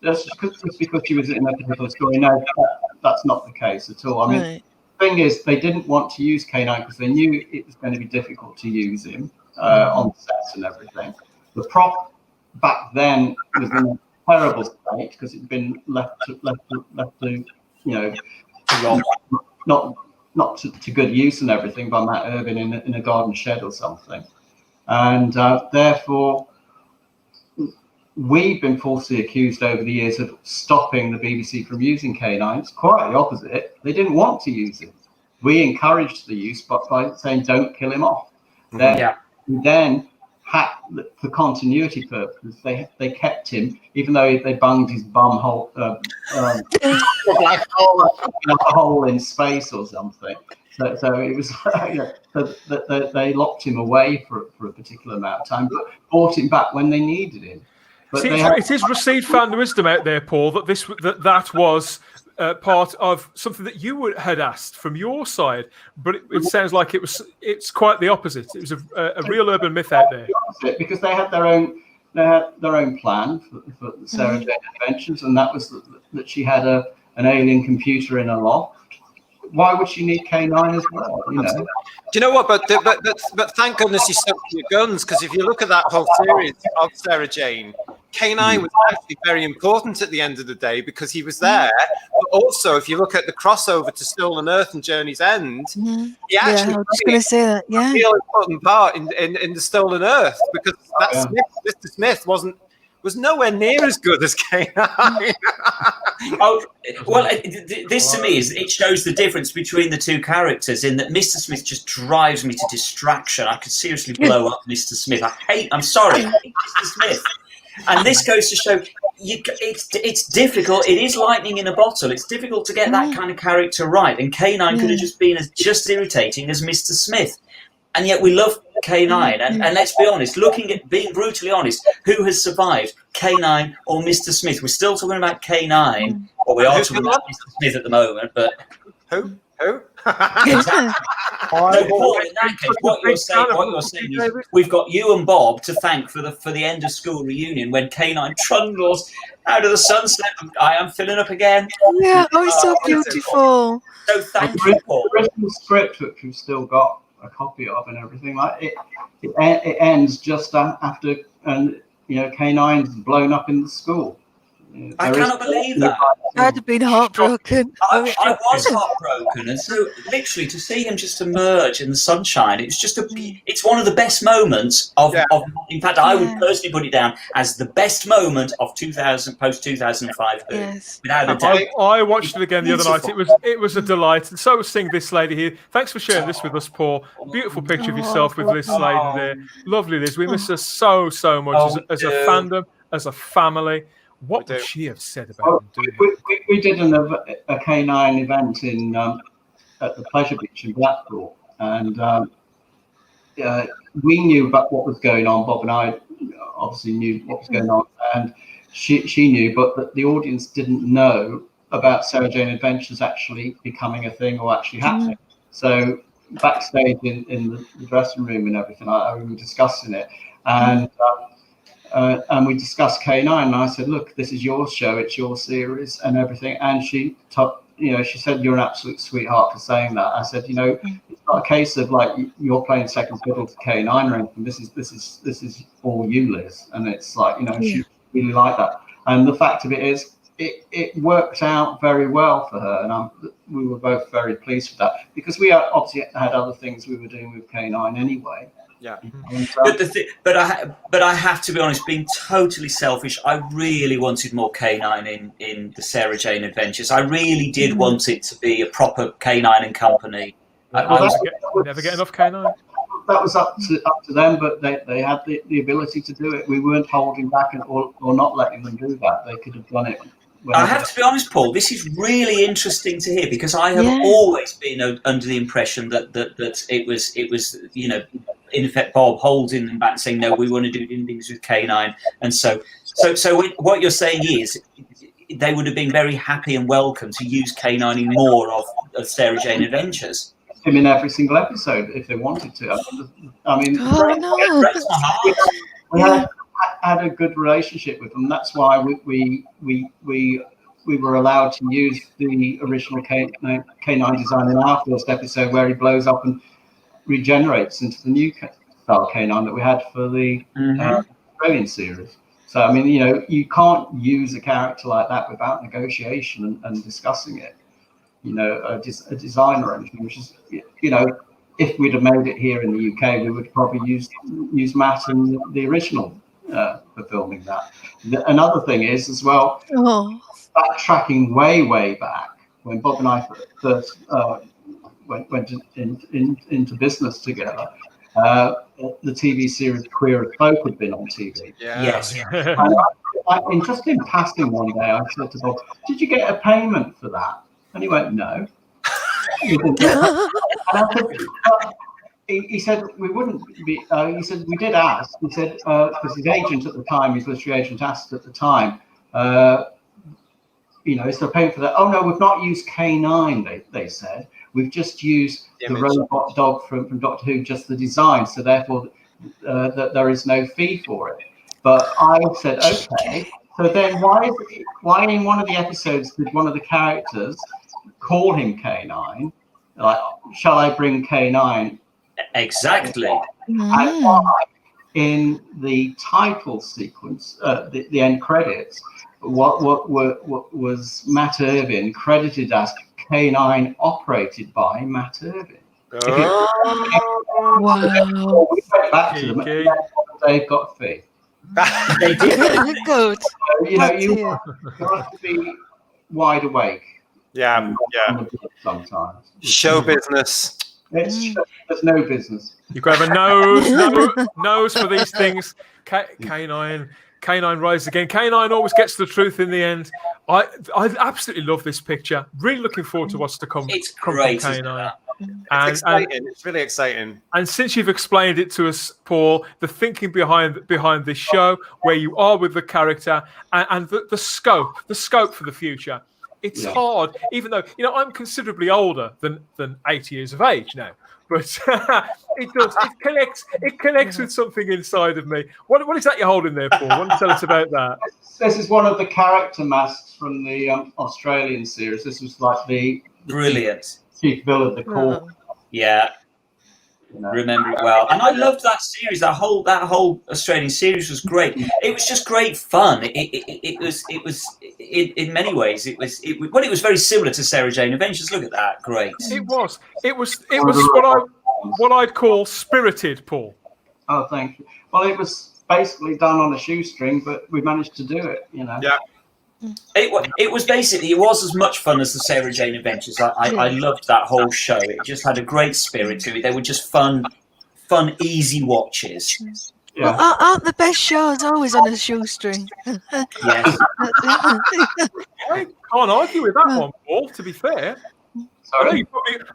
Speaker 6: That's just because she was in a particular story. No, that's not the case at all. I mean, the thing is, they didn't want to use K9 because they knew it was going to be difficult to use him on sets and everything. The prop back then was in a terrible state because it'd been left to not to good use and everything by Matt Irvin in a garden shed or something, and therefore we've been falsely accused over the years of stopping the BBC from using K9. It's quite the opposite. They didn't want to use it. We encouraged the use, but by saying don't kill him off. Then for continuity purposes, they kept him, even though they bunged his bum hole, like a hole in space or something. So it was, they locked him away for a particular amount of time, but brought him back when they needed him. But
Speaker 1: See, it is received fan wisdom out there, Paul, that that was part of something that you had asked from your side, but it sounds like it's quite the opposite. It was a real urban myth out there.
Speaker 6: Because they had their own plan for Sarah Jane Adventures, and that was that she had an alien computer in her loft. Why would she need K9 as well? You know.
Speaker 4: Do you know what? But thank goodness you stuck to your guns, because if you look at that whole series of Sarah Jane, K9 was actually very important at the end of the day because he was there. But also, if you look at the crossover to Stolen Earth and Journey's End, he actually
Speaker 3: I was just going to say that. Yeah,
Speaker 4: a real important part in the Stolen Earth, because that Mr. Smith was nowhere near as good as K9.
Speaker 2: Oh, well, this to me it shows the difference between the two characters in that Mr. Smith just drives me to distraction. I could seriously blow up Mr. Smith. I'm sorry, I hate Mr. Smith. And this goes to show it's difficult. It is lightning in a bottle. It's difficult to get that kind of character right. And K9 could have just been as irritating as Mr. Smith. And yet we love K9. And let's be honest, being brutally honest, who has survived, K9 or Mr. Smith? We're still talking about K9, or we are talking about Mr. Smith at the moment, but...
Speaker 4: Who?
Speaker 2: Exactly. So, Paul, in that case, what you're saying is we've got you and Bob to thank for the end of school reunion when K9 trundles out of the sunset. I am filling up again.
Speaker 3: Yeah, it's so beautiful.
Speaker 2: So thank you, Paul.
Speaker 6: The original script, which we've still got a copy of and everything, like it ends just after, and K9's blown up in the school.
Speaker 2: I cannot believe that.
Speaker 3: I'd have been heartbroken.
Speaker 2: I was heartbroken, and so literally to see him just emerge in the sunshine, it's one of the best moments of. In fact, I would personally put it down as the best moment of post 2005.
Speaker 3: Yes.
Speaker 2: Without a doubt.
Speaker 1: I watched it again the other night. It was a delight, and so was seeing this lady here. Thanks for sharing this with us, Paul. Beautiful picture of yourself with this lady there. Lovely, Liz. We miss her so much as a fandom, as a family. What would she have said about him doing?
Speaker 6: We did a K9 event at the Pleasure Beach in Blackpool, and we knew about what was going on. Bob and I obviously knew what was going on, and she knew, but the audience didn't know about Sarah Jane Adventures actually becoming a thing or actually happening. So backstage in the dressing room and everything, we were discussing it, and we discussed K9, and I said, look, this is your show, it's your series and everything. And she said, you're an absolute sweetheart for saying that. I said, it's not a case of like you're playing second fiddle to K9 or anything. This is all you, Liz. And it's like, she really liked that. And the fact of it is, it worked out very well for her, and we were both very pleased with that, because we obviously had other things we were doing with K9 anyway.
Speaker 4: Yeah,
Speaker 2: but I have to be honest. Being totally selfish, I really wanted more K9 in the Sarah Jane Adventures. I really did want it to be a proper K9 and Company.
Speaker 1: We never get enough K9.
Speaker 6: That was up to them, but they had the ability to do it. We weren't holding back or not letting them do that. They could have done it.
Speaker 2: I have to be honest, Paul, this is really interesting to hear, because I have always been under the impression that it was in effect Bob holding them back, saying no, we want to do things with K9, and so what you're saying is they would have been very happy and welcome to use K9 in more of Sarah Jane Adventures.
Speaker 6: Him in every single episode if they wanted to. I mean, we had a good relationship with them. That's why we were allowed to use the original K9 design in our first episode, where he blows up and regenerates into the new style K9 that we had for the Australian series. So I mean, you can't use a character like that without negotiation and discussing it. A design or anything, which is, if we'd have made it here in the UK, we would probably use Matt and the original for filming that. Another thing is as well, backtracking way back when Bob and I first went into business together. The TV series Queer as Folk had been on TV.
Speaker 2: Yes.
Speaker 6: And just in passing one day, I said to Bob, "Did you get a payment for that?" And he went, "No." And I said, he said we wouldn't be. He said we did ask. He said because his agent at the time, his literary agent, asked at the time. Is there paying for that? Oh no, we've not used K9. They said we've just used the robot dog from Doctor Who, just the design. So therefore, that there is no fee for it. But I said okay. So then why in one of the episodes did one of the characters call him K9? Like, shall I bring K9?
Speaker 2: Exactly.
Speaker 6: And why in the title sequence, the end credits, what was Matt Irvin credited as K9 operated by Matt Irvin?
Speaker 3: Wow.
Speaker 6: We went back to them and they've got a fee.
Speaker 2: They did.
Speaker 3: Good.
Speaker 6: You have to be wide awake.
Speaker 4: Yeah.
Speaker 6: Sometimes.
Speaker 4: Show business.
Speaker 6: There's no business.
Speaker 1: You've got to have a nose for these things. K9 rises again. K9 always gets the truth in the end. I absolutely love this picture. Really looking forward to what's to come.
Speaker 2: It's great.
Speaker 1: From K9.
Speaker 4: It's exciting. It's really exciting.
Speaker 1: And since you've explained it to us, Paul, the thinking behind this show, where you are with the character, and the scope for the future, it's hard. Even though I'm considerably older than 80 years of age now, but it connects with something inside of me. What is that you're holding there, Paul? Why don't you tell us about that?
Speaker 6: This is one of the character masks from the Australian series. This was like the
Speaker 2: Brilliant.
Speaker 6: chief villain, the core.
Speaker 2: Yeah. Remember it well, and I loved that series. That whole Australian series was great. It was just great fun. It was in many ways. It was very similar to Sarah Jane Adventures. Look at that, great.
Speaker 1: It was what I'd call spirited, Paul.
Speaker 6: Oh, thank you. Well, it was basically done on a shoestring, but we managed to do it.
Speaker 4: Yeah.
Speaker 2: It was as much fun as the Sarah Jane Adventures. I loved that whole show. It just had a great spirit to it. They were just fun, easy watches.
Speaker 6: Yeah.
Speaker 3: Well, aren't the best shows always on a shoestring?
Speaker 2: Yes.
Speaker 1: I can't argue with that one, Paul. To be fair,
Speaker 6: Sorry?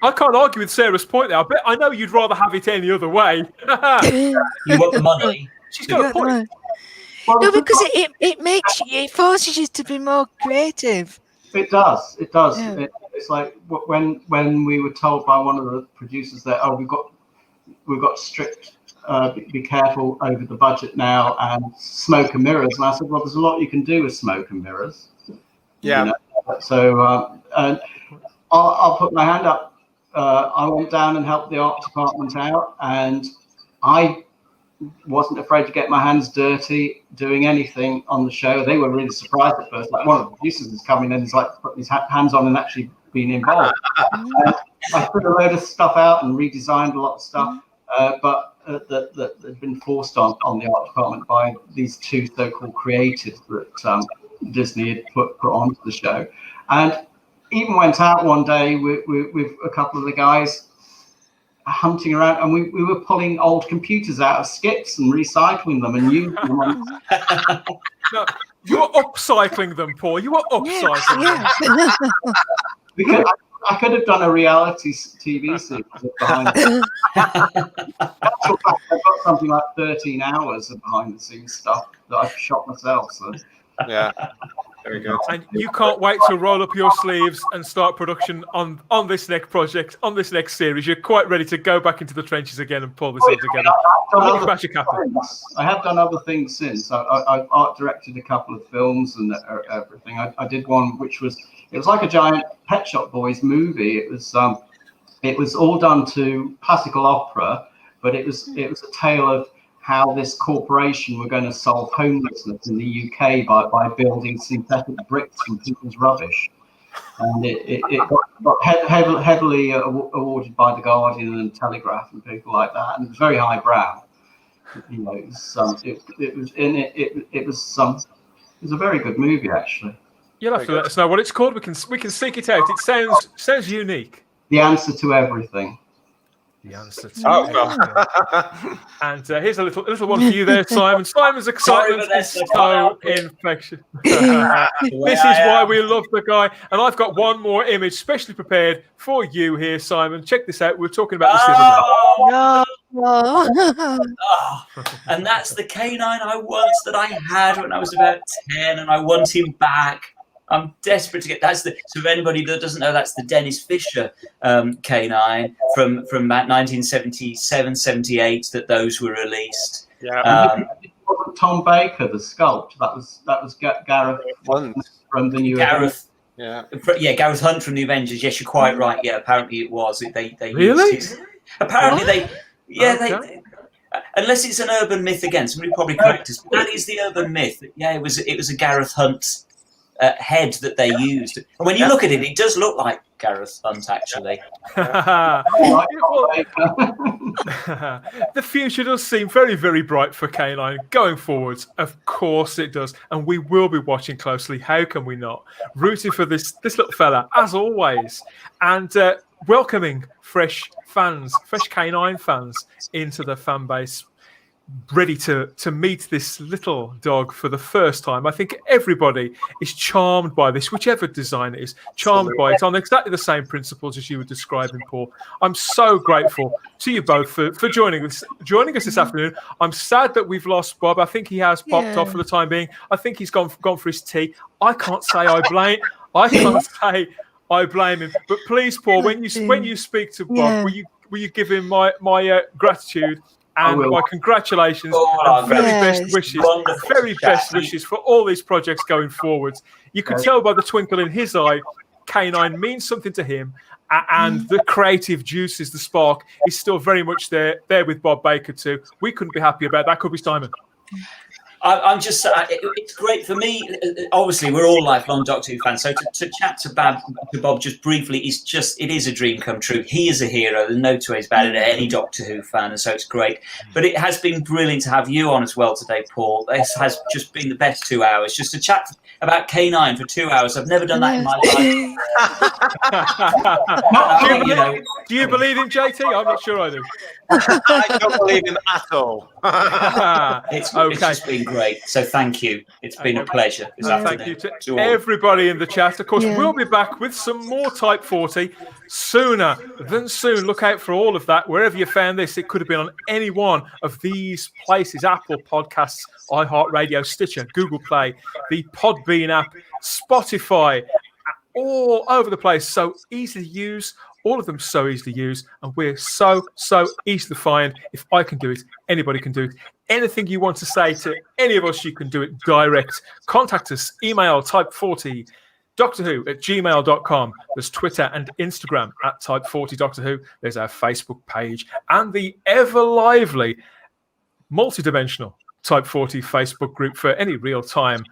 Speaker 1: I can't argue with Sarah's point there. I know you'd rather have it any other way.
Speaker 2: You want the money?
Speaker 1: She's got a point.
Speaker 3: No, because it forces you to be more creative.
Speaker 6: It does.
Speaker 3: Yeah.
Speaker 6: It's like when we were told by one of the producers that we've got strict. Be careful over the budget now and smoke and mirrors. And I said, well, there's a lot you can do with smoke and mirrors.
Speaker 4: Yeah.
Speaker 6: So and I'll put my hand up. I went down and helped the art department out, and I wasn't afraid to get my hands dirty doing anything on the show. They were really surprised at first. Like one of the producers is coming in and he's like putting his hands on and actually being involved. I put a load of stuff out and redesigned a lot of stuff, but that had been forced on the art department by these two so-called creatives that Disney had put onto the show. And even went out one day with a couple of the guys hunting around, and we were pulling old computers out of skips and recycling them and using them on.
Speaker 1: No, you were upcycling them, Paul. You were upcycling them.
Speaker 6: Because I could have done a reality TV series behind the actual fact, I've got something like 13 hours of behind the scenes stuff that I've shot myself. So
Speaker 4: Yeah. Very good.
Speaker 1: And you can't wait to roll up your sleeves and start production on this next project, on this next series. You're quite ready to go back into the trenches again and pull this all together.
Speaker 6: I have done other things since. I've art directed a couple of films and everything. I did one which was like a giant Pet Shop Boys movie. It was all done to classical opera, but it was a tale of how this corporation were going to solve homelessness in the UK by building synthetic bricks from people's rubbish. And it got heavily awarded by The Guardian and Telegraph and people like that. And it was very highbrow. It was a very good movie, actually.
Speaker 1: You'll have to let us know what it's called. We can seek it out. It sounds unique.
Speaker 6: The Answer to Everything.
Speaker 1: The answer to
Speaker 4: Oh,
Speaker 1: everything.
Speaker 4: well.
Speaker 1: And here's a little one for you there, Simon. Simon's excitement is so infectious. This is why we love the guy. And I've got one more image specially prepared for you here, Simon. Check this out. We were talking about this the other day.
Speaker 2: And that's the canine I once that I had when I was about 10, and I want him back. I'm desperate to get. So for anybody that doesn't know, that's the Dennis Fisher canine from about 1977, 78 that those were released.
Speaker 4: Yeah.
Speaker 6: It wasn't Tom Baker, the sculpt. That was Gareth
Speaker 4: Hunt
Speaker 6: from the new.
Speaker 2: Gareth.
Speaker 4: Yeah.
Speaker 2: Yeah, Gareth Hunt from the Avengers. Yes, you're quite right. Yeah, apparently it was. They
Speaker 1: Really?
Speaker 2: used his, apparently they. Yeah,
Speaker 1: Okay.
Speaker 2: unless it's an urban myth again, somebody probably correct us. But that is the urban myth. Yeah, it was a Gareth Hunt head that they used. And when you look at it, it does look like Gareth Hunt, actually.
Speaker 1: The future does seem very, very bright for Canine going forwards. Of course it does. And we will be watching closely. How can we not? Rooting for this little fella, as always. And welcoming fresh Canine fans into the fan base, ready to meet this little dog for the first time. I think everybody is charmed by this, whichever design it is, charmed by it on exactly the same principles as you were describing, Paul. I'm so grateful to you both for joining us this afternoon. I'm sad that we've lost Bob. I think he has popped off for the time being. I think he's gone for his tea. I can't say I blame him. But please, Paul, when you speak to Bob, will you give him my gratitude and my congratulations and best wishes for all these projects going forwards. You could tell by the twinkle in his eye, Canine means something to him, and the creative juices, the spark, is still very much there with Bob Baker too. We couldn't be happy about that, could we, Simon?
Speaker 2: I'm just, it's great for me. Obviously, we're all lifelong Doctor Who fans. So to chat to Bob just briefly it is a dream come true. He is a hero. There's no two ways about it. Any Doctor Who fan, and so it's great. But it has been brilliant to have you on as well today, Paul. This has just been the best 2 hours. Just to chat about K9 for 2 hours. I've never done that in my life.
Speaker 1: Do you believe in JT? I'm not sure I do.
Speaker 4: I don't believe him at all.
Speaker 2: It's just been great. So thank you. It's been a pleasure.
Speaker 1: Thank you to everybody in the chat. Of course, we'll be back with some more Type 40 sooner than soon. Look out for all of that. Wherever you found this, it could have been on any one of these places: Apple Podcasts, iHeartRadio, Stitcher, Google Play, the Podbean app, Spotify, all over the place. So easy to use. All of them so easy to use, and we're so easy to find. If I can do it, anybody can do it. Anything you want to say to any of us, you can do it direct. Contact us, email type40 doctorwho@gmail.com. There's Twitter and Instagram at type40 Doctor Who. There's our Facebook page and the ever lively, multi-dimensional Type 40 Facebook group for any real-time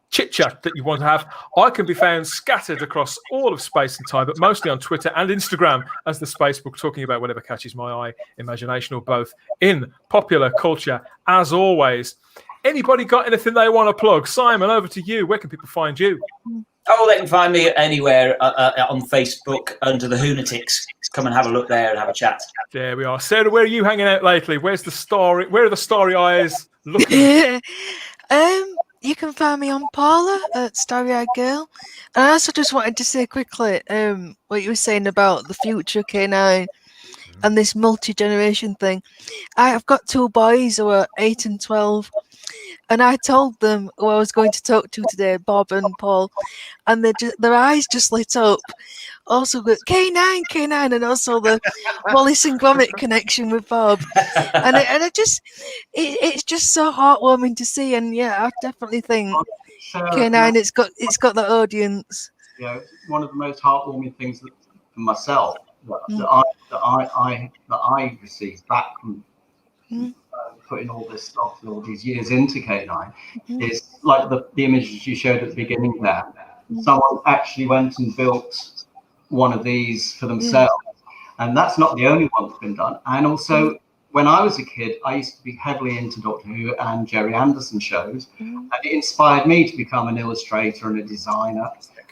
Speaker 1: chit-chat that you want to have. I can be found scattered across all of space and time, but mostly on Twitter and Instagram as the Spacebook, talking about whatever catches my eye, imagination or both, in popular culture, as always. Anybody got anything they want to plug? Simon, over to you. Where can people find you?
Speaker 2: Oh, they can find me anywhere on Facebook under the Hoonatics. Come and have a look there and have a chat.
Speaker 1: There we are. Sarah, where are you hanging out lately? Where's the story? Where are the starry eyes looking?
Speaker 3: You can find me on Paula at Starry Eyed Girl. And I also just wanted to say quickly what you were saying about the future K9 and this multi-generation thing. I've got two boys who are 8 and 12, and I told them who I was going to talk to today, Bob and Paul, and their eyes just lit up. Also with K9, and also the Wallace and Gromit connection with Bob, and it's just so heartwarming to see. And yeah, I definitely think K9, it's got the audience.
Speaker 6: Yeah, one of the most heartwarming things for myself that I received back from putting all this stuff, all these years into K9, is like the images you showed at the beginning there. Someone actually went and built one of these for themselves, and that's not the only one that's been done. And also, when I was a kid, I used to be heavily into Doctor Who and Jerry Anderson shows, and it inspired me to become an illustrator and a designer.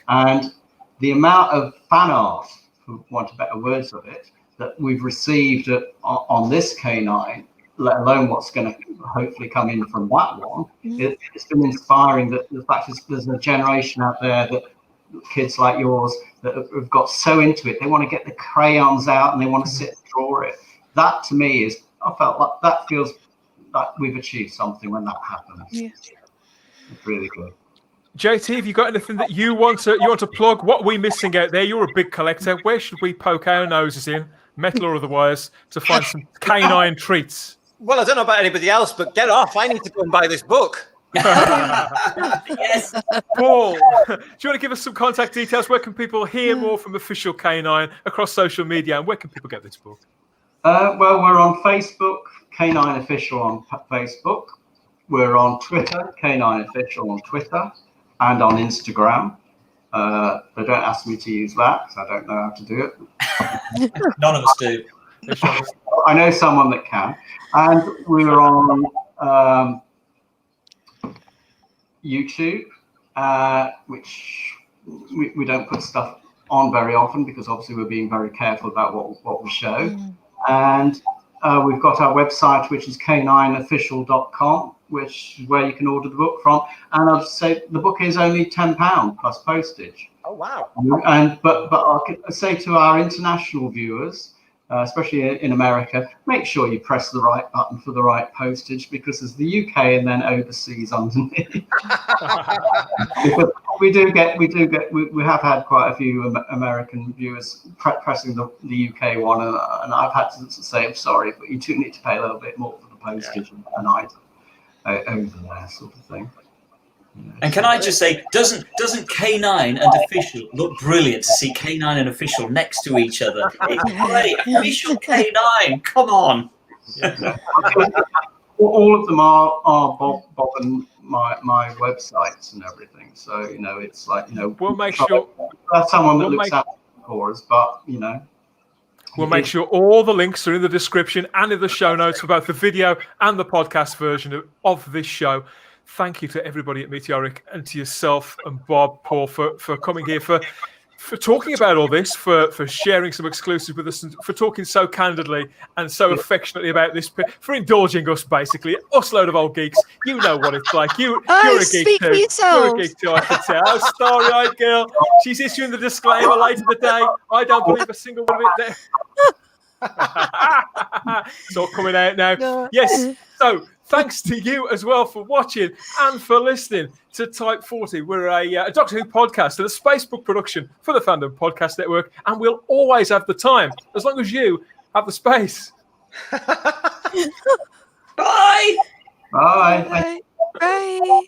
Speaker 6: And the amount of fan art, for want of better words of it, that we've received on this canine, let alone what's going to hopefully come in from that one, it's been inspiring that the fact is there's a generation out there that kids like yours that have got so into it, they want to get the crayons out and they want to sit and draw it. That to me is, I felt like that feels like we've achieved something when that happens.
Speaker 3: Yeah.
Speaker 6: It's really good.
Speaker 1: JT, have you got anything that you want to plug? What are we missing out there? You're a big collector. Where should we poke our noses in, metal or otherwise, to find some canine treats?
Speaker 4: Well, I don't know about anybody else, but get off. I need to go and buy this book.
Speaker 2: Yes.
Speaker 1: Paul, do you want to give us some contact details? Where can people hear more from Official Canine across social media, and where can people get this book?
Speaker 6: Well, we're on Facebook, Canine Official on Facebook. We're on Twitter, Canine Official on Twitter, and on Instagram. They don't ask me to use that, because I don't know how to do it.
Speaker 2: None of us do.
Speaker 6: I know someone that can. And we're on YouTube, which we don't put stuff on very often because obviously we're being very careful about what we show. And we've got our website, which is canineofficial.com, which is where you can order the book from. And I'd say the book is only £10 plus postage.
Speaker 4: Oh, wow.
Speaker 6: And but I could say to our international viewers, especially in America, make sure you press the right button for the right postage, because there's the UK and then overseas underneath. Because we have had quite a few American viewers pressing the UK one, and I've had to say, I'm sorry, but you do need to pay a little bit more for the postage and item over there, sort of thing.
Speaker 2: And can I just say, doesn't Canine and Official look brilliant to see Canine and Official next to each other? It's great. Official Canine, come on.
Speaker 6: All of them are Bob and my websites and everything. So it's like
Speaker 1: we'll make sure
Speaker 6: that's someone that looks out for us, but
Speaker 1: we'll make sure all the links are in the description and in the show notes for both the video and the podcast version of this show. Thank you to everybody at Meteoric, and to yourself and Bob, Paul, for coming here, for talking about all this, for sharing some exclusives with us, and for talking so candidly and so affectionately about this, for indulging us, basically. Us load of old geeks. You know what it's like. You're a geek too. You're a geek too, I can tell. Oh, starry-eyed girl. She's issuing the disclaimer later today. I don't believe a single one of it there. It's all coming out now.
Speaker 3: No.
Speaker 1: Yes. So thanks to you as well for watching and for listening to Type 40. We're a Doctor Who podcast and a Spacebook production for the Fandom Podcast Network, and we'll always have the time as long as you have the space.
Speaker 2: Bye.
Speaker 6: Bye.
Speaker 3: Bye.